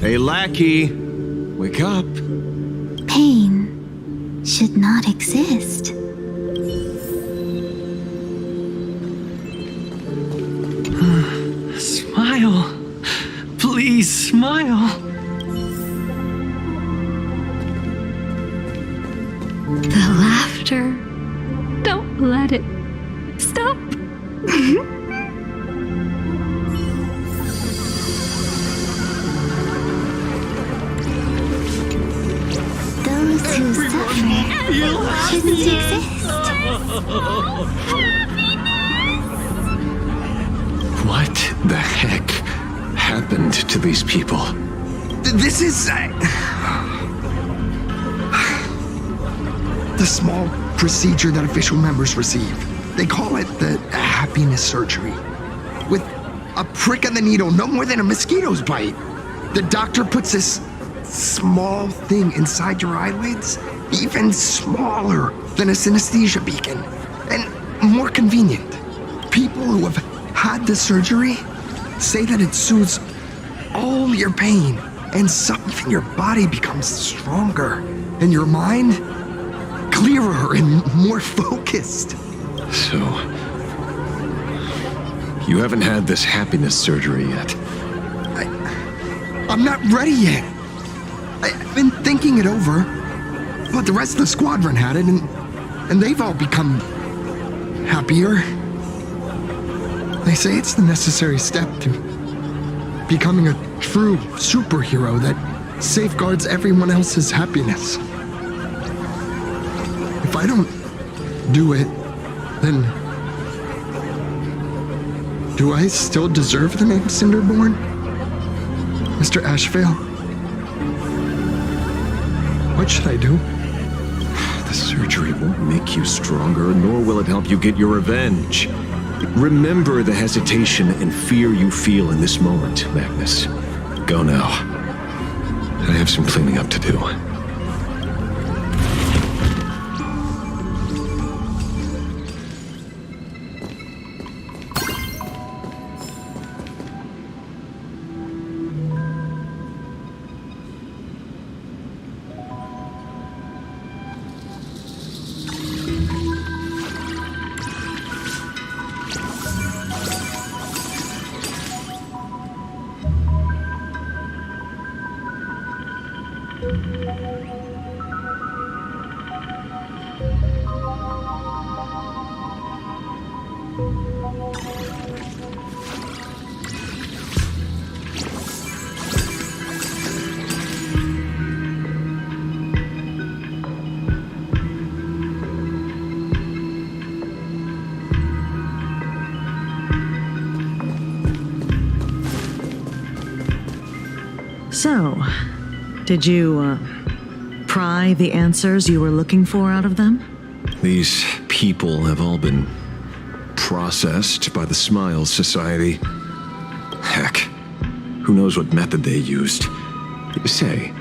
Hey, lackey! Wake up! Pain should not exist. Smile. Please smile. The laughter. Don't let it stop. Those who suffer shouldn't exist. What the heck happened to these people? This is... the small procedure that official members receive. They call it the happiness surgery. With a prick of the needle, no more than a mosquito's bite. The doctor puts this small thing inside your eyelids, even smaller than a synesthesia beacon, and more convenient. People who have had the surgery say that it soothes all your pain, and so even your body becomes stronger, and your mind clearer and more focused. So, you haven't had this happiness surgery yet? I'm not ready yet. I've been thinking it over, but the rest of the squadron had it, and they've all become happier. They say it's the necessary step to becoming a true superhero that safeguards everyone else's happiness. If I don't do it, then do I still deserve the name Cinderborn? Mr. Ashvale? What should I do? The surgery won't make you stronger, nor will it help you get your revenge. Remember the hesitation and fear you feel in this moment, Magnus. Go now. I have some cleaning up to do. So, did you, pry the answers you were looking for out of them? These people have all been processed by the Smiles Society. Heck, who knows what method they used. Say,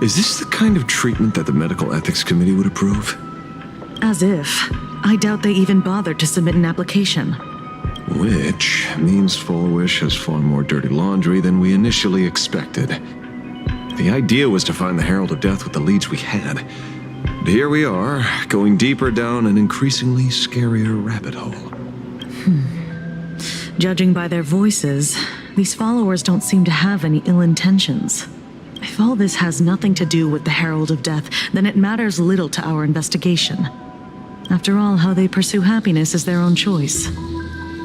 is this the kind of treatment that the Medical Ethics Committee would approve? As if. I doubt they even bothered to submit an application. Which means Fullwish has far more dirty laundry than we initially expected. The idea was to find the Herald of Death with the leads we had. But here we are, going deeper down an increasingly scarier rabbit hole. Judging by their voices, these followers don't seem to have any ill intentions. If all this has nothing to do with the Herald of Death, then it matters little to our investigation. After all, how they pursue happiness is their own choice.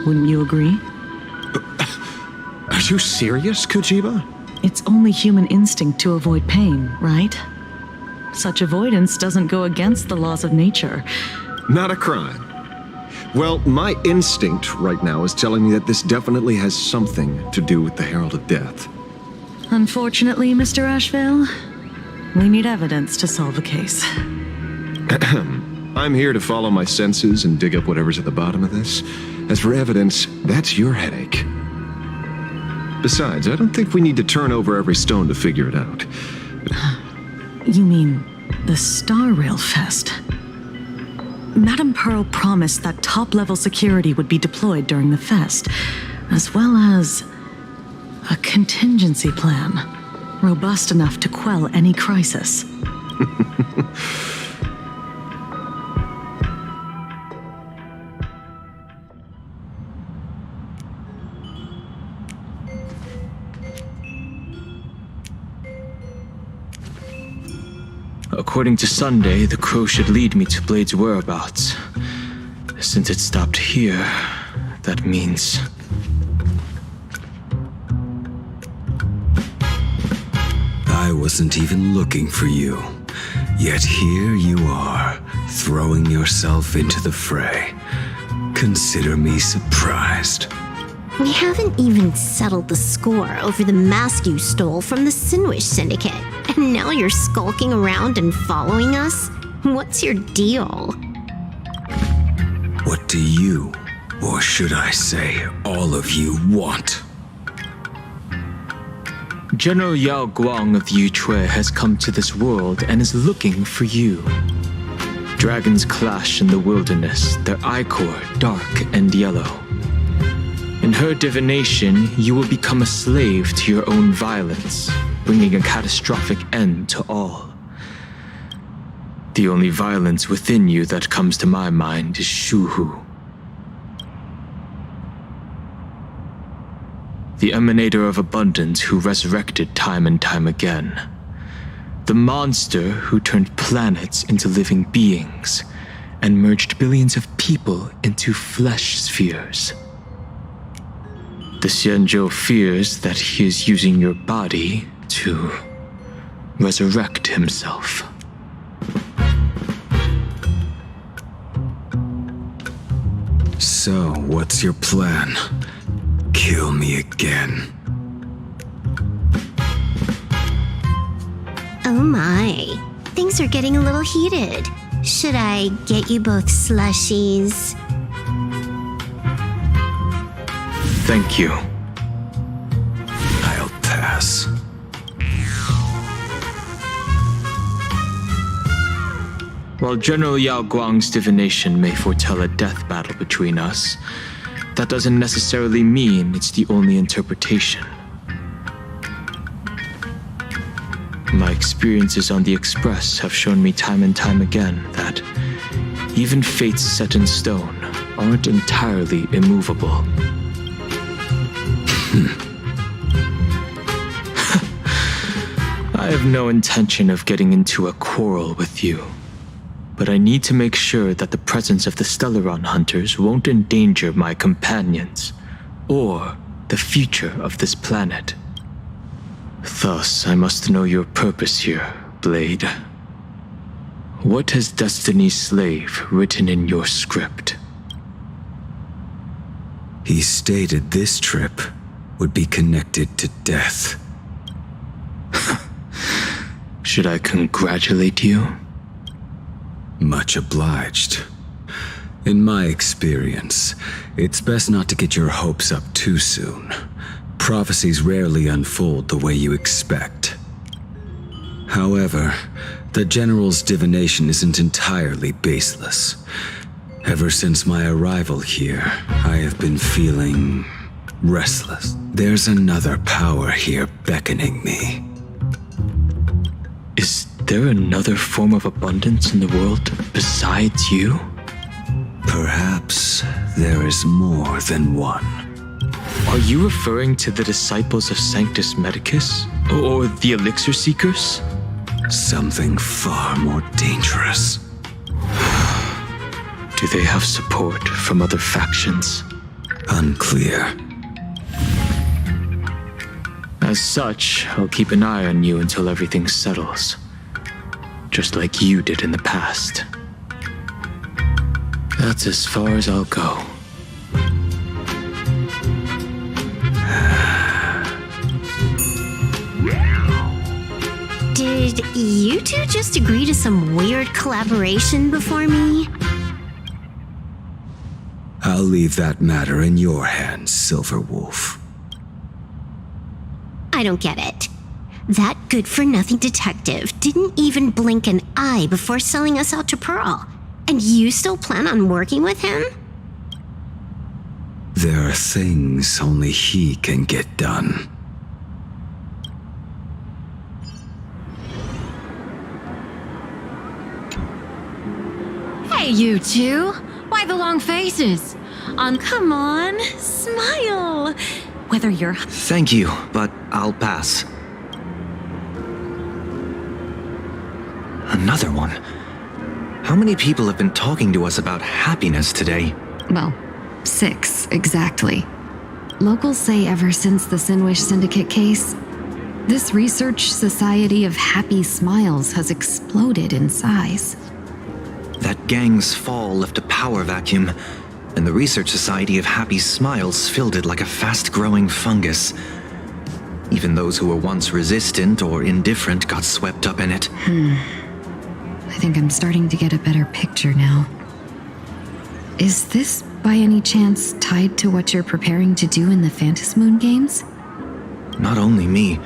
Wouldn't you agree? Are you serious, Kojiba? It's only human instinct to avoid pain, right? Such avoidance doesn't go against the laws of nature. Not a crime. Well, my instinct right now is telling me that this definitely has something to do with the Herald of Death. Unfortunately, Mr. Ashvale, we need evidence to solve a case. I'm here to follow my senses and dig up whatever's at the bottom of this. As for evidence, that's your headache. Besides, I don't think we need to turn over every stone to figure it out. You mean the Star Rail Fest? Madame Pearl promised that top-level security would be deployed during the fest, as well as a contingency plan, robust enough to quell any crisis. According to Sunday, the crow should lead me to Blade's whereabouts. Since it stopped here, that means... I wasn't even looking for you. Yet here you are, throwing yourself into the fray. Consider me surprised. We haven't even settled the score over the mask you stole from the Sinwish Syndicate. And now you're skulking around and following us? What's your deal? What do you, or should I say, all of you, want? General Yao Guang of Yuchui has come to this world and is looking for you. Dragons clash in the wilderness, their ichor dark and yellow. In her divination, you will become a slave to your own violence, bringing a catastrophic end to all. The only violence within you that comes to my mind is Shuhu. The emanator of abundance who resurrected time and time again. The monster who turned planets into living beings and merged billions of people into flesh spheres. The Xianzhou fears that he is using your body to resurrect himself. So, what's your plan? Kill me again. Oh my, things are getting a little heated. Should I get you both slushies? Thank you. I'll pass. While General Yao Guang's divination may foretell a death battle between us, that doesn't necessarily mean it's the only interpretation. My experiences on the Express have shown me time and time again that even fates set in stone aren't entirely immovable. I have no intention of getting into a quarrel with you, but I need to make sure that the presence of the Stellaron hunters won't endanger my companions, or the future of this planet. Thus, I must know your purpose here, Blade. What has Destiny's Slave written in your script? He stated this trip would be connected to death. Should I congratulate you? Much obliged. In my experience, it's best not to get your hopes up too soon. Prophecies rarely unfold the way you expect. However, the General's divination isn't entirely baseless. Ever since my arrival here, I have been feeling restless. There's another power here beckoning me. Is there another form of abundance in the world besides you? Perhaps there is more than one. Are you referring to the disciples of Sanctus Medicus? Or the Elixir Seekers? Something far more dangerous. Do they have support from other factions? Unclear. As such, I'll keep an eye on you until everything settles. Just like you did in the past. That's as far as I'll go. Did you two just agree to some weird collaboration before me? I'll leave that matter in your hands, Silverwolf. I don't get it. That good-for-nothing detective didn't even blink an eye before selling us out to Pearl. And you still plan on working with him? There are things only he can get done. Hey, you two! Why the long faces? Come on, smile! Whether you're... Thank you, but I'll pass. Another one. How many people have been talking to us about happiness today? Well, 6, exactly. Locals say ever since the Sinwish Syndicate case, this research society of happy smiles has exploded in size. That gang's fall left a power vacuum, and the Research Society of Happy Smiles filled it like a fast-growing fungus. Even those who were once resistant or indifferent got swept up in it. I think I'm starting to get a better picture now. Is this, by any chance, tied to what you're preparing to do in the Phantasmoon games? Not only me.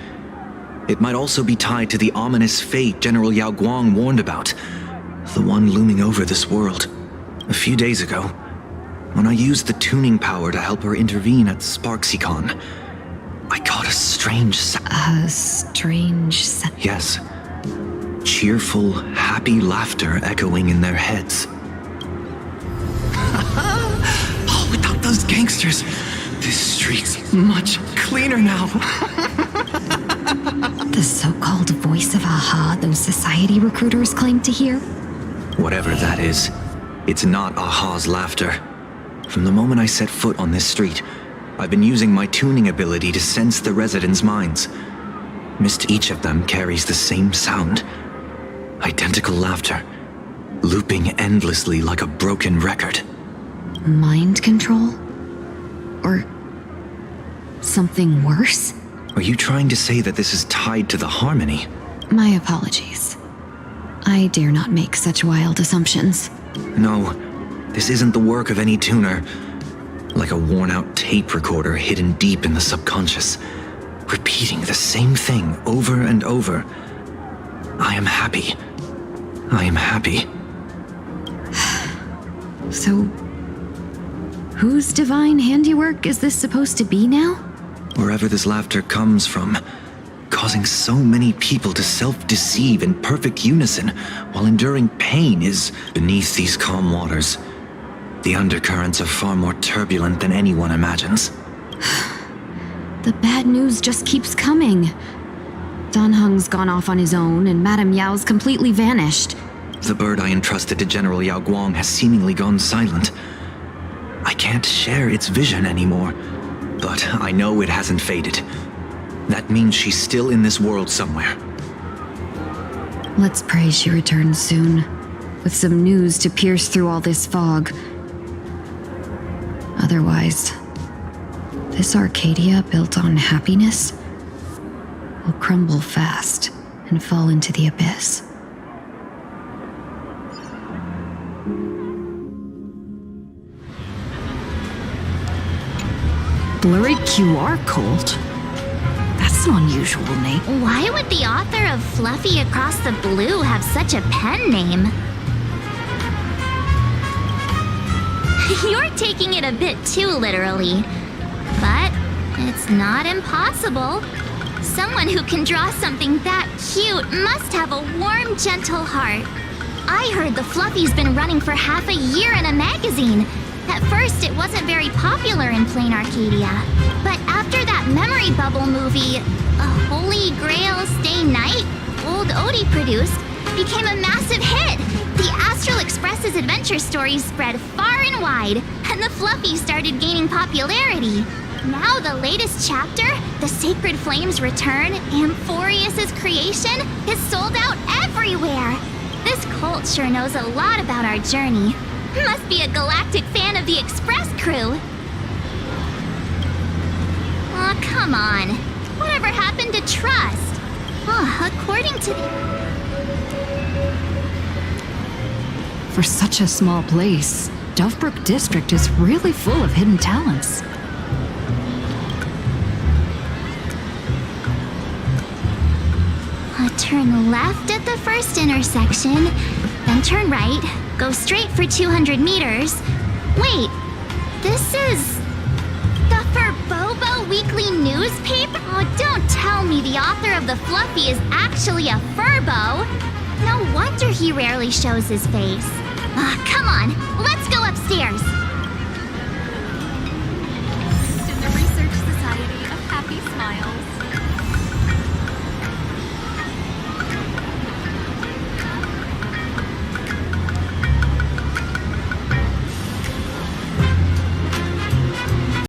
It might also be tied to the ominous fate General Yao Guang warned about. The one looming over this world. A few days ago, when I used the tuning power to help her intervene at SparksyCon, I caught a strange Yes. Cheerful, happy laughter echoing in their heads. Oh, without those gangsters, this street's much cleaner now. The so-called voice of Aha those society recruiters claim to hear? Whatever that is, it's not Aha's laughter. From the moment I set foot on this street, I've been using my tuning ability to sense the residents' minds. Missed each of them carries the same sound. Identical laughter, looping endlessly like a broken record. Mind control? Or something worse? Are you trying to say that this is tied to the harmony? My apologies. I dare not make such wild assumptions. No, this isn't the work of any tuner. Like a worn-out tape recorder hidden deep in the subconscious, repeating the same thing over and over. I am happy. I am happy. So, whose divine handiwork is this supposed to be now? Wherever this laughter comes from, causing so many people to self-deceive in perfect unison while enduring pain is beneath these calm waters. The undercurrents are far more turbulent than anyone imagines. The bad news just keeps coming. Dan Heng's gone off on his own, and Madame Yao's completely vanished. The bird I entrusted to General Yao Guang has seemingly gone silent. I can't share its vision anymore, but I know it hasn't faded. That means she's still in this world somewhere. Let's pray she returns soon, with some news to pierce through all this fog. Otherwise, this Arcadia built on happiness will crumble fast and fall into the abyss. Blurry QR Cult? That's an unusual name. Why would the author of Fluffy Across the Blue have such a pen name? You're taking it a bit too literally. But it's not impossible. Someone who can draw something that cute must have a warm, gentle heart. I heard the Fluffy's been running for half a year in a magazine. At first, it wasn't very popular in Plain Arcadia. But after that memory bubble movie, A Holy Grail Stay Night, old Odie produced, became a massive hit. The Astral Express's adventure stories spread far and wide, and the Fluffy started gaining popularity. Now the latest chapter, The Sacred Flames Return, Amphorius's creation, is sold out everywhere. This cult sure knows a lot about our journey. Must be a galactic fan of the Express crew. Aw, come on. Whatever happened to trust? According to For such a small place, Dovebrook District is really full of hidden talents. Turn left at the first intersection, then turn right, go straight for 200 meters. Wait, this is the Furbobo Weekly newspaper? Oh, don't tell me the author of the Fluffy is actually a Furbo. No wonder he rarely shows his face. Come on, let's go upstairs.